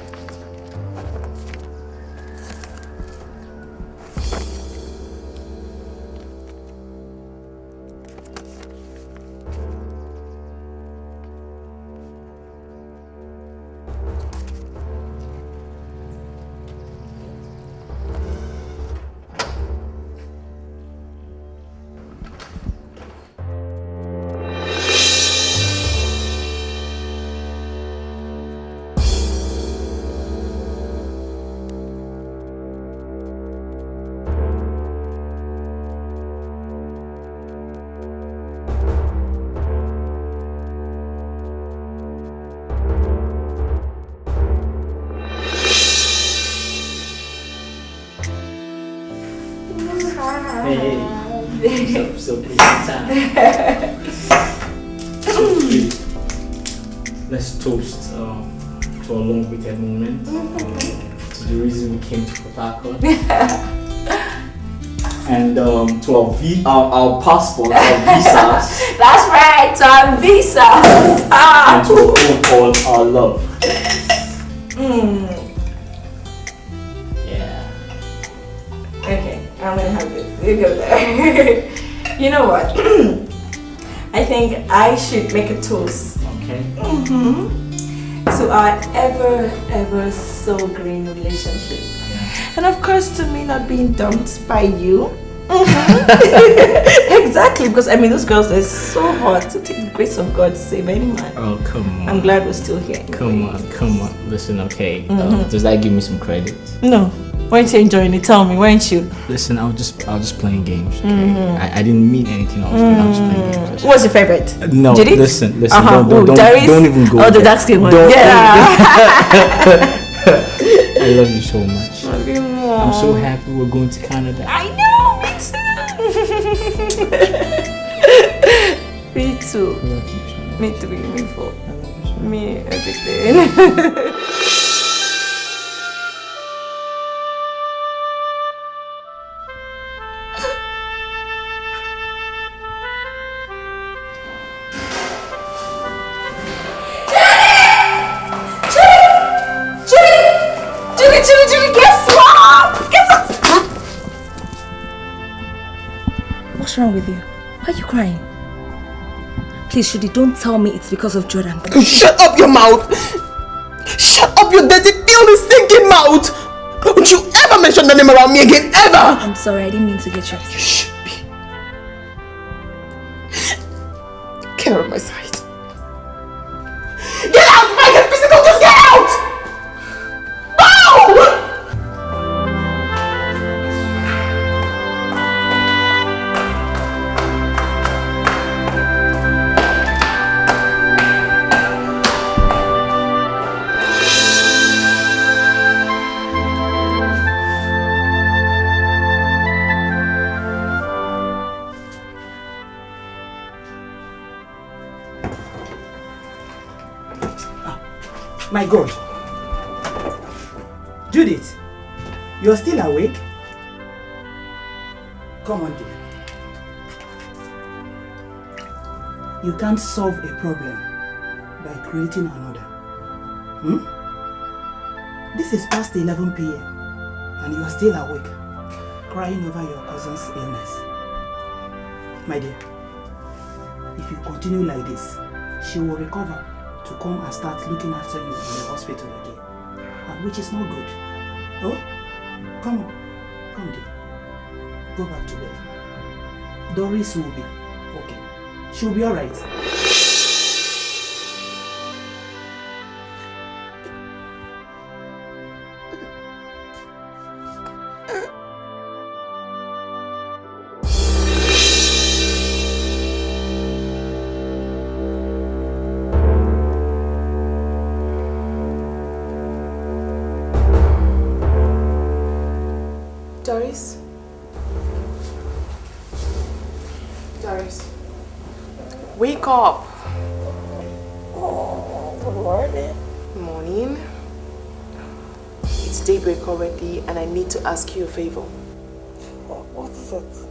So please, time. Let's toast for a long-waited moment to the reason we came to Port Harcourt. And to our passports, our visas. That's right, our visas. And to all our love. Yeah. Okay, I'm gonna have this. You go there. You know what? I think I should make a toast. Okay. To our ever so green relationship. Yeah. And of course to me not being dumped by you. Exactly, because I mean those girls are so hard to take the grace of God to save any man. Oh, come on. I'm glad we're still here. Come on. Listen, okay. Does that give me some credit? No. Weren't you enjoying it? Tell me, weren't you? Listen, I was just playing games. Okay? I didn't mean anything. I was playing games. What's your favorite? No, Judith? listen. Darius? Don't even go. Oh, the there. dark skin one. Don't- Yeah. I love you so much. I'm so happy we're going to Canada. I know, me too. Me too. Me 3, me 4. Me everything. Julie, guess what? What's wrong with you? Why are you crying? Please, Judy, don't tell me it's because of Jordan. Shut up your mouth! Shut up your dirty, filthy, stinking mouth! Don't you ever mention the name around me again, ever! I'm sorry, I didn't mean to get you upset. Shh. Get out of my sight. Get out! If I get physical, just get out! Bow! My God. Judith, you're still awake? Come on, dear. You can't solve a problem by creating another. This is past 11 p.m. and you are still awake, crying over your cousin's illness. My dear, if you continue like this, she will recover to come and start looking after you in the hospital again, and which is not good. Oh, come on, come dear, go back to bed. Doris will be okay. She'll be alright. Doris, wake up. Good morning. Morning. It's daybreak already and I need to ask you a favor. What is it?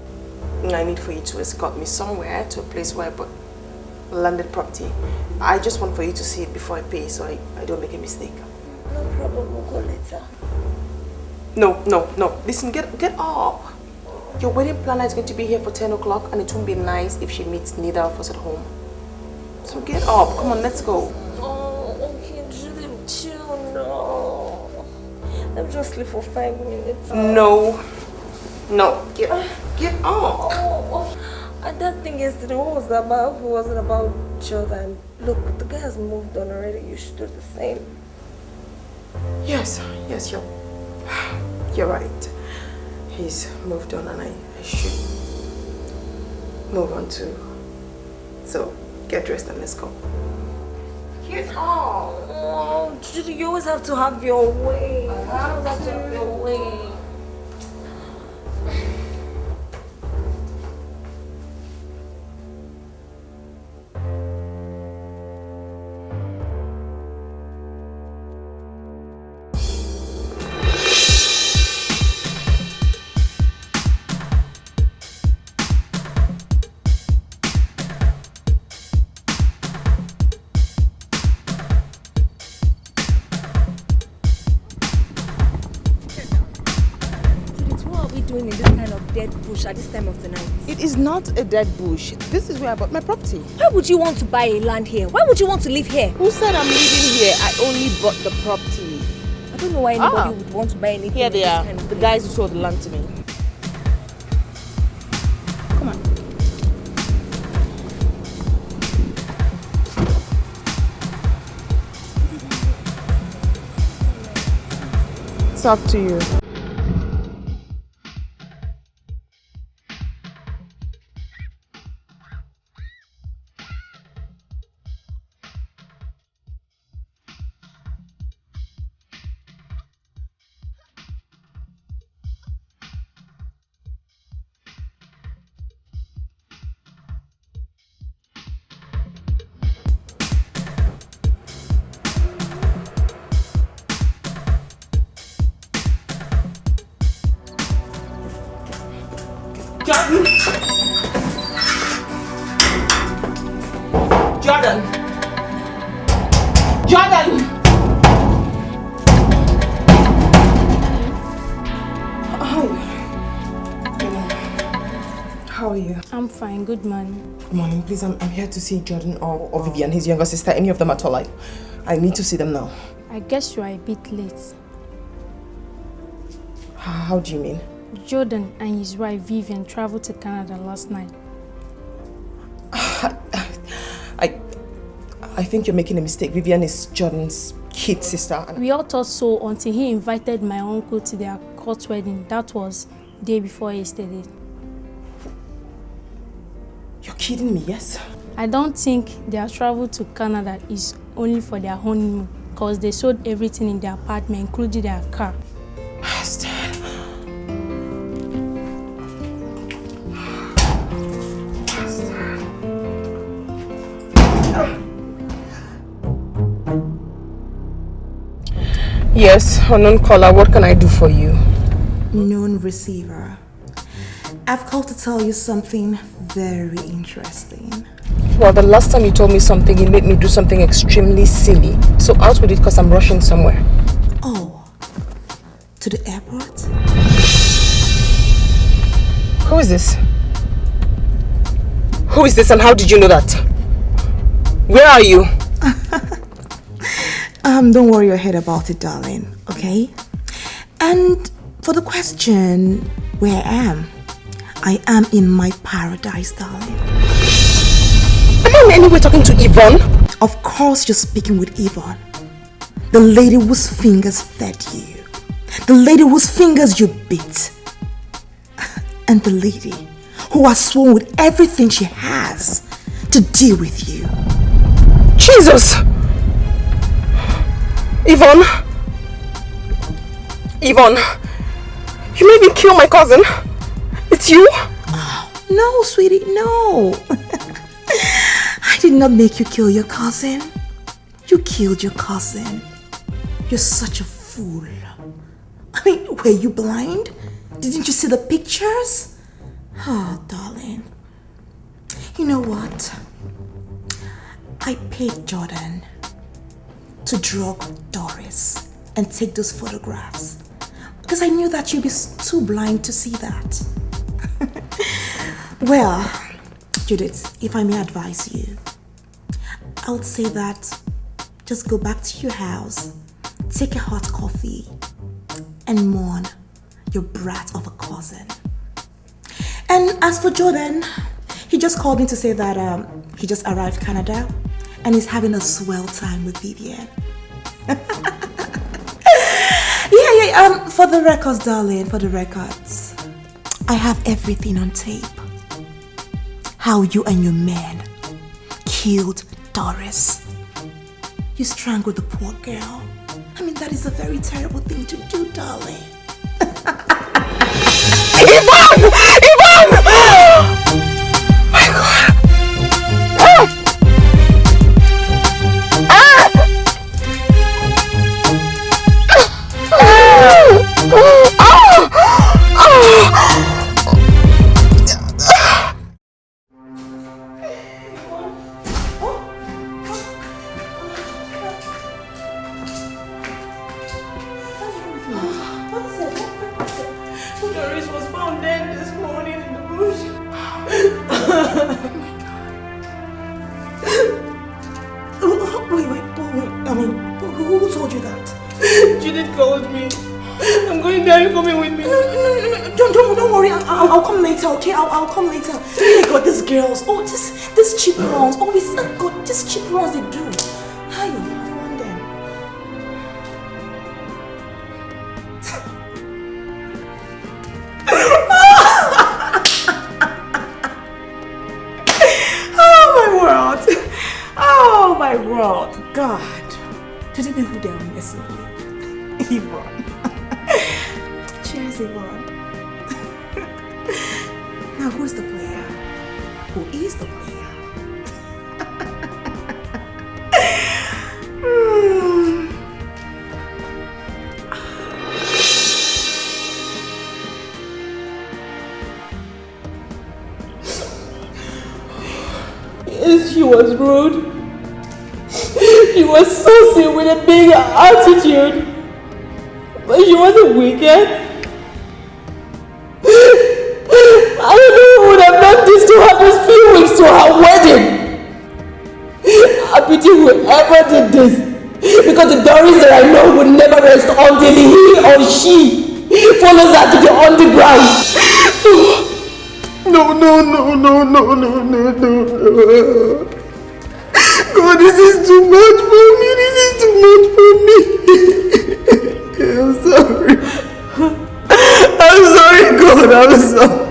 I need for you to escort me somewhere to a place where I bought landed property. I just want for you to see it before I pay so I don't make a mistake. No problem, we'll go later. No. Listen, get up. Your wedding planner is going to be here for 10 o'clock and it won't be nice if she meets neither of us at home. So get up. Come on, let's go. Oh, okay, Julie, chill, no. Let me just sleep for 5 minutes. No. Get up. Oh. And that thing yesterday, what was that about? It wasn't about Jordan. Look, the guy has moved on already. You should do the same. Yes, you're right. He's moved on and I should move on too. So, get dressed and let's go. Get on. Oh, Judy, you always have to have your way. You always have to have your way. Bush at this time of the night. It is not a dead bush. This is where I bought my property. Why would you want to buy a land here? Why would you want to live here? Who said I'm living here? I only bought the property. I don't know why anybody would want to buy anything. Here they are, kind of the guys who sold the land to me. Come on. It's up to you. Jordan! Jordan! Jordan! How are you? I'm fine. Good morning. Good morning. Please, I'm here to see Jordan or Vivian, his younger sister, any of them at all. I need to see them now. I guess you are a bit late. How do you mean? Jordan and his wife Vivian traveled to Canada last night. I think you're making a mistake. Vivian is Jordan's kid sister. We all thought so until he invited my uncle to their court wedding. That was the day before yesterday. You're kidding me, yes? I don't think their travel to Canada is only for their honeymoon, because they sold everything in their apartment, including their car. Bastard. Yes, unknown caller, what can I do for you? Known receiver. I've called to tell you something very interesting. Well, the last time you told me something, you made me do something extremely silly. So out with it because I'm rushing somewhere. Oh, to the airport? Who is this? Who is this and how did you know that? Where are you? Don't worry your head about it, darling, okay? And for the question, where I am in my paradise, darling. Am I in any way talking to Yvonne? Of course you're speaking with Yvonne. The lady whose fingers fed you. The lady whose fingers you beat. And the lady who has sworn with everything she has to deal with you. Jesus! Yvonne? Yvonne, you made me kill my cousin. It's you? Oh, no, sweetie, no. I did not make you kill your cousin. You killed your cousin. You're such a fool. I mean, were you blind? Didn't you see the pictures? Oh, darling. You know what? I paid Jordan to drug Doris and take those photographs because I knew that you'd be too blind to see that. Well, Judith, if I may advise you, I would say that just go back to your house, take a hot coffee, and mourn your brat of a cousin. And as for Jordan, he just called me to say that he just arrived Canada and he's having a swell time with Vivian. Yeah, for the records, darling, for the records. I have everything on tape. How you and your man killed Doris. You strangled the poor girl. I mean, that is a very terrible thing to do, darling. Yvonne! Yvonne! My God! Doris was found dead this morning in the bush. Wait. I mean, who told you that? Judith called me. I'm going there. Are you coming with me? No. Don't worry. I'll come later, okay? I'll come later. Oh my God, these girls. Oh, these cheap ones. Always, oh God, these cheap ones they do. How you found them? Oh my world. God. Do you know who they are messing with? Yvonne. Cheers, Yvonne. Now who's the player? Who is the player? Yes, she was rude. She was saucy with a big attitude. But she wasn't wicked. I don't know who would have done this to her those few weeks to her wedding. I pity whoever did this. Because the Doris that I know would never rest until he or she follows her to the underground. No. God, this is too much for me. I'm sorry. God, I'm sorry.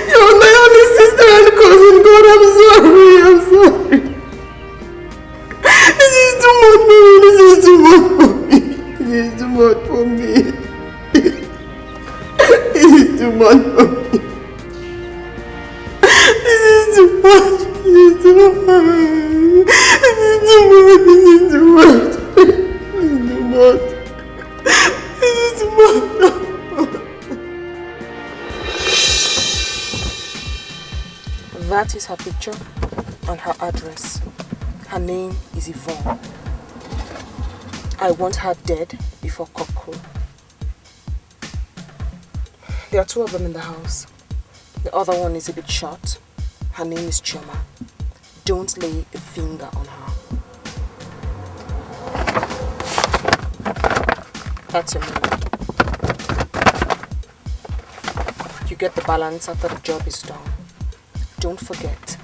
You're my only sister and cousin. God, I'm sorry. This is too much for me. This is too much for me. This is too much for me. That is her picture and her address. Her name is Yvonne. I want her dead before cock crow. There are 2 of them in the house. The other one is a bit short. Her name is Chioma. Don't lay a finger on her. That's your money. You get the balance after the job is done. Don't forget,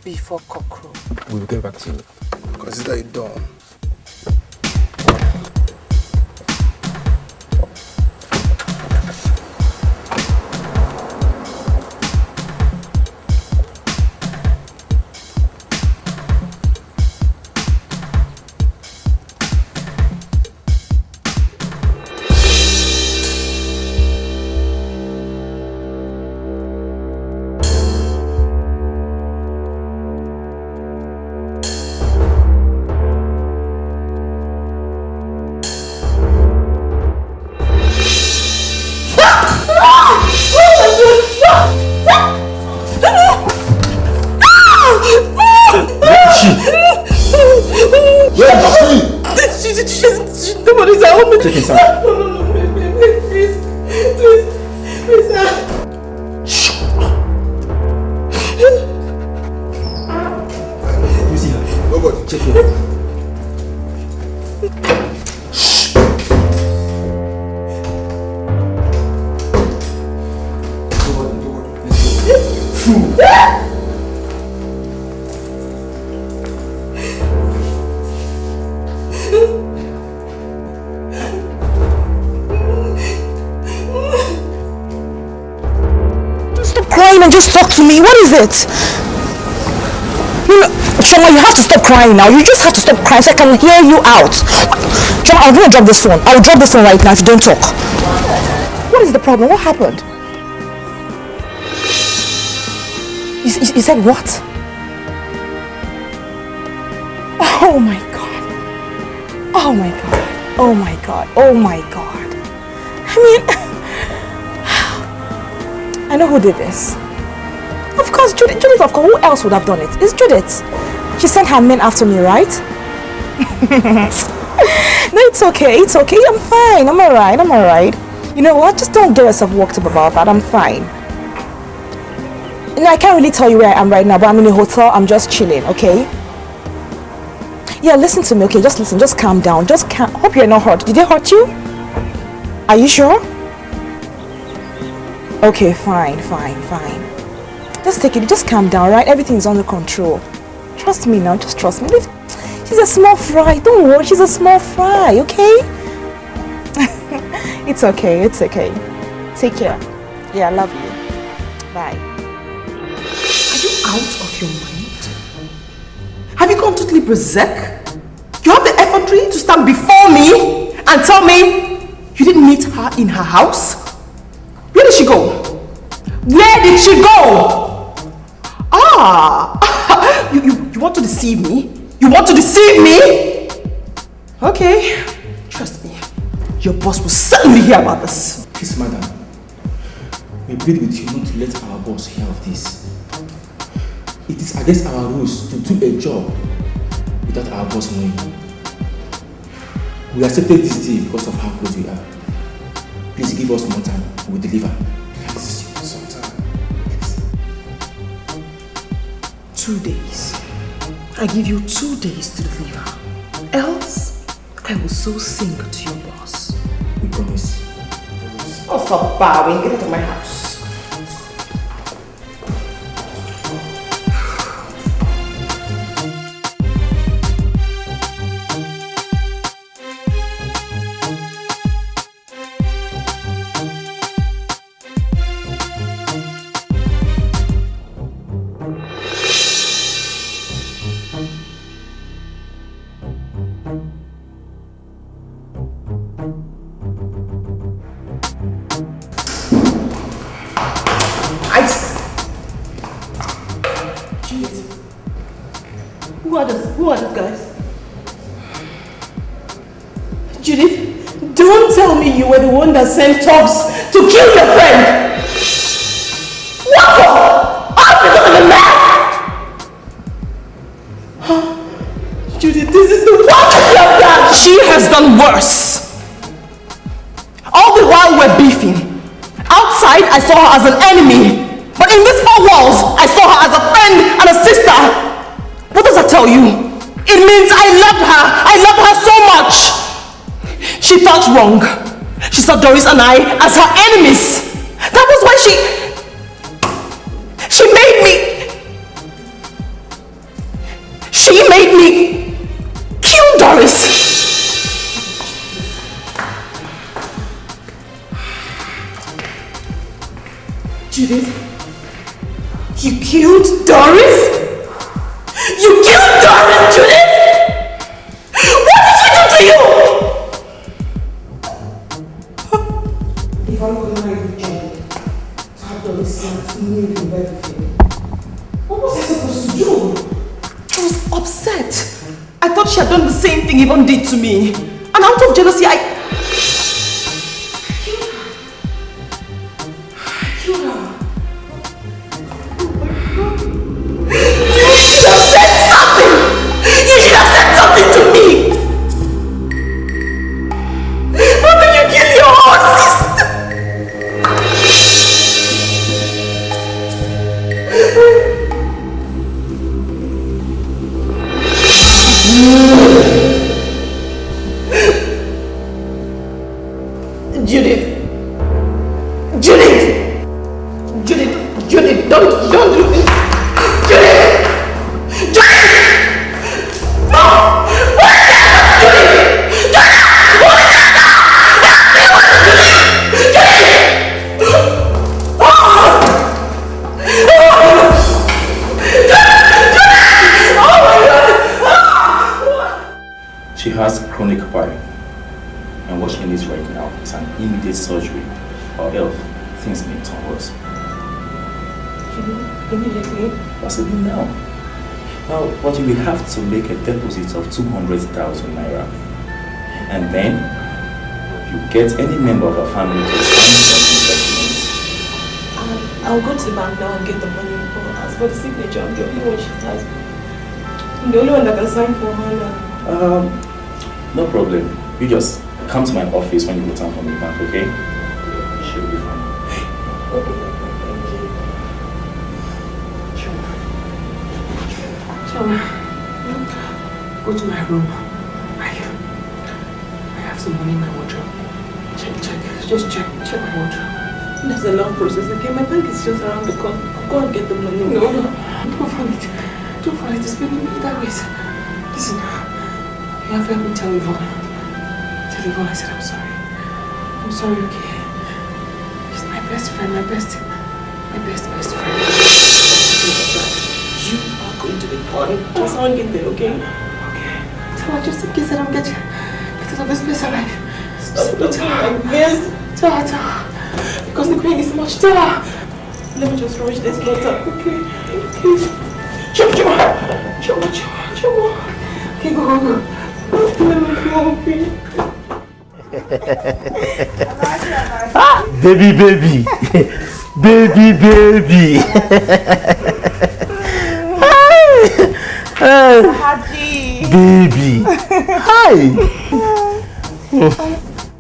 before cock crow. We will get back to you. Consider it done. Take his hand. No, please. You see her? Nobody. Check it. And just talk to me. What is it? Chioma, you have to stop crying now. You just have to stop crying so I can hear you out. Chioma, I'm going to drop this one. I'll drop this one right now if you don't talk. What is the problem? What happened? You said what? Oh my God. Oh my God. Oh my God. Oh my God. I mean, I know who did this. Of course, Judith, of course. Who else would have done it? It's Judith. She sent her men after me, right? No, it's okay. It's okay. I'm fine. I'm alright. You know what? Just don't get yourself worked up about that. I'm fine. You know, I can't really tell you where I am right now, but I'm in a hotel. I'm just chilling, okay? Yeah, listen to me, okay? Just listen. Just calm down. Hope you're not hurt. Did they hurt you? Are you sure? Okay, fine. Just take it. Just calm down, right? Everything's under control. Trust me now. Just trust me. She's a small fry. Don't worry. She's a small fry, okay? It's okay. Take care. Yeah, I love you. Bye. Are you out of your mind? Have you gone totally berserk? You have the effrontery to stand before me and tell me you didn't meet her in her house? Where did she go? You want to deceive me? Okay, trust me. Your boss will certainly hear about this. Please, madam. We plead with you not to let our boss hear of this. it is against our rules to do a job without our boss knowing. We accepted this deal because of how close we are. Please give us more time. We'll deliver. Please, some time. Please. 2 days. I give you 2 days to deliver. Else, I will so sing to your boss. We promise. Oh, stop bowing. Get out of my house. Who are these guys? Judith, don't tell me you were the one that sent thugs to kill your friend! What for? All because of a man! Judith, this is the worst that you have done! She has done worse. All the while we're beefing. Outside, I saw her as an enemy. But in these 4 walls, I saw her as a friend and a sister. What does that tell you? It means I loved her. I loved her so much. She thought wrong. She saw Doris and I as her enemies. That was why she made me kill Doris. Judith, you killed Doris? You killed Doris, Judith? What did she do to you? If I'm going to make a job, to have Doris sent to me in everything, what was I supposed to do? I was upset. I thought she had done the same thing Yvonne did to me. And out of jealousy, I killed her. You should have said something! You should have said something to me! How can you kill your own sister? Judith, don't do this. Judith! No! She has chronic pie, and what she needs right now is an immediate surgery, or else things may turn worse. Immediately? Possibly now. Now, but you will have to make a deposit of 200,000 naira, and then you get any member of our family to sign some documents. I'll go to the bank now and get the money. As for the signature, I'm the only one she has. I'm the only one that can sign for her now. No problem. You just come to my office when you return from the bank, okay? She'll be fine. Okay, thank you. Choma, go to my room. I have some money in my wardrobe. Just check my wardrobe. That's a long process, okay? My bank is just around the corner. Go and get the money. No, don't forget. Don't forget to spend it that way. Listen, you have helped me tell Yvonne. Tell Yvonne I said I'm sorry. I'm sorry, okay? She's my best friend, my best friend. You are going to be fine. Just someone get there, okay? Okay. Tell her just in case I don't get out of this place alive. Don't tell her like this. Tell her. Because the pain is much. Tell her. Let me just rush this letter, okay? Choma. Okay, go. Let me go, okay? Baby. Haji. Baby. Hi.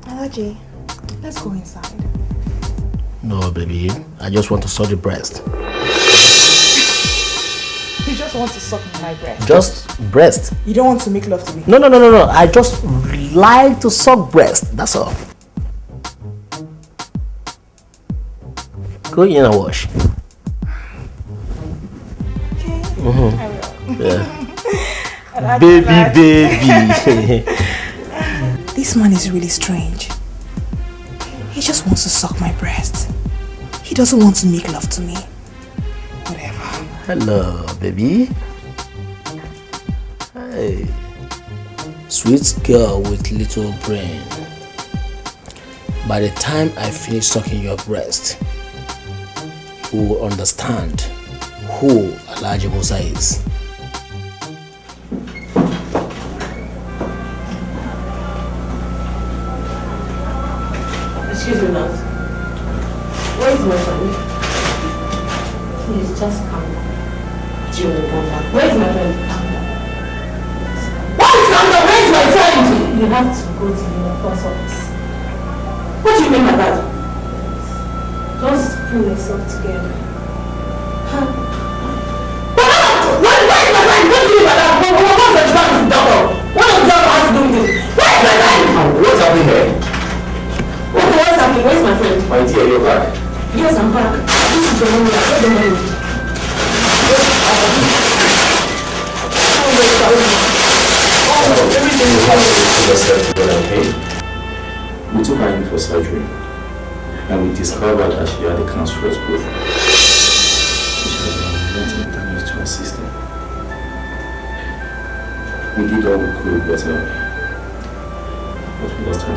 Haji, let's go inside. No, baby. I just want to suck the breast. You just want to suck my breast? Just breast. You don't want to make love to me? No. I just like to suck breast. That's all. Go in and wash. Okay. Mm-hmm. I will. Yeah. Baby. This man is really strange. He just wants to suck my breast. He doesn't want to make love to me. Whatever. Hello, baby. Hey. Sweet girl with little brain. By the time I finish sucking your breast, you will understand who Alhaji Musa is. Excuse me, love. Where is my friend? Please, just calm down. Jill, calm down. Where is my friend? Calm down. What is calm down? Where is my friend? You have to go to the post office. What do you mean by that? Just pull yourself together. Huh? Where is my friend? What do you mean by that? What's the trouble with the doctor? What does the doctor have to do with this? Where is my friend? What's happening here? What's happening? Where's my friend? My dear, you're back. Yes, I'm back. This is the money. Where's the money? Everything you have to do yourself together, okay? We took her in for surgery and we discovered that she had a cancerous growth which has prevented damage to her system. We did all we could, but we lost her.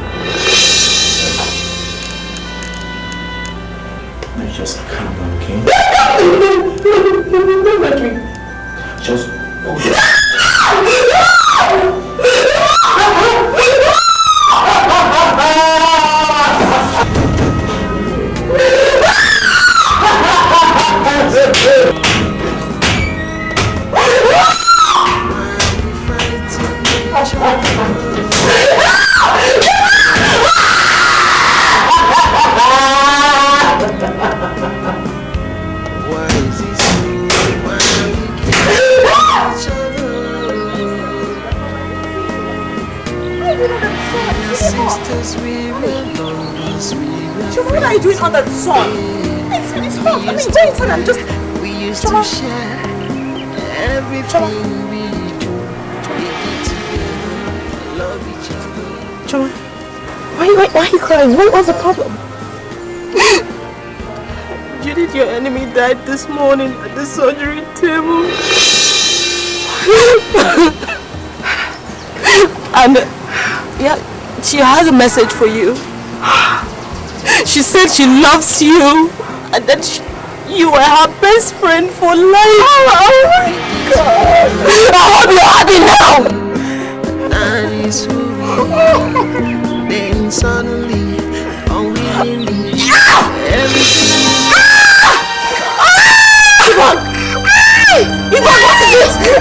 Now just calm down, okay? Don't let me. Just hold it. What are you doing under the sun? It's hot. I mean, wait till I'm just... We used to share everything we do. Love each other. Choma, why are you crying? What was the problem? Judith, your enemy died this morning at the surgery table. And yeah, she has a message for you. She said she loves you and that you are her best friend for life. Oh my God! I hope you're happy now! And it's then suddenly, unwillingly, everything. Ivan, what is this?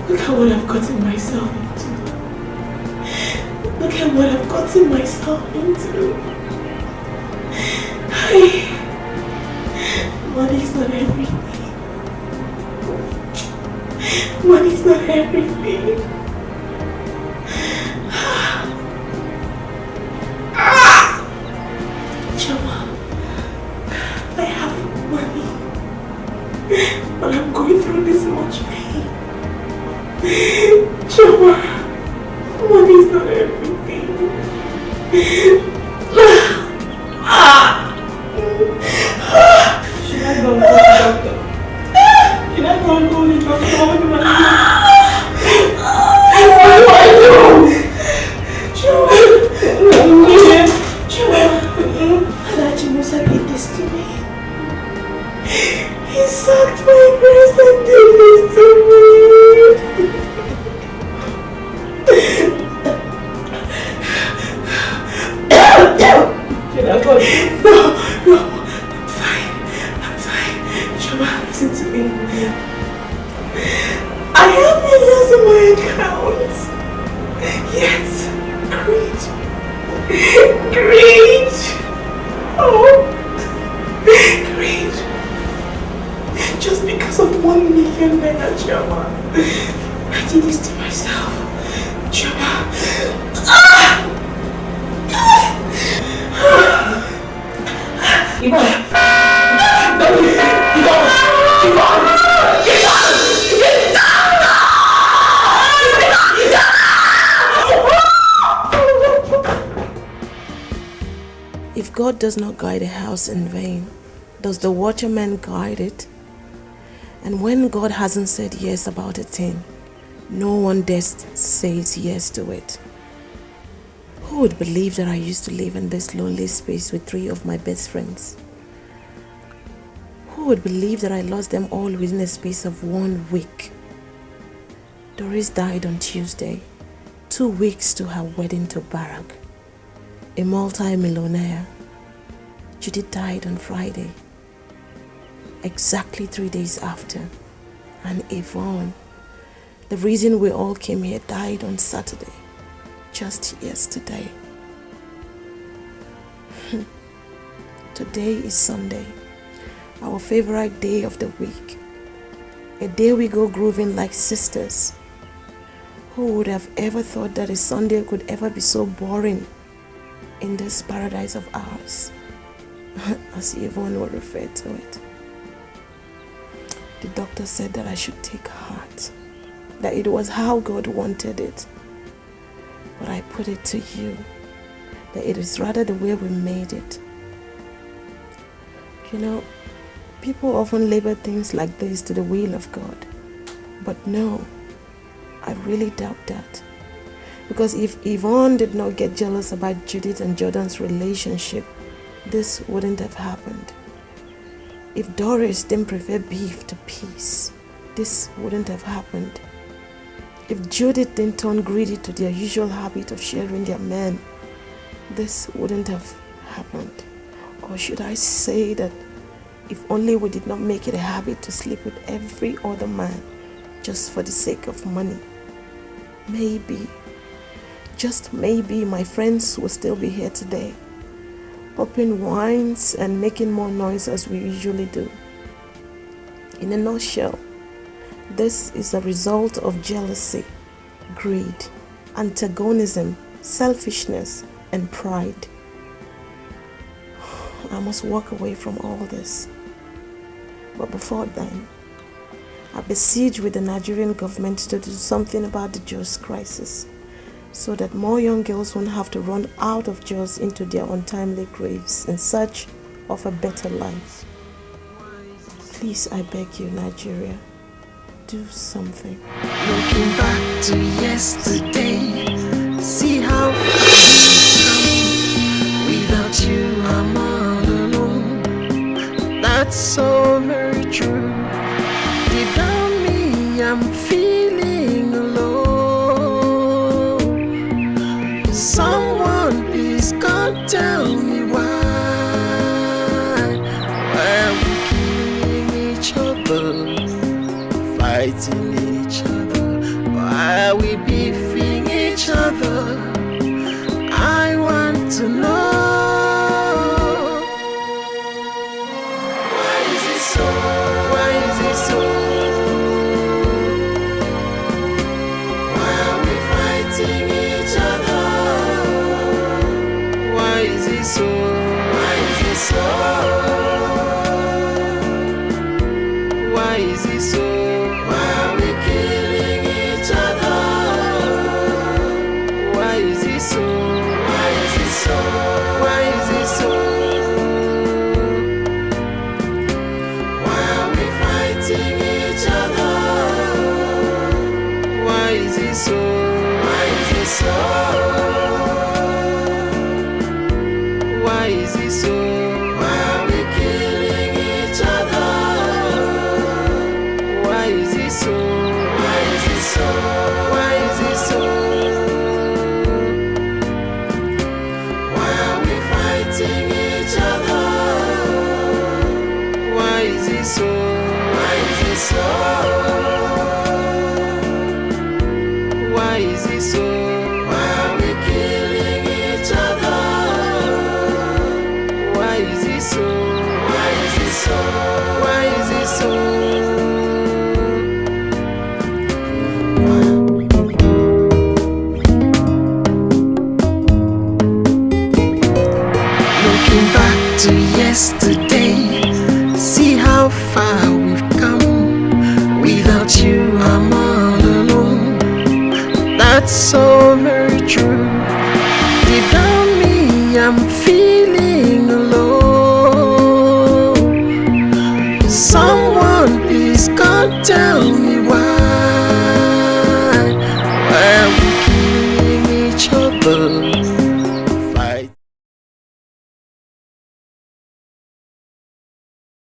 Look at what I've gotten myself into. Look at what I've gotten myself into. Money's not everything. Money's not everything. Chama, I have money, but I'm going through this much pain. Chama, money's not everything. I'm fine. Shoma, listen to me. I have millions in my account. Yes, great. Oh, great. Just because of 1 million naira, Shoma. I did this to myself. Shoma. If God does not guide a house in vain, does the watchman guide it? And when God hasn't said yes about a thing, no one dares says yes to it. Who would believe that I used to live in this lonely space with 3 of my best friends? Who would believe that I lost them all within a space of 1 week? Doris died on Tuesday, 2 weeks to her wedding to Barack, a multi-millionaire. Judith died on Friday, exactly 3 days after. And Yvonne, the reason we all came here, died on Saturday, just yesterday. Today is Sunday, our favorite day of the week. A day we go grooving like sisters. Who would have ever thought that a Sunday could ever be so boring in this paradise of ours, as Yvonne would refer to it. The doctor said that I should take heart, that it was how God wanted it. But I put it to you, that it is rather the way we made it. You know, people often label things like this to the will of God. But no, I really doubt that. Because if Yvonne did not get jealous about Judith and Jordan's relationship, this wouldn't have happened. If Doris didn't prefer beef to peace, this wouldn't have happened. If Judith didn't turn greedy to their usual habit of sharing their men, this wouldn't have happened. Or should I say that if only we did not make it a habit to sleep with every other man just for the sake of money, maybe, just maybe, my friends will still be here today, popping wines and making more noise as we usually do. In a nutshell, this is a result of jealousy, greed, antagonism, selfishness, and pride. I must walk away from all this. But before then, I beseech with the Nigerian government to do something about the Jos crisis, so that more young girls won't have to run out of Jos into their untimely graves in search of a better life. Please, I beg you, Nigeria, do something. Looking back to yesterday, see how without you I'm all alone. That's so very true. Deep down me, I'm feeling alone. Someone please come tell me why are we killing each other, fighting each other? Why are we beefing each other? I want to know. Why is it so? Why is it so? Why are we fighting each other? Why is it so? Why is it so? Why is it so? Why are we killing each other? Why is it so? Why is it so? Why is it so? Why are we fighting each other? Why is it so? Why is it so? Why is it so? Why are we killing each other? Why is it so? Why is it so? Why is it so? Why are we fighting to yesterday. See how far we've come. Without you, I'm all alone. That's over.